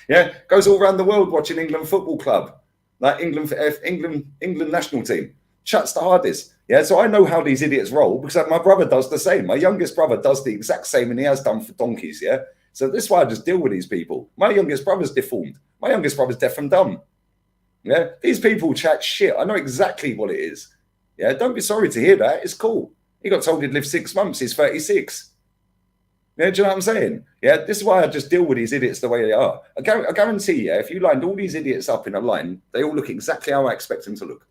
Yeah, goes all around the world watching England Football Club, like England national team. Chats the hardest. Yeah, so I know how these idiots roll because my brother does the same. My youngest brother does the exact same, and he has done for donkeys. Yeah, so this is why I just deal with these people. My youngest brother's deformed. My youngest brother's deaf and dumb. Yeah, these people chat shit. I know exactly what it is. Yeah, don't be sorry to hear that. It's cool. He got told he'd live 6 months. He's 36. Yeah, do you know what I'm saying? Yeah, this is why I just deal with these idiots the way they are. I guarantee you, if you lined all these idiots up in a line, they all look exactly how I expect them to look.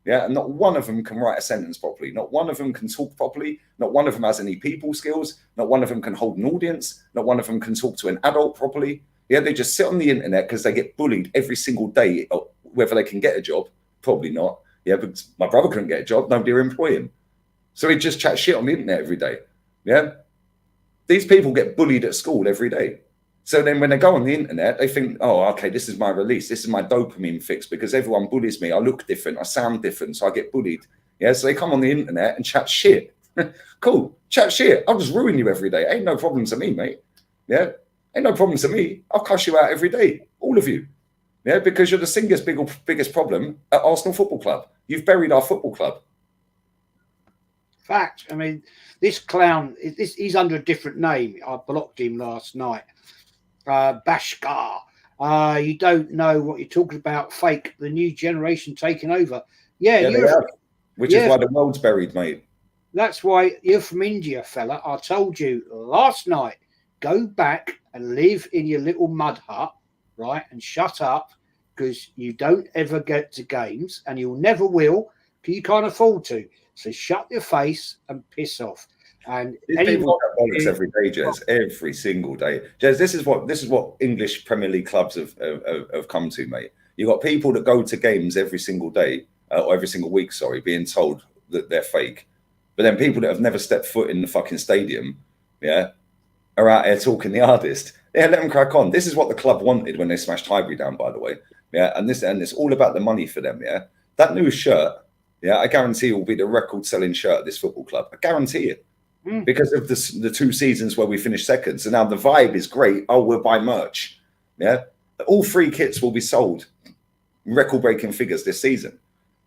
Yeah, and not one of them can write a sentence properly. Not one of them can talk properly. Not one of them has any people skills. Not one of them can hold an audience. Not one of them can talk to an adult properly. Yeah, they just sit on the internet because they get bullied every single day. Whether they can get a job, probably not. Yeah, but my brother couldn't get a job. Nobody would employ him. So he just chats shit on the internet every day. Yeah. These people get bullied at school every day. So then when they go on the internet, they think, oh, okay, this is my release. This is my dopamine fix because everyone bullies me. I look different. I sound different. So I get bullied. Yeah. So they come on the internet and chat shit. Cool. Chat shit. I'll just ruin you every day. Ain't no problem to me, mate. Yeah. Ain't no problem to me. I'll cuss you out every day. All of you. Yeah. Because you're the biggest problem at Arsenal Football Club. You've buried our football club. Fact. I mean, this clown, he's under a different name. I blocked him last night. Bashkar. You don't know what you're talking about. Fake. The new generation taking over. Yeah, which is why the world's buried, mate. That's why you're from India, fella. I told you last night, go back and live in your little mud hut, right? And shut up because you don't ever get to games and you'll never will because you can't afford to. So shut your face and piss off. And people have bollocks every day, Jez, every single day. Jez, this is what English Premier League clubs have come to, mate. You've got people that go to games every single day, or every single week, sorry, being told that they're fake. But then people that have never stepped foot in the fucking stadium, yeah, are out here talking the hardest. Yeah, let them crack on. This is what the club wanted when they smashed Highbury down, by the way. Yeah, and it's all about the money for them. Yeah, that new shirt, yeah, I guarantee will be the record-selling shirt at this football club. I guarantee it. Because of the 2 seasons where we finished second. So now the vibe is great. Oh, we'll buy merch. Yeah, all 3 kits will be sold, record-breaking figures this season.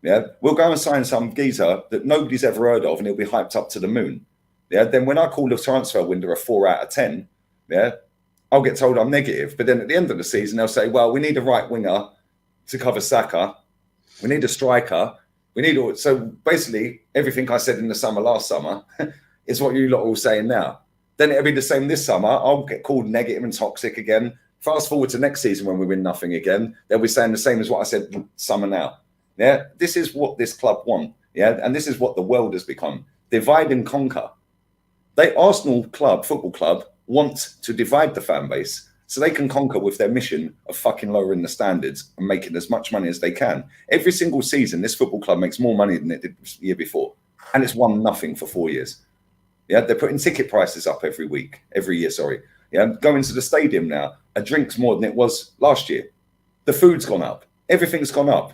Yeah, we'll go and sign some geezer that nobody's ever heard of, and he'll be hyped up to the moon. Yeah, then when I call the transfer window a 4 out of 10, yeah, I'll get told I'm negative. But then at the end of the season, they'll say, well, we need a right winger to cover Saka. We need a striker. We need so basically everything I said in the summer last summer is what you lot are all saying now. Then it'll be the same this summer. I'll get called negative and toxic again. Fast forward to next season when we win nothing again, they'll be saying the same as what I said summer now. Yeah, this is what this club want. Yeah, and this is what the world has become. Divide and conquer. Arsenal Football Club want to divide the fan base so they can conquer with their mission of fucking lowering the standards and making as much money as they can. Every single season, this football club makes more money than it did the year before. And it's won nothing for 4 years. Yeah, they're putting ticket prices up every year, sorry. Yeah, going to the stadium now, a drink's more than it was last year. The food's gone up. Everything's gone up.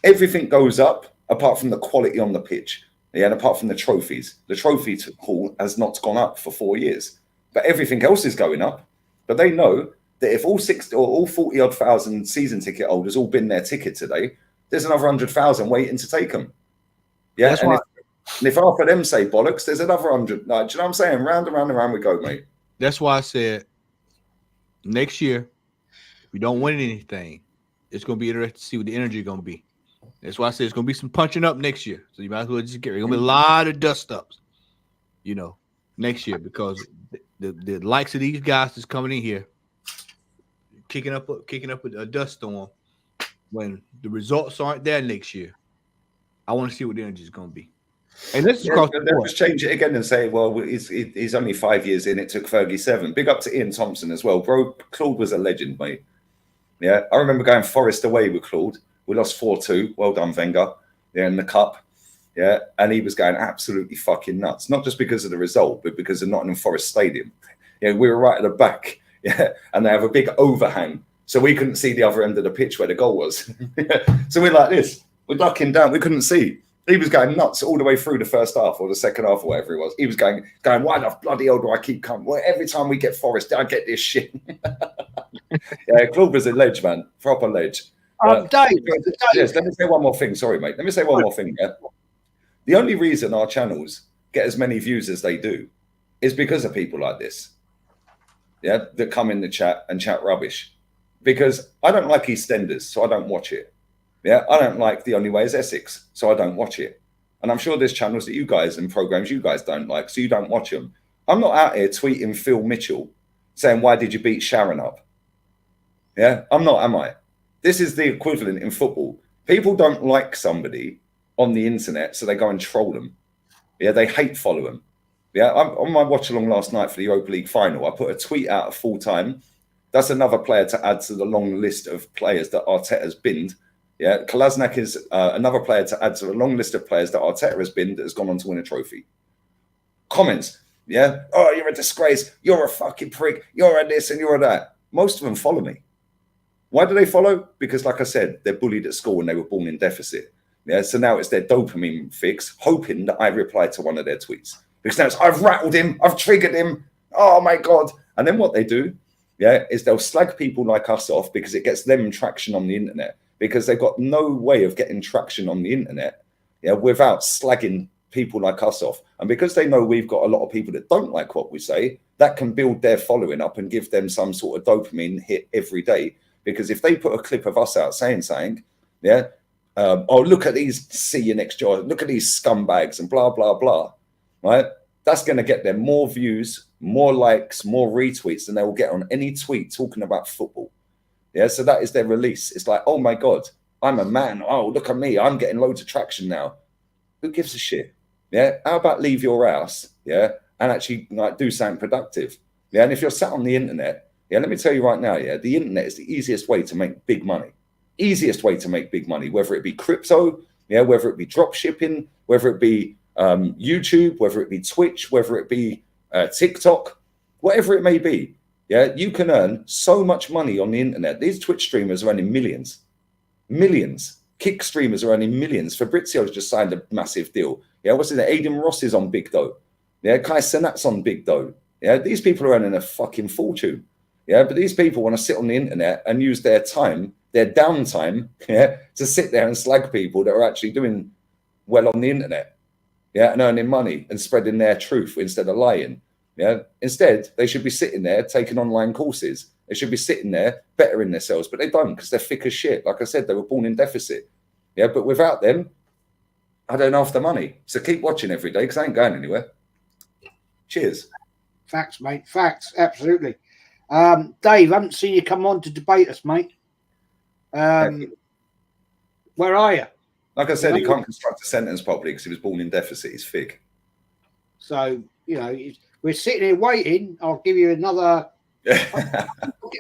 Everything goes up apart from the quality on the pitch. Yeah, and apart from the trophies. The trophy haul has not gone up for 4 years. But everything else is going up. But they know that if all 60 or all 40-odd thousand season ticket holders all bin their ticket today, there's another 100,000 waiting to take them. Yeah, and if half of them say bollocks, there's another 100. Like, do you know what I'm saying? Round and round and round we go, mate. That's why I said next year, if we don't win anything, it's going to be interesting to see what the energy is going to be. That's why I said it's going to be some punching up next year. So you might as well just get ready. It's going to be a lot of dust ups, next year, because the likes of these guys that's coming in here, kicking up a dust storm when the results aren't there next year. I want to see what the energy is going to be. And this is they'll just change it again and say, well, he's only 5 years in. It took Fergie 7. Big up to Ian Thompson as well. Bro, Claude was a legend, mate. Yeah, I remember going Forest away with Claude. We lost 4-2. Well done, Wenger. Yeah, in the cup. Yeah, and he was going absolutely fucking nuts. Not just because of the result, but because of Nottingham Forest Stadium. Yeah, we were right at the back. Yeah, and they have a big overhang. So we couldn't see the other end of the pitch where the goal was. So we're like this. We're ducking down. We couldn't see. He was going nuts all the way through the first half or the second half or whatever it was. He was going, why the bloody hell do I keep coming? Well, every time we get Forest, I get this shit. Yeah, Claude was a ledge, man. Proper ledge. Dave, yes, let me say one more thing. Sorry, mate. Let me say one more thing. Yeah? The only reason our channels get as many views as they do is because of people like this. Yeah, that come in the chat and chat rubbish. Because I don't like EastEnders, so I don't watch it. Yeah, I don't like The Only Way is Essex, so I don't watch it. And I'm sure there's channels that you guys and programs you guys don't like, so you don't watch them. I'm not out here tweeting Phil Mitchell saying, why did you beat Sharon up? Yeah, I'm not, am I? This is the equivalent in football. People don't like somebody on the internet, so they go and troll them. Yeah, they hate follow them. Yeah, I'm on my watch along last night for the Europa League final. I put a tweet out at full time. That's another player to add to the long list of players that Arteta's binned. Yeah, Kolasinac is another player to add to the long list of players that Arteta has binned that has gone on to win a trophy. Comments, yeah, oh, you're a disgrace. You're a fucking prick. You're a this and you're a that. Most of them follow me. Why do they follow? Because, like I said, they're bullied at school and they were born in deficit. Yeah, so now it's their dopamine fix, hoping that I reply to one of their tweets. Because now it's, I've rattled him, I've triggered him. Oh my God. And then what they do, yeah, is they'll slag people like us off because it gets them traction on the internet. Because they've got no way of getting traction on the internet, yeah, without slagging people like us off. And because they know we've got a lot of people that don't like what we say, that can build their following up and give them some sort of dopamine hit every day. Because if they put a clip of us out saying something, yeah, oh, look at these, see you next year, look at these scumbags and blah, blah, blah, right? That's going to get them more views, more likes, more retweets than they will get on any tweet talking about football. Yeah, so that is their release. It's like, oh my God, I'm a man. Oh, look at me. I'm getting loads of traction now. Who gives a shit? Yeah, how about leave your house, yeah, and actually like do something productive. Yeah, and if you're sat on the internet, yeah, let me tell you right now, yeah, the internet is the easiest way to make big money. Easiest way to make big money, whether it be crypto, yeah, whether it be drop shipping, whether it be YouTube, whether it be Twitch, whether it be TikTok, whatever it may be. Yeah, you can earn so much money on the internet. These Twitch streamers are earning millions. Kick streamers are earning millions. Fabrizio's just signed a massive deal. Yeah, what's it? Aiden Ross is on big dough. Yeah, Kai Senat's on big dough. Yeah, these people are earning a fucking fortune. Yeah, but these people want to sit on the internet and use their time, their downtime, yeah, to sit there and slag people that are actually doing well on the internet. Yeah, and earning money and spreading their truth instead of lying. Yeah, instead, they should be sitting there taking online courses. They should be sitting there bettering themselves, but they don't because they're thick as shit. Like I said, they were born in deficit. Yeah, but without them, I don't have the money. So keep watching every day because I ain't going anywhere. Cheers. Facts, mate. Facts. Absolutely. Dave, I haven't seen you come on to debate us, mate. Where are you? Like I said, he can't construct a sentence properly because he was born in deficit. He's thick. So, you know, we're sitting here waiting. I'll give you another...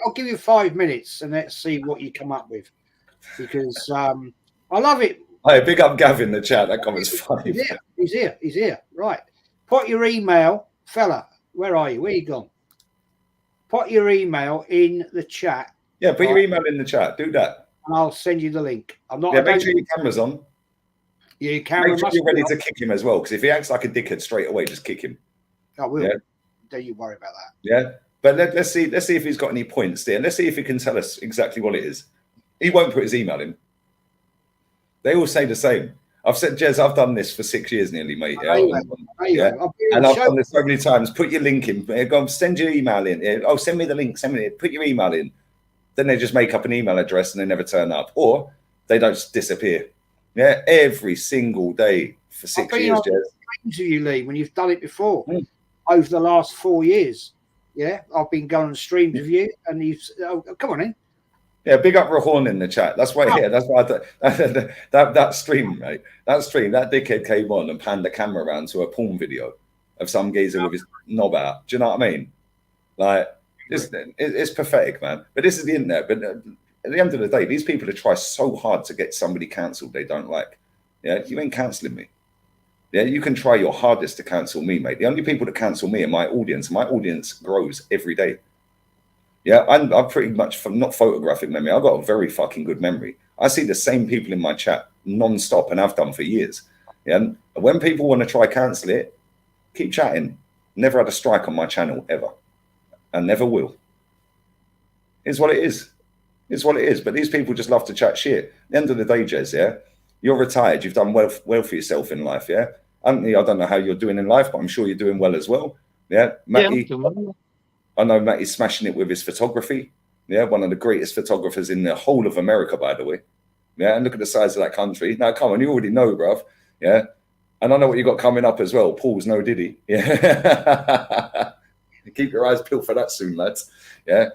I'll give you 5 minutes and let's see what you come up with. Because I love it. Hey, big up Gavin in the chat. That comment's funny. He's here. Right. Put your email, fella. Where are you? Where you gone? Put your email in the chat. Yeah, put your email in the chat. Do that. And I'll send you the link. I'm not. Yeah, make sure your camera's on. Yeah, your camera. Make sure you're ready to kick him as well. Because if he acts like a dickhead straight away, just kick him. I will. Yeah. Don't you worry about that. Yeah. But let's see if he's got any points there. Let's see if he can tell us exactly what it is. He won't put his email in. They all say the same. I've said, Jez, I've done this for 6 years nearly, mate. Yeah. And I've done this so many times. Put your link in. Go send your email in. Oh, send me the link. Send me it. Put your email in. Then they just make up an email address and they never turn up. Or they don't just disappear. Yeah, every single day for 6 years, Jez. Interview, Lee, when you've done it before over the last 4 years. Yeah, I've been going on streams with you, and you've come on in. Yeah, big up Rahorn in the chat. That's why. Yeah, that's why that stream, mate. That stream, that dickhead came on and panned the camera around to a porn video of some geezer with his knob out. Do you know what I mean? Like, it's pathetic, man. But this is the internet. But at the end of the day, these people have tried so hard to get somebody cancelled they don't like. Yeah, you ain't cancelling me. Yeah, you can try your hardest to cancel me, mate. The only people that cancel me are my audience. My audience grows every day. Yeah, I'm pretty much not photographic memory. I've got a very fucking good memory. I see the same people in my chat non-stop and I've done for years. Yeah, and when people want to try cancel it, keep chatting. Never had a strike on my channel ever. And never will. It's what it is. It's what it is. But these people just love to chat shit. At the end of the day, Jez, yeah, you're retired. You've done well for yourself in life, yeah? Anthony, I don't know how you're doing in life, but I'm sure you're doing well as well. Yeah, Matty, I know Matty's smashing it with his photography. Yeah, one of the greatest photographers in the whole of America, by the way. Yeah, and look at the size of that country. Now, come on, you already know, bruv. Yeah, and I know what you got coming up as well. Paul's no diddy. Yeah, keep your eyes peeled for that soon, lads. Yeah,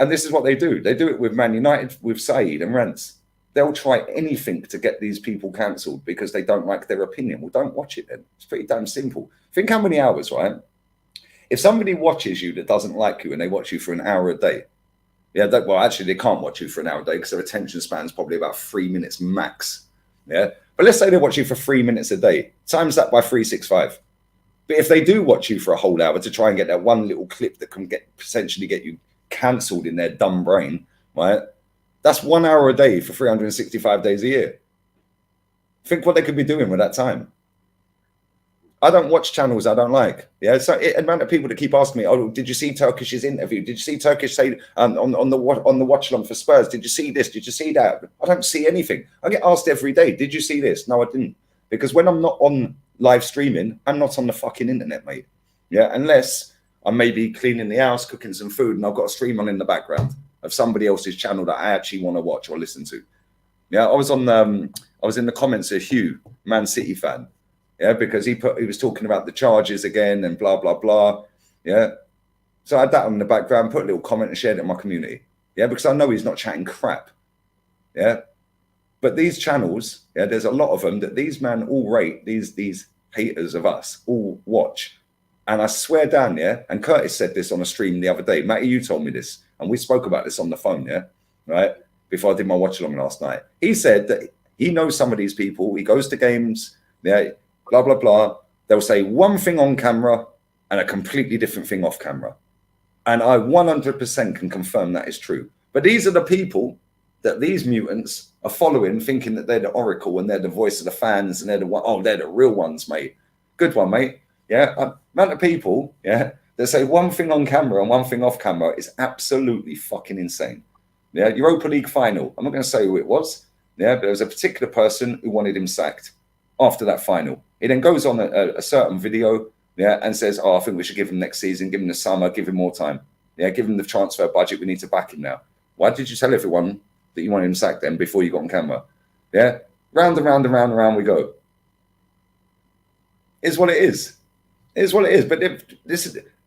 and this is what they do. They do it with Man United, with Saeed and Rance. They'll try anything to get these people cancelled because they don't like their opinion. Well, don't watch it then. It's pretty damn simple. Think how many hours, right? If somebody watches you that doesn't like you and they watch you for an hour a day, yeah, well, actually, they can't watch you for an hour a day because their attention span is probably about 3 minutes max. Yeah, but let's say they watch you for 3 minutes a day. Times that by 365. But if they do watch you for a whole hour to try and get that one little clip that can potentially get you cancelled in their dumb brain, right? That's 1 hour a day for 365 days a year. Think what they could be doing with that time. I don't watch channels I don't like. Yeah, so the amount of people that keep asking me, "Oh, did you see Turkish's interview? Did you see Turkish say on the watch along for Spurs? Did you see this? Did you see that?" I don't see anything. I get asked every day, "Did you see this?" No, I didn't, because when I'm not on live streaming, I'm not on the fucking internet, mate. Yeah, unless I'm maybe cleaning the house, cooking some food, and I've got a stream on in the background of somebody else's channel that I actually want to watch or listen to. Yeah, I was in the comments of Hugh, Man City fan. Yeah, because he was talking about the charges again and blah blah blah. Yeah, so I had that on the background, put a little comment and shared it in my community. Yeah, because I know he's not chatting crap. Yeah, but these channels, yeah, there's a lot of them that these men all rate. These haters of us all watch, and I swear down, yeah. And Curtis said this on a stream the other day. Matty, you told me this, and we spoke about this on the phone. Yeah, right before I did my watch along last night. He said that he knows some of these people. He goes to games. Yeah. blah, blah, blah. They'll say one thing on camera and a completely different thing off camera. And I 100% can confirm that is true. But these are the people that these mutants are following, thinking that they're the oracle and they're the voice of the fans and they're the one. Oh, they're the real ones, mate. Good one, mate. Yeah, amount of people, yeah, that say one thing on camera and one thing off camera is absolutely fucking insane. Yeah, Europa League final. I'm not going to say who it was. Yeah, but there was a particular person who wanted him sacked after that final. He then goes on a certain video, yeah, and says, "Oh, I think we should give him next season, give him the summer, give him more time. Yeah, give him the transfer budget. We need to back him now." Why did you tell everyone that you wanted him sacked then before you got on camera? Yeah, round and round and round and round we go. Is what it is. It is what it is. But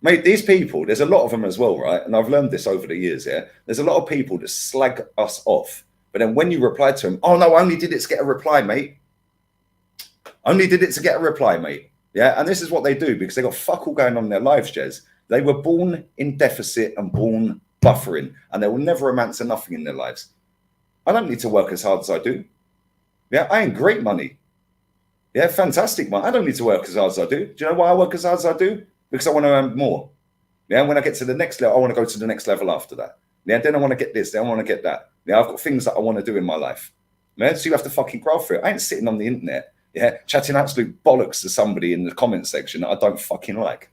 mate, these people, there's a lot of them as well, right? And I've learned this over the years. Yeah, there's a lot of people that slag us off, but then when you reply to them, "Oh no, I only did it to get a reply, mate. Only did it to get a reply, mate." Yeah, and this is what they do because they got fuck all going on in their lives, Jez. They were born in deficit and born buffering, and they will never amount to nothing in their lives. I don't need to work as hard as I do. Yeah, I ain't great money. Yeah, fantastic money. I don't need to work as hard as I do. Do you know why I work as hard as I do? Because I want to earn more. Yeah, when I get to the next level, I want to go to the next level after that. Yeah, then I want to get this, then I want to get that. Yeah, I've got things that I want to do in my life. Man, so you have to fucking grow for it. I ain't sitting on the internet, yeah, chatting absolute bollocks to somebody in the comment section that I don't fucking like.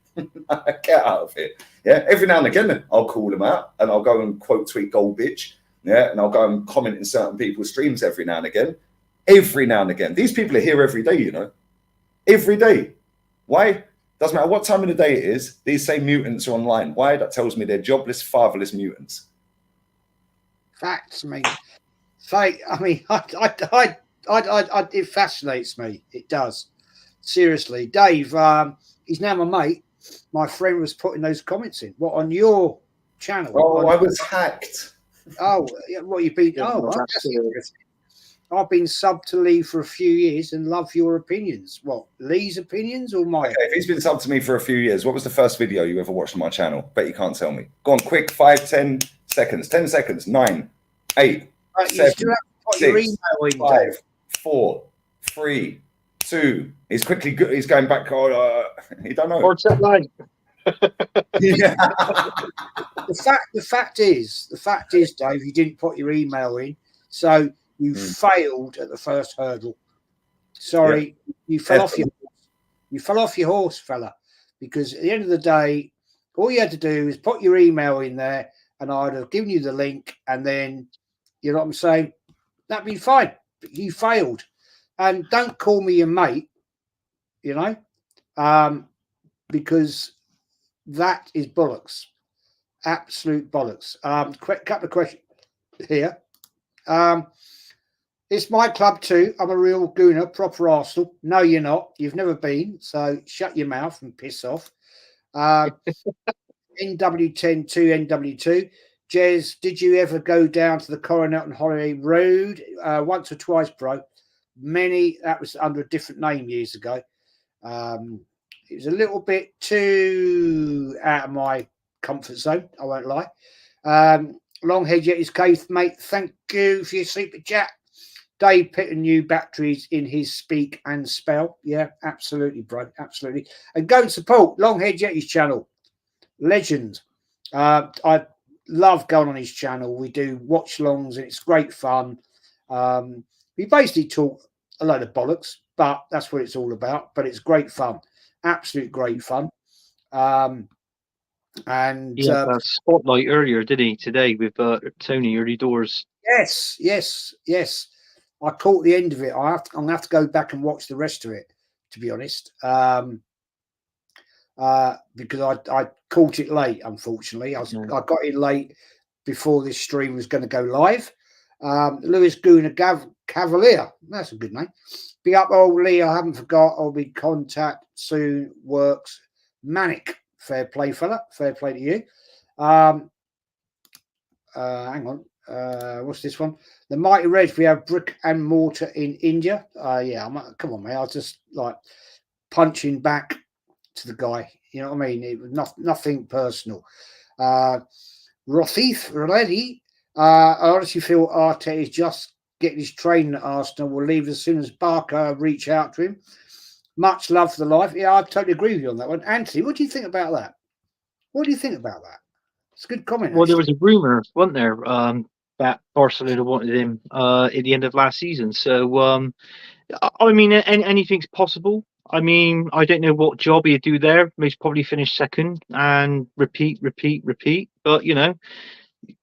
Get out of here. Yeah, every now and again, I'll call them out and I'll go and quote tweet gold bitch. Yeah, and I'll go and comment in certain people's streams every now and again. Every now and again. These people are here every day, you know. Every day. Why? Doesn't matter what time of the day it is, these same mutants are online. Why? That tells me they're jobless, fatherless mutants. Facts, mate. I mean, it fascinates me. It does. Seriously. Dave, he's now my mate. My friend was putting those comments in. What, on your channel? Oh, I was hacked. Oh, what you've been? Oh, well, that's interesting. I've been subbed to Lee for a few years and love your opinions. What, Lee's opinions or mine? Okay, if he's been subbed to me for a few years, what was the first video you ever watched on my channel? Bet you can't tell me. Go on, quick, 5, 10 seconds. 10 seconds. 9, 8, 7, 6, 5, 4, 3, 2. He's quickly good. He's going back. He don't know. Arteta line. Yeah. The fact is, Dave, you didn't put your email in, so you failed at the first hurdle. Sorry, you fell off your horse, fella. Because at the end of the day, all you had to do is put your email in there, and I'd have given you the link, and then you know what I'm saying. That'd be fine. But you failed, and don't call me your mate. You know, because that is bollocks. Absolute bollocks. Couple of questions here. It's my club too. I'm a real gooner, proper Arsenal. No, you're not. You've never been. So shut your mouth and piss off. NW10 to NW2. Jez, did you ever go down to the Coronet and Holiday Road? Once or twice, bro. That was under a different name years ago. It was a little bit too out of my comfort zone, I won't lie. Longhead Yeti's Keith, mate, thank you for your super chat. Dave putting new batteries in his speak and spell. Yeah, absolutely, bro. Absolutely. And go and support Longhead Yeti's channel. Legend. I love going on his channel. We do watch longs and it's great fun. We basically talk a load of bollocks, but that's what it's all about. But it's great fun. Absolute great fun. And he had a spotlight earlier, did he, today with Tony Early Doors? Yes. I caught the end of it. I'm gonna have to go back and watch the rest of it, to be honest. Because I caught it late, unfortunately. I got in late before this stream was going to go live. Lewis Guna Cavalier, that's a good name. Be up, old Lee. I haven't forgot. I'll be contact soon. Works manic. Fair play, fella. Fair play to you. Hang on. What's this one? The Mighty Reds. We have brick and mortar in India. Come on, mate. I was just like punching back to the guy. You know what I mean? It was nothing personal. Rothith ready. I honestly feel Arteta is just getting his training at Arsenal. Will leave as soon as Barker reach out to him. Much love for the life. Yeah, I totally agree with you on that one. Anthony, what do you think about that? What do you think about that? It's a good comment. Well, there actually. was a rumor, wasn't there, that Barcelona wanted him at the end of last season. So, I mean, anything's possible. I mean, I don't know what job he'd do there. Most probably finish second and repeat. But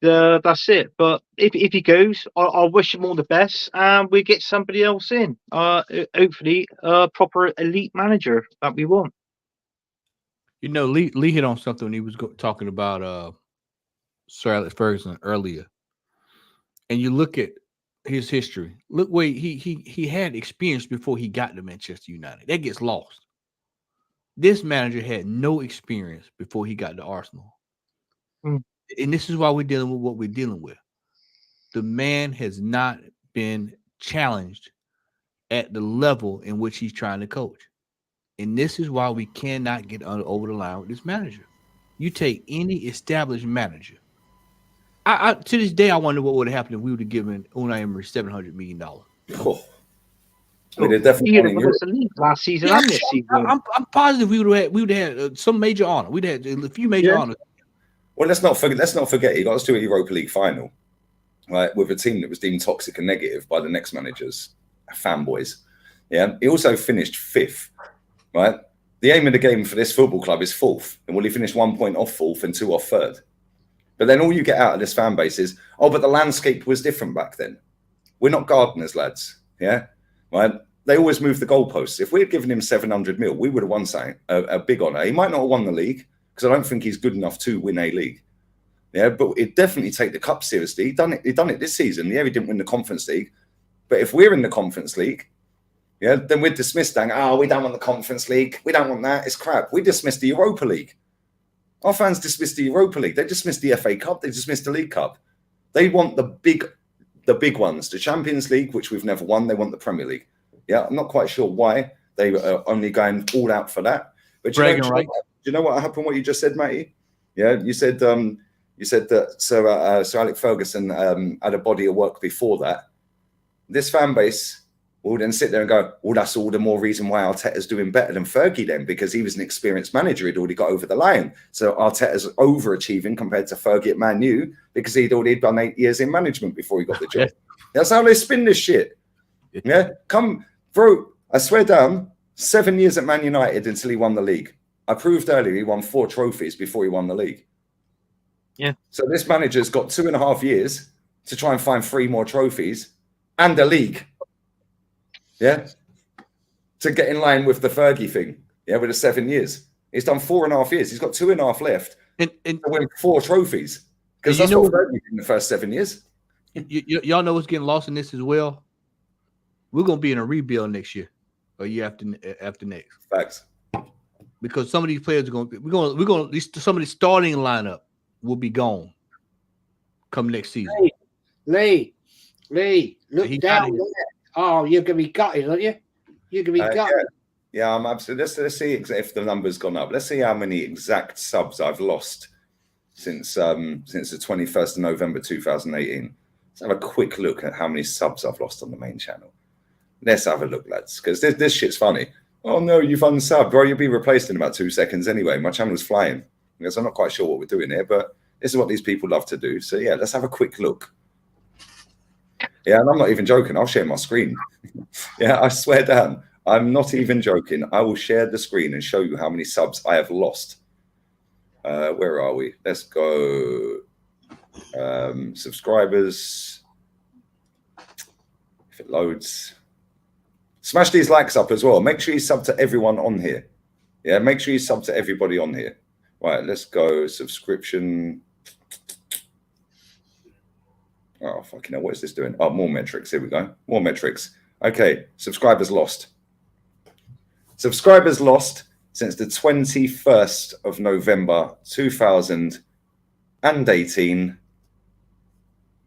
that's it. But if he goes, I'll wish him all the best, and we get somebody else in. Hopefully, a proper elite manager that we want. Lee hit on something when he was talking about Sir Alex Ferguson earlier, and you look at his history. Look where he had experience before he got to Manchester United. That gets lost. This manager had no experience before he got to Arsenal. And this is why we're dealing with what we're dealing with. The man has not been challenged at the level in which he's trying to coach. And this is why we cannot get over the line with this manager. You take any established manager. I to this day, I wonder what would have happened if we would have given Unai Emery $700 million. Oh. We'd have definitely won the league last season and this season. I'm positive we would have had some major honor. We'd have had a few major honors. Well, let's not forget. He got us to a Europa League final, right, with a team that was deemed toxic and negative by the next managers, fanboys. Yeah, he also finished 5th, right? The aim of the game for this football club is 4th, and he finished 1 point off 4th and 2 off 3rd. But then all you get out of this fan base is, oh, but the landscape was different back then. We're not gardeners, lads. Yeah, right. They always move the goalposts. If we had given him 700 mil, we would have won something, a big honour. He might not have won the league, because I don't think he's good enough to win a league. Yeah, but he'd definitely take the cup seriously. He'd done it this season. Yeah, he didn't win the Conference League. But if we're in the Conference League, yeah, then we're dismissed. Oh, we don't want the Conference League. We don't want that. It's crap. We dismissed the Europa League. Our fans dismissed the Europa League. They dismissed the FA Cup. They dismissed the League Cup. They want the big ones. The Champions League, which we've never won. They want the Premier League. Yeah, I'm not quite sure why they are only going all out for that. But do you know what happened? What you just said, Matty? Yeah, you said that Sir Alex Ferguson had a body of work before that. This fan base will then sit there and go, well, that's all the more reason why Arteta's doing better than Fergie then, because he was an experienced manager. He'd already got over the line. So Arteta's overachieving compared to Fergie at Man U because he'd already done 8 years in management before he got the job. That's how they spin this shit. Yeah, come, bro, I swear down, 7 years at Man United until he won the league. I proved earlier he won 4 trophies before he won the league. Yeah. So this manager's got 2.5 years to try and find 3 more trophies and a league. Yeah. To get in line with the Fergie thing. Yeah, with the 7 years. He's done 4.5 years. He's got 2.5 left and to win 4 trophies. Because that's what Fergie did in the first 7 years. Y'all know what's getting lost in this as well? We're going to be in a rebuild next year or year after next. Facts. Because some of these players are going to some of the starting lineup will be gone come next season. Lee, look down there. Oh, you're going to be gutted, aren't you? You're going to be gutted. Yeah, I'm absolutely. Let's see if the number's gone up. Let's see how many exact subs I've lost since the 21st of November 2018. Let's have a quick look at how many subs I've lost on the main channel. Let's have a look, lads, because this shit's funny. Oh no, you've unsubbed. Bro, you'll be replaced in about 2 seconds anyway. My channel's flying. Because I'm not quite sure what we're doing here, but this is what these people love to do. So yeah, let's have a quick look. Yeah, and I'm not even joking. I'll share my screen. Yeah, I swear down. I'm not even joking. I will share the screen and show you how many subs I have lost. Where are we? Let's go. Subscribers. If it loads. Smash these likes up as well. Make sure you sub to everyone on here. Yeah, make sure you sub to everybody on here. Right, let's go. Subscription. Oh, fucking hell. What is this doing? Oh, more metrics. Here we go. More metrics. Okay, subscribers lost. Subscribers lost since the 21st of November 2018.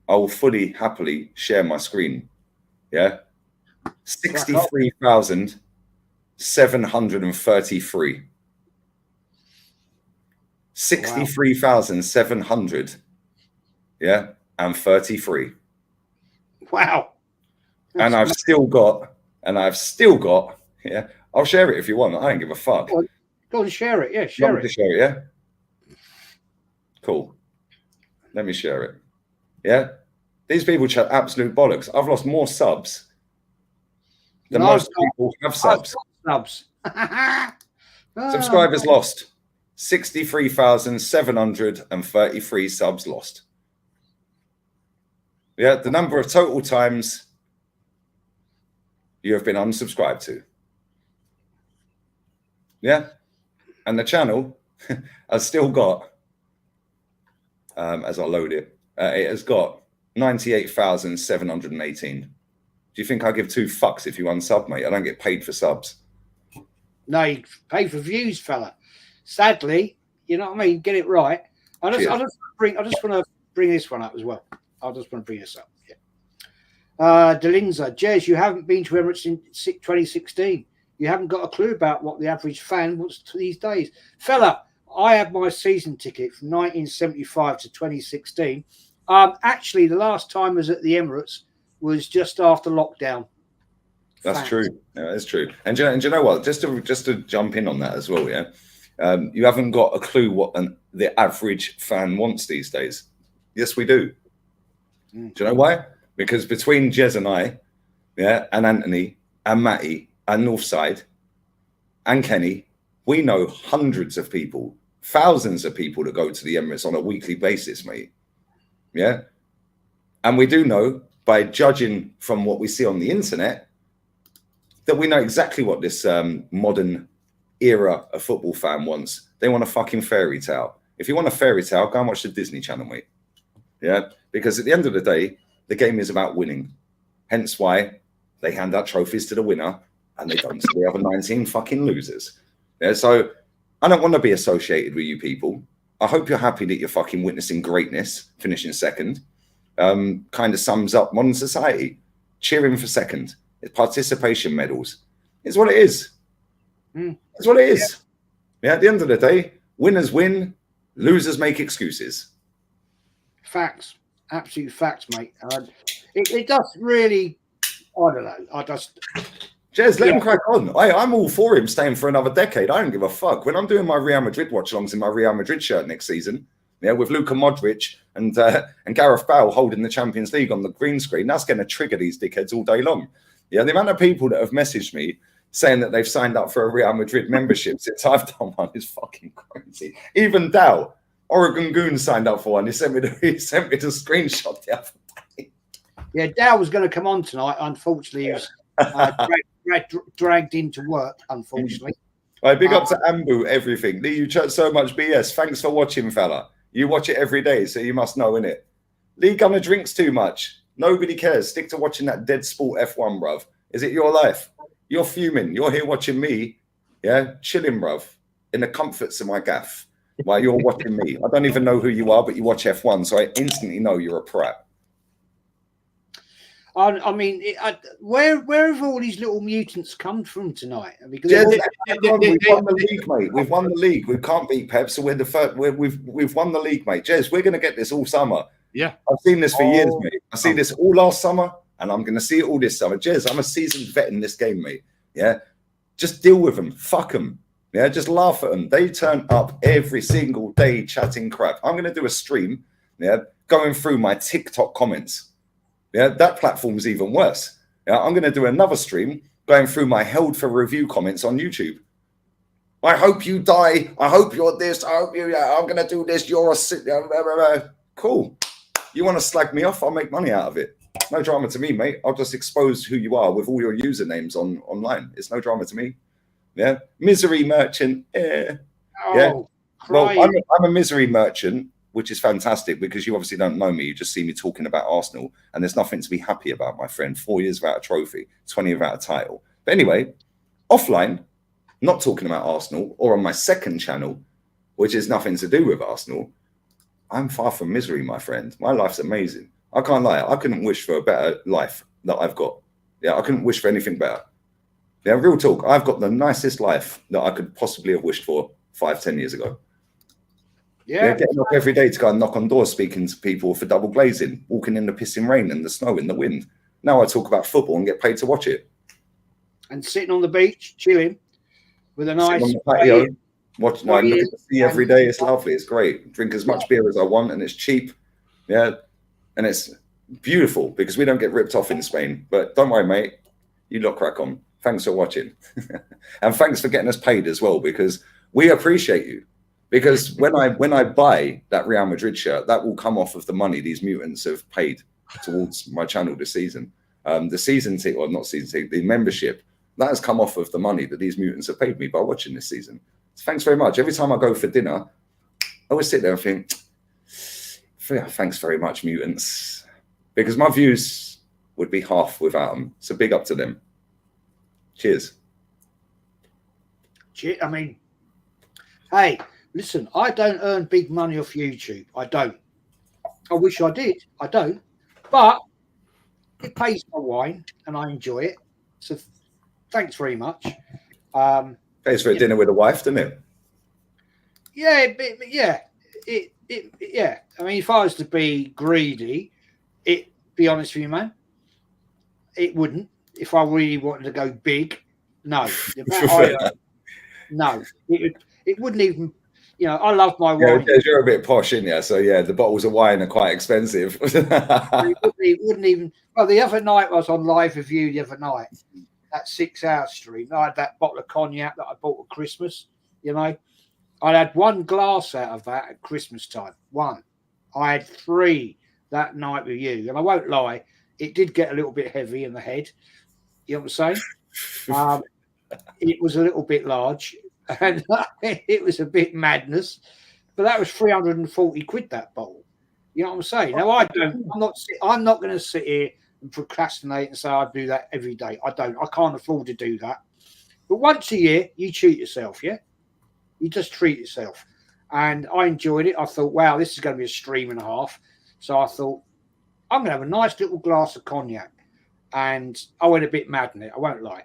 I will fully, happily share my screen. Yeah? 63,733. 63,700. Yeah, and 33. Wow. And I've still got, yeah, I'll share it if you want. I don't give a fuck. Go and share it. Yeah, You share want me it. to share it, yeah? Cool. Let me share it. Yeah? These people chat absolute bollocks. I've lost more subs than most people have subs. Subs. Subscribers lost. 63,733 subs lost. Yeah, the number of total times you have been unsubscribed to. Yeah. And the channel has still got, as I load it, it has got 98,718. Do you think I give two fucks if you unsub, mate? I don't get paid for subs. No, you pay for views, fella. Sadly, you know what I mean? Get it right. I just want to bring this one up as well. I just want to bring this up. Yeah. Delinza, Jez, you haven't been to Emirates since 2016. You haven't got a clue about what the average fan wants these days. Fella, I had my season ticket from 1975 to 2016. Actually, the last time I was at the Emirates was just after lockdown. That's true. Yeah, that's true. And do you know what? Just to jump in on that as well, yeah. You haven't got a clue what the average fan wants these days. Yes, we do. Do you know why? Because between Jez and I, yeah, and Anthony and Matty and Northside and Kenny, we know hundreds of people, thousands of people that go to the Emirates on a weekly basis, mate. Yeah. And we do know by judging from what we see on the internet that we know exactly what this modern era of football fan wants. They want a fucking fairy tale. If you want a fairy tale, go and watch the Disney Channel, mate. Yeah. Because at the end of the day, the game is about winning. Hence why they hand out trophies to the winner and they don't to the other 19 fucking losers. Yeah, so I don't want to be associated with you people. I hope you're happy that you're fucking witnessing greatness, finishing second. Kind of sums up modern society. Cheering for second. It's participation medals. It's what it is. It's what it is. Yeah, at the end of the day, winners win, losers make excuses. Facts. Absolute facts, mate. It does really, I don't know. Jez, let him crack on. I'm all for him staying for another decade. I don't give a fuck. When I'm doing my Real Madrid watch-alongs in my Real Madrid shirt next season, yeah, with Luka Modric and Gareth Bale holding the Champions League on the green screen, that's going to trigger these dickheads all day long. Yeah, the amount of people that have messaged me saying that they've signed up for a Real Madrid membership since I've done one is fucking crazy. Even Dow, Oregon Goon, signed up for one. He sent me the screenshot the other day. Yeah, Dow was going to come on tonight. Unfortunately, he was dragged into work, unfortunately. All right, big up to Ambu, everything. Lee, you chat so much BS. Thanks for watching, fella. You watch it every day, so you must know, innit? Lee Gunner drinks too much. Nobody cares. Stick to watching that dead sport F1, bruv. Is it your life? You're fuming. You're here watching me, yeah, chilling, bruv, in the comforts of my gaff while you're watching me. I don't even know who you are, but you watch F1, so I instantly know you're a prat. I mean, where have all these little mutants come from tonight? Because we've won the league, mate. We've won the league. We can't beat Pep, so we're the first. We've won the league, mate. Jez, we're going to get this all summer. Yeah, I've seen this for years, mate. I see this all last summer, and I'm going to see it all this summer. Jez, I'm a seasoned vet in this game, mate. Yeah, just deal with them. Fuck them. Yeah, just laugh at them. They turn up every single day chatting crap. I'm going to do a stream, yeah, going through my TikTok comments. Yeah, that platform's even worse. Yeah, I'm going to do another stream going through my held for review comments on YouTube. I hope you die. I hope you're this. I hope you. I'm going to do this. You're a cool. You want to slag me off? I'll make money out of it. No drama to me, mate. I'll just expose who you are with all your usernames online. It's no drama to me. Yeah, misery merchant. Yeah. Well, I'm a misery merchant, which is fantastic because you obviously don't know me. You just see me talking about Arsenal, and there's nothing to be happy about, my friend. 4 years without a trophy, 20 without a title. But anyway, offline, not talking about Arsenal, or on my second channel, which is nothing to do with Arsenal, I'm far from misery, my friend. My life's amazing. I can't lie. I couldn't wish for a better life that I've got. Yeah, I couldn't wish for anything better. Yeah, real talk. I've got the nicest life that I could possibly have wished for 5-10 years ago. Yeah, getting up every day to go and knock on doors, speaking to people for double glazing, walking in the pissing rain and the snow and the wind. Now I talk about football and get paid to watch it. And sitting on the beach, chilling, with a Sit nice on the patio, way. watch, look at the sea every day. It's lovely. It's great. Drink as much beer as I want, and it's cheap. Yeah, and it's beautiful because we don't get ripped off in Spain. But don't worry, mate. You lot crack on. Thanks for watching, and thanks for getting us paid as well, because we appreciate you. Because when I buy that Real Madrid shirt, that will come off of the money these mutants have paid towards my channel this season. The season ticket, or not season ticket, the membership, that has come off of the money that these mutants have paid me by watching this season. So thanks very much. Every time I go for dinner, I always sit there and think, thanks very much, mutants, because my views would be half without them. So big up to them. Cheers. I mean, hey, listen, I don't earn big money off YouTube. I don't. I wish I did. I don't. But it pays my wine and I enjoy it. So thanks very much. Pays for a dinner with a wife, doesn't it? Yeah, yeah. I mean, if I was to be greedy, be honest with you, man, it wouldn't. If I really wanted to go big, no. No, it wouldn't even. You know, I love my wine. Yeah, you're a bit posh, aren't you? So yeah, the bottles of wine are quite expensive. it wouldn't even. Well, the other night I was on live review. The other night, that 6-hour stream, I had that bottle of cognac that I bought at Christmas. You know, I had one glass out of that at Christmas time. One. I had 3 that night with you, and I won't lie, it did get a little bit heavy in the head. You know what I'm saying? It was a little bit large, and it was a bit madness. But that was 340 quid, that bottle. You know what I'm saying? Now I'm not going to sit here and procrastinate and say I do that every day. I don't. I can't afford to do that. But once a year, you treat yourself. Yeah, you just treat yourself. And I enjoyed it. I thought, wow, this is going to be a stream and a half. So I thought, I'm going to have a nice little glass of cognac. And I went a bit mad in it. I won't lie.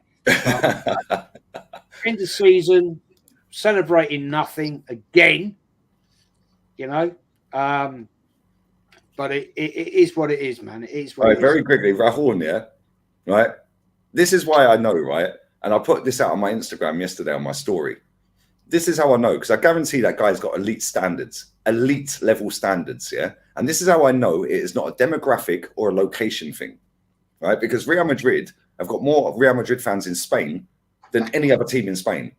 End of season, celebrating nothing again, you know. But it is what it is, man. It is what right, it is. Very quickly, Rahul, yeah, right? This is why I know, right? And I put this out on my Instagram yesterday on my story. This is how I know, because I guarantee that guy's got elite standards, elite level standards, yeah? And this is how I know it is not a demographic or a location thing, right? Because Real Madrid have got more Real Madrid fans in Spain than any other team in Spain.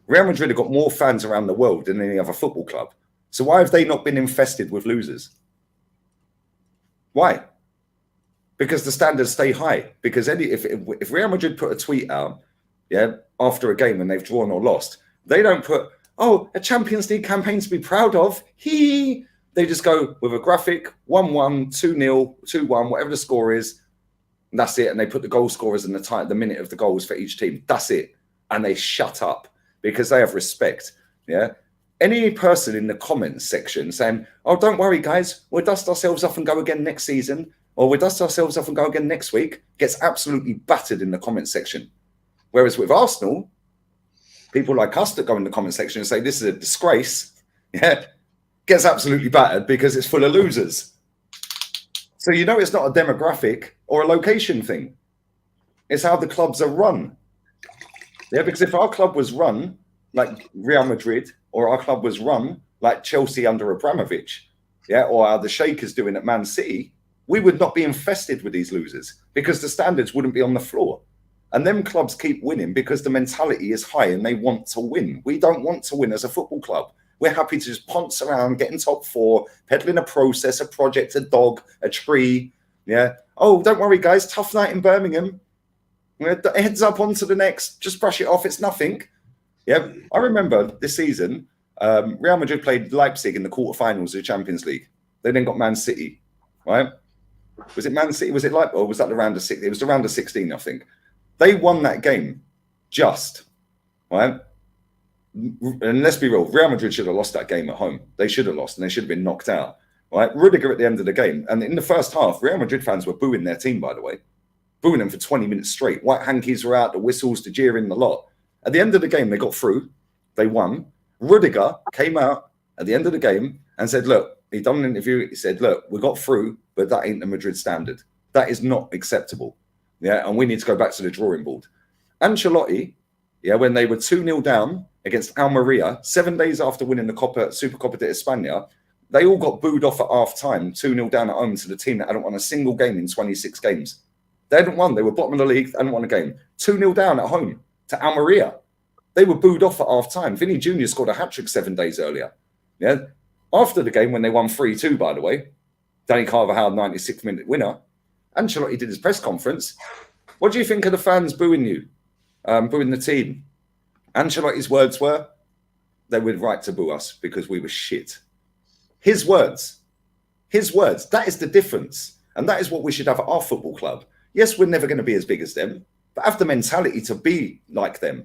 Real Madrid have got more fans around the world than any other football club. So why have they not been infested with losers? Why? Because the standards stay high. Because if Real Madrid put a tweet out, yeah, after a game and they've drawn or lost, they don't put, oh, a Champions League campaign to be proud of. They just go with a graphic, 1-1, 2-0, 2-1, whatever the score is. And that's it. And they put the goal scorers and the minute of the goals for each team. That's it. And they shut up because they have respect. Yeah. Any person in the comments section saying, oh, don't worry, guys, we'll dust ourselves off and go again next season, or we'll dust ourselves off and go again next week, gets absolutely battered in the comment section. Whereas with Arsenal, people like us that go in the comment section and say this is a disgrace, yeah, gets absolutely battered because it's full of losers. So you know it's not a demographic or a location thing. It's how the clubs are run. Yeah, because if our club was run like Real Madrid, or our club was run like Chelsea under Abramovich, yeah, or how the Sheikh is doing at Man City, we would not be infested with these losers because the standards wouldn't be on the floor. And them clubs keep winning because the mentality is high and they want to win. We don't want to win as a football club. We're happy to just ponce around, get in top 4, peddling a process, a project, a dog, a tree. Yeah. Oh, don't worry, guys. Tough night in Birmingham. Heads up onto the next. Just brush it off. It's nothing. Yeah. I remember this season, Real Madrid played Leipzig in the quarterfinals of the Champions League. They then got Man City, right? Was it Man City? Was it Leipzig? Or was that the round of 16? It was the round of 16, I think. They won that game just, right? And let's be real, Real Madrid should have lost that game at home. They should have lost and they should have been knocked out, right? Rudiger at the end of the game. And in the first half, Real Madrid fans were booing their team, by the way. Booing them for 20 minutes straight. White hankies were out, the whistles, the jeering, the lot. At the end of the game, they got through. They won. Rudiger came out at the end of the game and said, look, he done an interview. He said, look, we got through, but that ain't the Madrid standard. That is not acceptable. Yeah, and we need to go back to the drawing board. Ancelotti yeah, when they were 2-0 down against Almeria, 7 days after winning the Supercopa de España, they all got booed off at half-time, 2-0 down at home to the team that hadn't won a single game in 26 games. They hadn't won. They were bottom of the league. They hadn't won a game. 2-0 down at home to Almeria. They were booed off at half-time. Vinny Jr. scored a hat-trick 7 days earlier. Yeah. After the game, when they won 3-2, by the way, Danny Carvajal, 96th-minute winner, Ancelotti did his press conference. What do you think of the fans booing you, booing the team? Ancelotti's words were, they were right to boo us because we were shit. His words. That is the difference. And that is what we should have at our football club. Yes, we're never going to be as big as them, but have the mentality to be like them.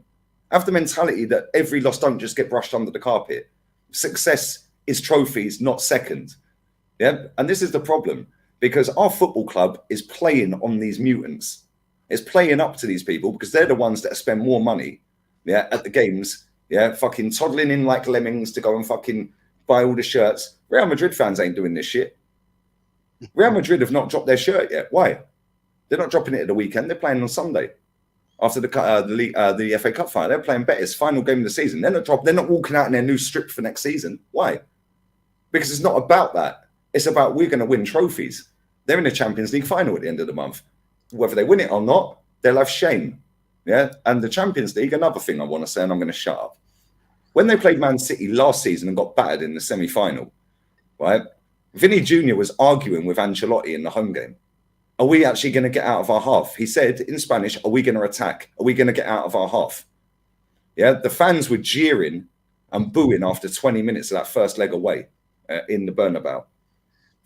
Have the mentality that every loss don't just get brushed under the carpet. Success is trophies, not second. Yeah, and this is the problem because our football club is playing on these mutants. It's playing up to these people because they're the ones that spend more money, yeah, at the games, yeah, fucking toddling in like lemmings to go and fucking buy all the shirts. Real Madrid fans ain't doing this shit. Real Madrid have not dropped their shirt yet. Why? They're not dropping it at the weekend. They're playing on Sunday after the FA Cup final. They're playing Betis, final game of the season. They're not walking out in their new strip for next season. Why? Because it's not about that. It's about we're going to win trophies. They're in the Champions League final at the end of the month. Whether they win it or not, they'll have shame. Yeah. And the Champions League, another thing I want to say, and I'm going to shut up. When they played Man City last season and got battered in the semi-final, right? Vinny Jr. was arguing with Ancelotti in the home game. Are we actually going to get out of our half? He said in Spanish, are we going to attack? Are we going to get out of our half? Yeah, the fans were jeering and booing after 20 minutes of that first leg away in the Bernabeu.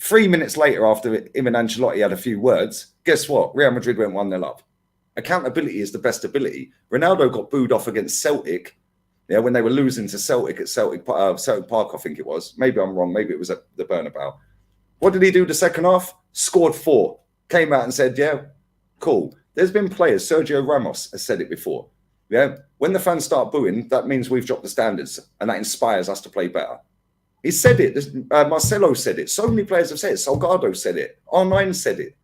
3 minutes later, after him and Ancelotti had a few words, guess what? Real Madrid went 1-0 up. Accountability is the best ability. Ronaldo got booed off against Celtic, yeah, when they were losing to Celtic at Celtic Park, I think it was. Maybe I'm wrong. Maybe it was at the Bernabeu. What did he do the second half? Scored 4. Came out and said, yeah, cool. There's been players, Sergio Ramos has said it before. Yeah, when the fans start booing, that means we've dropped the standards and that inspires us to play better. He said it. Marcelo said it. So many players have said it. Salgado said it. R9 said it.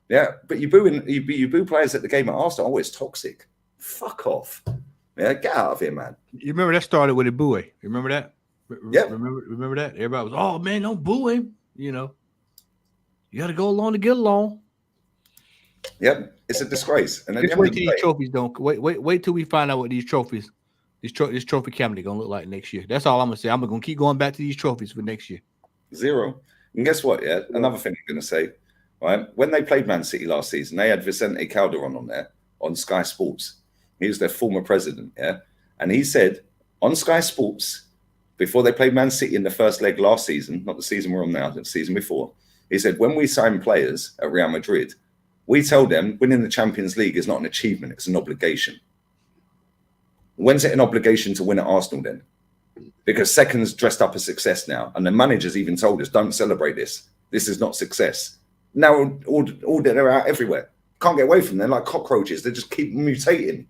Yeah, but you boo players at the game at Arsenal. Oh, it's toxic. Fuck off. Yeah, get out of here, man. You remember that started with a boo. You remember that? Yeah. Remember that? Everybody was, oh man, don't boo him. You know, you got to go along to get along. Yep, it's a disgrace. And then just wait till these trophies don't wait till we find out what these trophies, this trophy cabinet gonna look like next year. That's all I'm gonna say. I'm gonna keep going back to these trophies for next year. 0. And guess what? Yeah, another thing I'm gonna say. Right, when they played Man City last season, they had Vicente Calderon on there on Sky Sports. He was their former president, yeah, and he said on Sky Sports before they played Man City in the first leg last season, not the season we're on now, the season before. He said when we sign players at Real Madrid, we tell them winning the Champions League is not an achievement, it's an obligation. When's it an obligation to win at Arsenal then? Because second's dressed up as success now. And the managers even told us, don't celebrate this. This is not success. Now all they're out everywhere. Can't get away from them like cockroaches. They just keep mutating.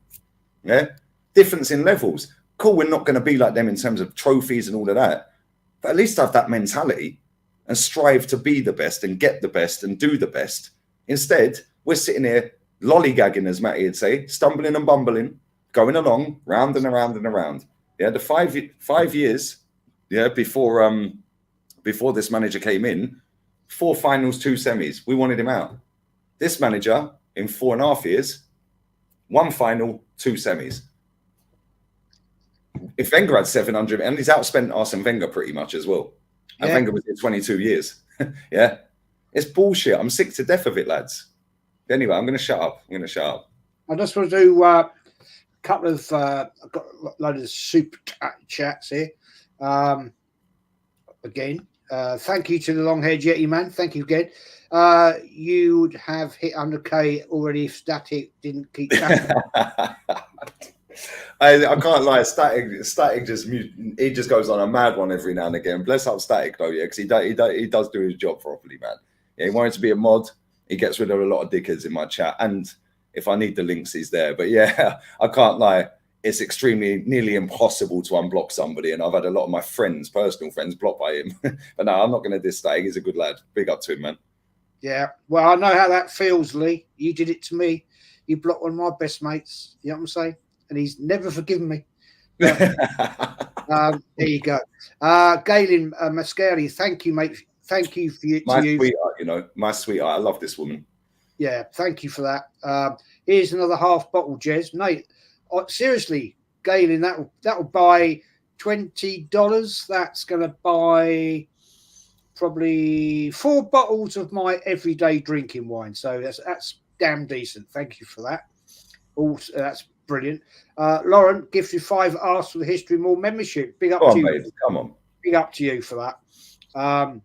Yeah? Difference in levels. Cool, we're not going to be like them in terms of trophies and all of that. But at least have that mentality and strive to be the best and get the best and do the best. Instead, we're sitting here lollygagging, as Matty would say, stumbling and bumbling, going along, round and around and around. Yeah, the 5 years, yeah, before this manager came in, 4 finals, 2 semis. We wanted him out. This manager, in 4.5 years, 1 final, 2 semis. If Wenger had 700, and he's outspent Arsene Wenger pretty much as well. And Yeah. Wenger was here 22 years. Yeah. It's bullshit. I'm sick to death of it, lads. Anyway, I'm going to shut up. I just want to do a couple of I've got a load of super chats here. Again, thank you to the long-haired Yeti man. Thank you again. You would have hit 100k already if Static didn't keep track. I can't lie. Static just he just goes on a mad one every now and again. Bless up Static though, yeah, because he does do his job properly, man. Yeah, he wanted to be a mod. He gets rid of a lot of dickheads in my chat, and if I need the links, he's there. But yeah, I can't lie. It's nearly impossible to unblock somebody, and I've had a lot of my friends, personal friends, blocked by him. But no, I'm not going to diss Static. He's a good lad. Big up to him, man. Yeah, well, I know how that feels, Lee. You did it to me. You blocked one of my best mates. You know what I'm saying? and he's never forgiven me. But, there you go. Galen Mascari, thank you, mate. Thank you for you. My sweetheart, you know, my sweetheart. I love this woman. Yeah, thank you for that. Here's another half bottle, Jez. Mate, seriously, Galen, that'll buy $20. That's going to buy probably 4 bottles of my everyday drinking wine. So that's damn decent. Thank you for that. Also, that's brilliant. Lauren, gifted 5 Ask for the History More membership. Big up to you. Mate. Come on. Big up to you for that.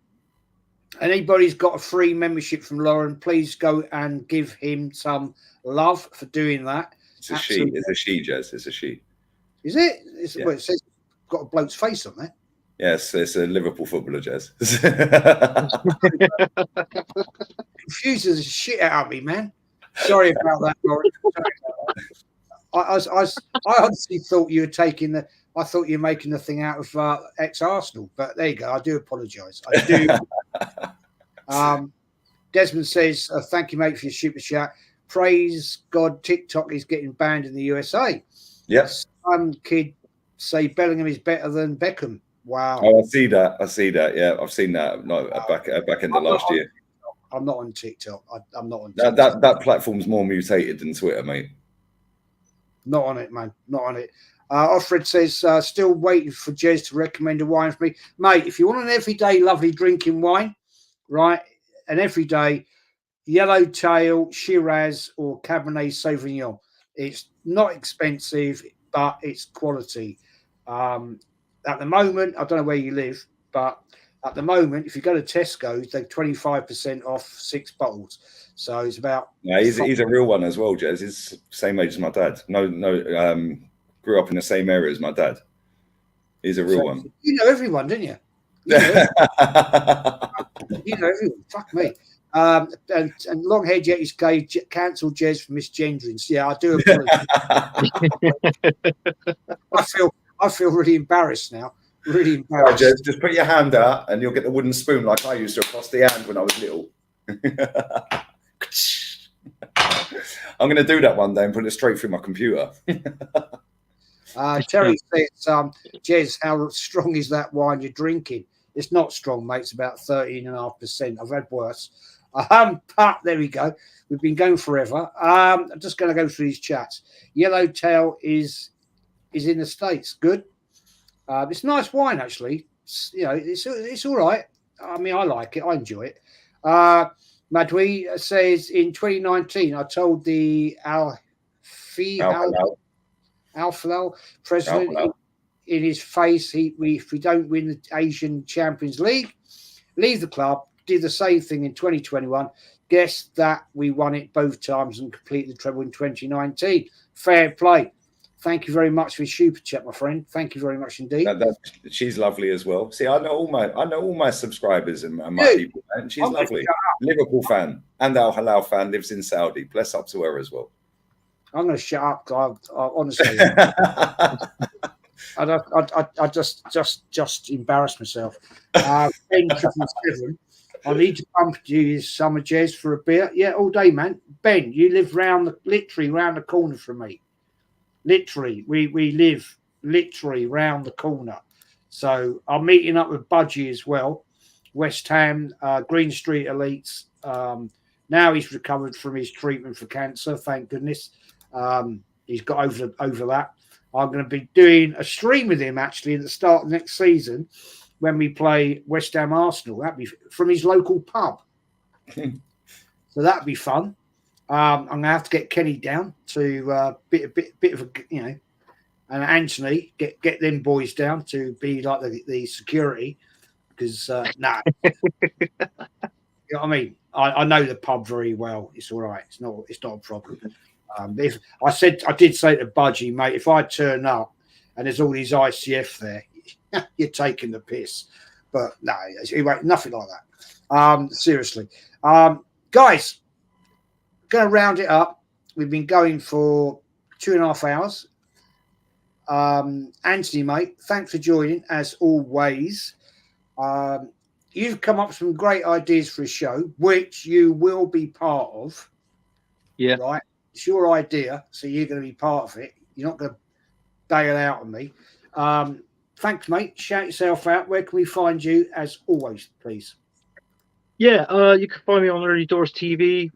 Anybody's got a free membership from Lauren, please go and give him some love for doing that. It's a she. It's a she, Jez. It's a she. Is it? Yeah. Well, it says got a bloke's face on there. Yes, it's a Liverpool footballer, Jez. Confuses the shit out of me, man. Sorry about that, Lauren. I honestly thought you were taking the. I thought you were making the thing out of ex-Arsenal, but there you go. I do apologise. I do. Desmond says, "Thank you, mate, for your super chat. Praise God, TikTok is getting banned in the USA." Yes. Some kid say Bellingham is better than Beckham. Wow. Oh, I see that. Yeah, I've seen that. No, back in the last year. I'm not on TikTok. I'm not on TikTok. That platform's more mutated than Twitter, mate. Not on it, man. Not on it. Offred says, still waiting for Jez to recommend a wine for me. Mate, if you want an everyday lovely drinking wine, right, an everyday Yellowtail, Shiraz or Cabernet Sauvignon. It's not expensive, but it's quality. At the moment, I don't know where you live, but at the moment, if you go to Tesco's, they're 25% off 6 bottles. So it's about... Yeah, he's a real one as well, Jez. He's same age as my dad. Grew up in the same area as my dad. He's a real one. You know everyone, didn't you? You know everyone. Fuck me. And Longhead Yet is gay. Cancel Jez for misgendering. Yeah, I do apologize. I feel really embarrassed now. Really embarrassed. Jez, just put your hand out and you'll get the wooden spoon like I used to across the hand when I was little. I'm going to do that one day and put it straight through my computer. Terry says, Jez, how strong is that wine you're drinking? It's not strong, mate. It's about 13.5%. I've had worse. But there we go. We've been going forever. I'm just going to go through these chats. Yellowtail is in the States. Good. It's nice wine, actually. It's all right. I mean, I like it. I enjoy it. Madwi says, in 2019, I told the Al-Falal president in his face, if we don't win the Asian Champions League, leave the club. Did the same thing in 2021. Guess that we won it both times and completed the treble in 2019. Fair play. Thank you very much for your super chat, my friend. Thank you very much indeed. She's lovely as well. See, I know all my subscribers and my people, and she's lovely. Liverpool fan and Al Halal fan, lives in Saudi. Bless up to her as well. I'm going to shut up. I honestly, I just embarrassed myself. Ben 777, I need to pump you summer Jez for a beer. Yeah, all day, man. Ben, you live literally round the corner from me. Literally, we live literally round the corner. So I'm meeting up with Budgie as well. West Ham, Green Street Elites. Now he's recovered from his treatment for cancer, thank goodness. He's got over that. I'm going to be doing a stream with him actually at the start of next season when we play West Ham Arsenal. That'd be from his local pub. So that'd be fun. I'm going to have to get Kenny down to bit of a, and Anthony get them boys down to be like the security because you know what I mean. I know the pub very well. It's all right. It's not a problem. If I did say to Budgie, mate, if I turn up and there's all these ICF there, you're taking the piss. But no, nothing like that. Seriously, guys. Going to round it up. We've been going for 2.5 hours. Anthony, mate, thanks for joining as always. You've come up with some great ideas for a show, which you will be part of. Yeah. Right. It's your idea, so you're going to be part of it. You're not going to bail out on me. Thanks, mate. Shout yourself out. Where can we find you as always, please? Yeah, you can find me on Early Doors TV,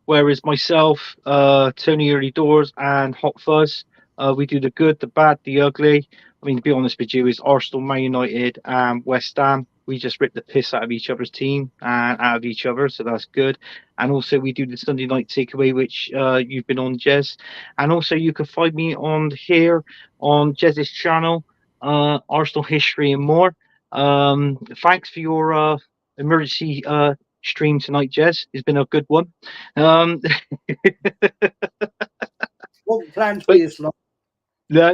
where is myself, Tony Early Doors, and Hot Fuzz. We do the good, the bad, the ugly. I mean, to be honest with you, is Arsenal, Man United, and West Ham. We just rip the piss out of each other's team and out of each other, so that's good. And also, we do the Sunday night takeaway, which you've been on, Jez. And also, you can find me on here on Jez's channel, Arsenal history and more. Thanks for your emergency stream tonight, Jez. It's been a good one. What plans for this long? No.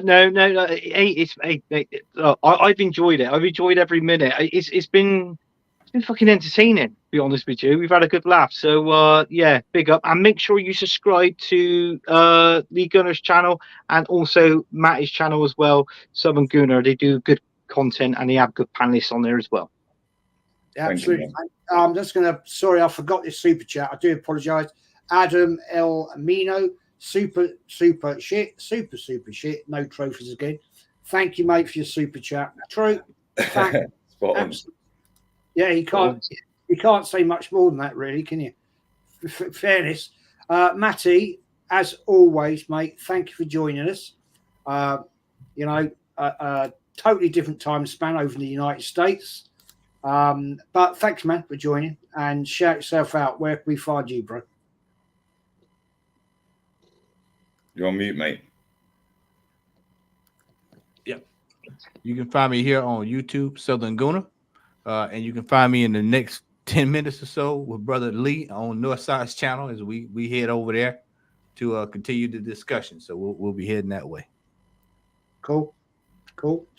I've enjoyed it. I've enjoyed every minute. It's been fucking entertaining, to be honest with you. We've had a good laugh. So yeah, big up. And make sure you subscribe to Lee Gunner's channel and also Matty's channel as well, Southern Gunner. They do good content and they have good panelists on there as well. Absolutely. I'm just going to, sorry, I forgot this super chat. I do apologize. Adam L. Mino, super shit. No trophies again. Thank you, mate, for your super chat. True. Yeah, you can't say much more than that, really, can you? Fairness. Matty, as always, mate, thank you for joining us. Totally different time span over in the United States. But thanks, man, for joining, and shout yourself out. Where can we find you, bro? You're on mute, mate. Yep. You can find me here on YouTube, Southern Gunner, and you can find me in the next 10 minutes or so with Brother Lee on Northside's channel as we head over there to continue the discussion. So we'll be heading that way. Cool.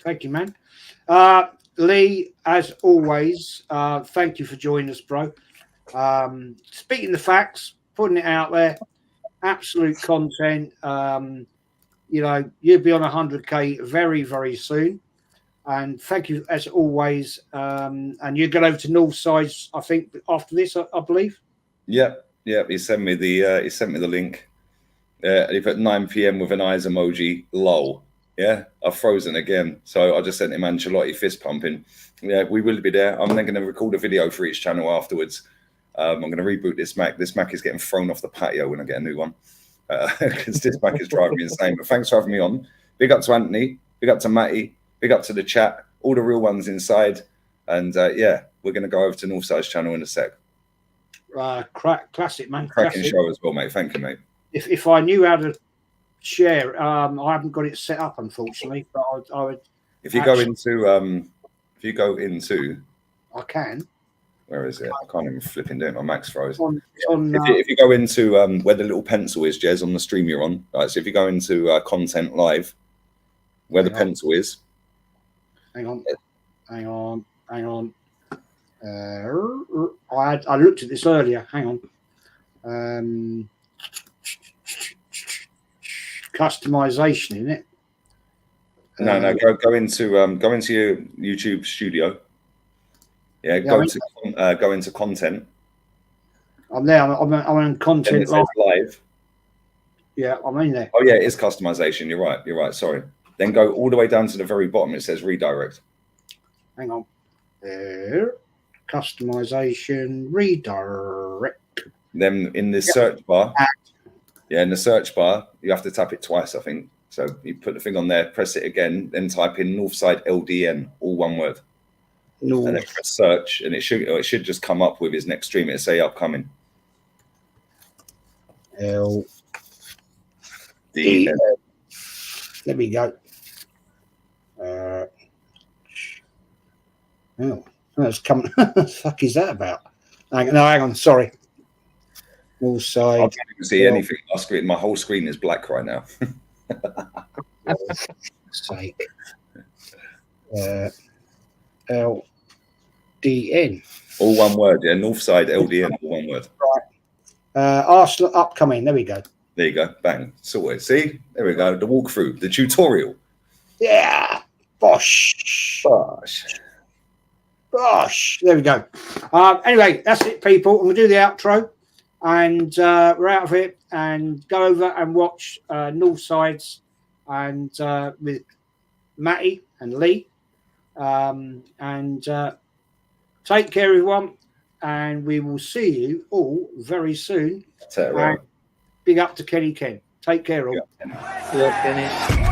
Thank you, man. Lee, as always, thank you for joining us, bro. Speaking the facts, putting it out there, absolute content. You'll be on 100K very, very soon. And thank you, as always. And you go over to Northside, I think, after this, I believe. Yeah. He sent me the link. He put 9 p.m. with an eyes emoji. Lol. Yeah, I've frozen again. So I just sent him Ancelotti fist pumping. Yeah, we will be there. I'm then going to record a video for each channel afterwards. I'm going to reboot this Mac. This Mac is getting thrown off the patio when I get a new one because this Mac is driving me insane. But thanks for having me on. Big up to Anthony. Big up to Matty. Big up to the chat. All the real ones inside. And yeah, we're going to go over to Northside's channel in a sec. Classic, man. Cracking show as well, mate. Thank you, mate. If I knew how to share, I haven't got it set up, unfortunately. But I would. If you go into, I can. Where is it? I can't even flipping do it. My Mac's froze. If you go into where the little pencil is, Jez, on the stream you're on. Right, so if you go into content live, where the pencil is. Hang on. I looked at this earlier. Hang on. Customization, isn't it? No. Go into your YouTube studio. Yeah, go into content. I'm there. I'm on content live. Yeah, I'm in there. Oh yeah, it is customization. You're right. Sorry. Then go all the way down to the very bottom. It says redirect. Hang on. There. Customization redirect. Then in the search bar. Yeah, in the search bar, you have to tap it twice, I think. So you put the thing on there, press it again, then type in Northside LDN, all one word. And then press search, and it should just come up with his next stream. It'll say upcoming. LDN. There we go. That's coming. What the fuck is that about? Hang on. Sorry. Northside. I can't even see anything on my screen. My whole screen is black right now. Sake. LDN. All one word, yeah. Northside LDN, all one word. Right. Arsenal upcoming. There we go. There you go. Bang. Sorted. See? There we go. The walkthrough, the tutorial. Yeah. Bosh. There we go. Anyway, that's it, people. I'm going to do the outro. And we're out of it. And go over and watch Northside's and with Matty and Lee. Take care, everyone, and we will see you all very soon. Right. Big up to Kenny Ken. Take care, all. Yeah, Kenny.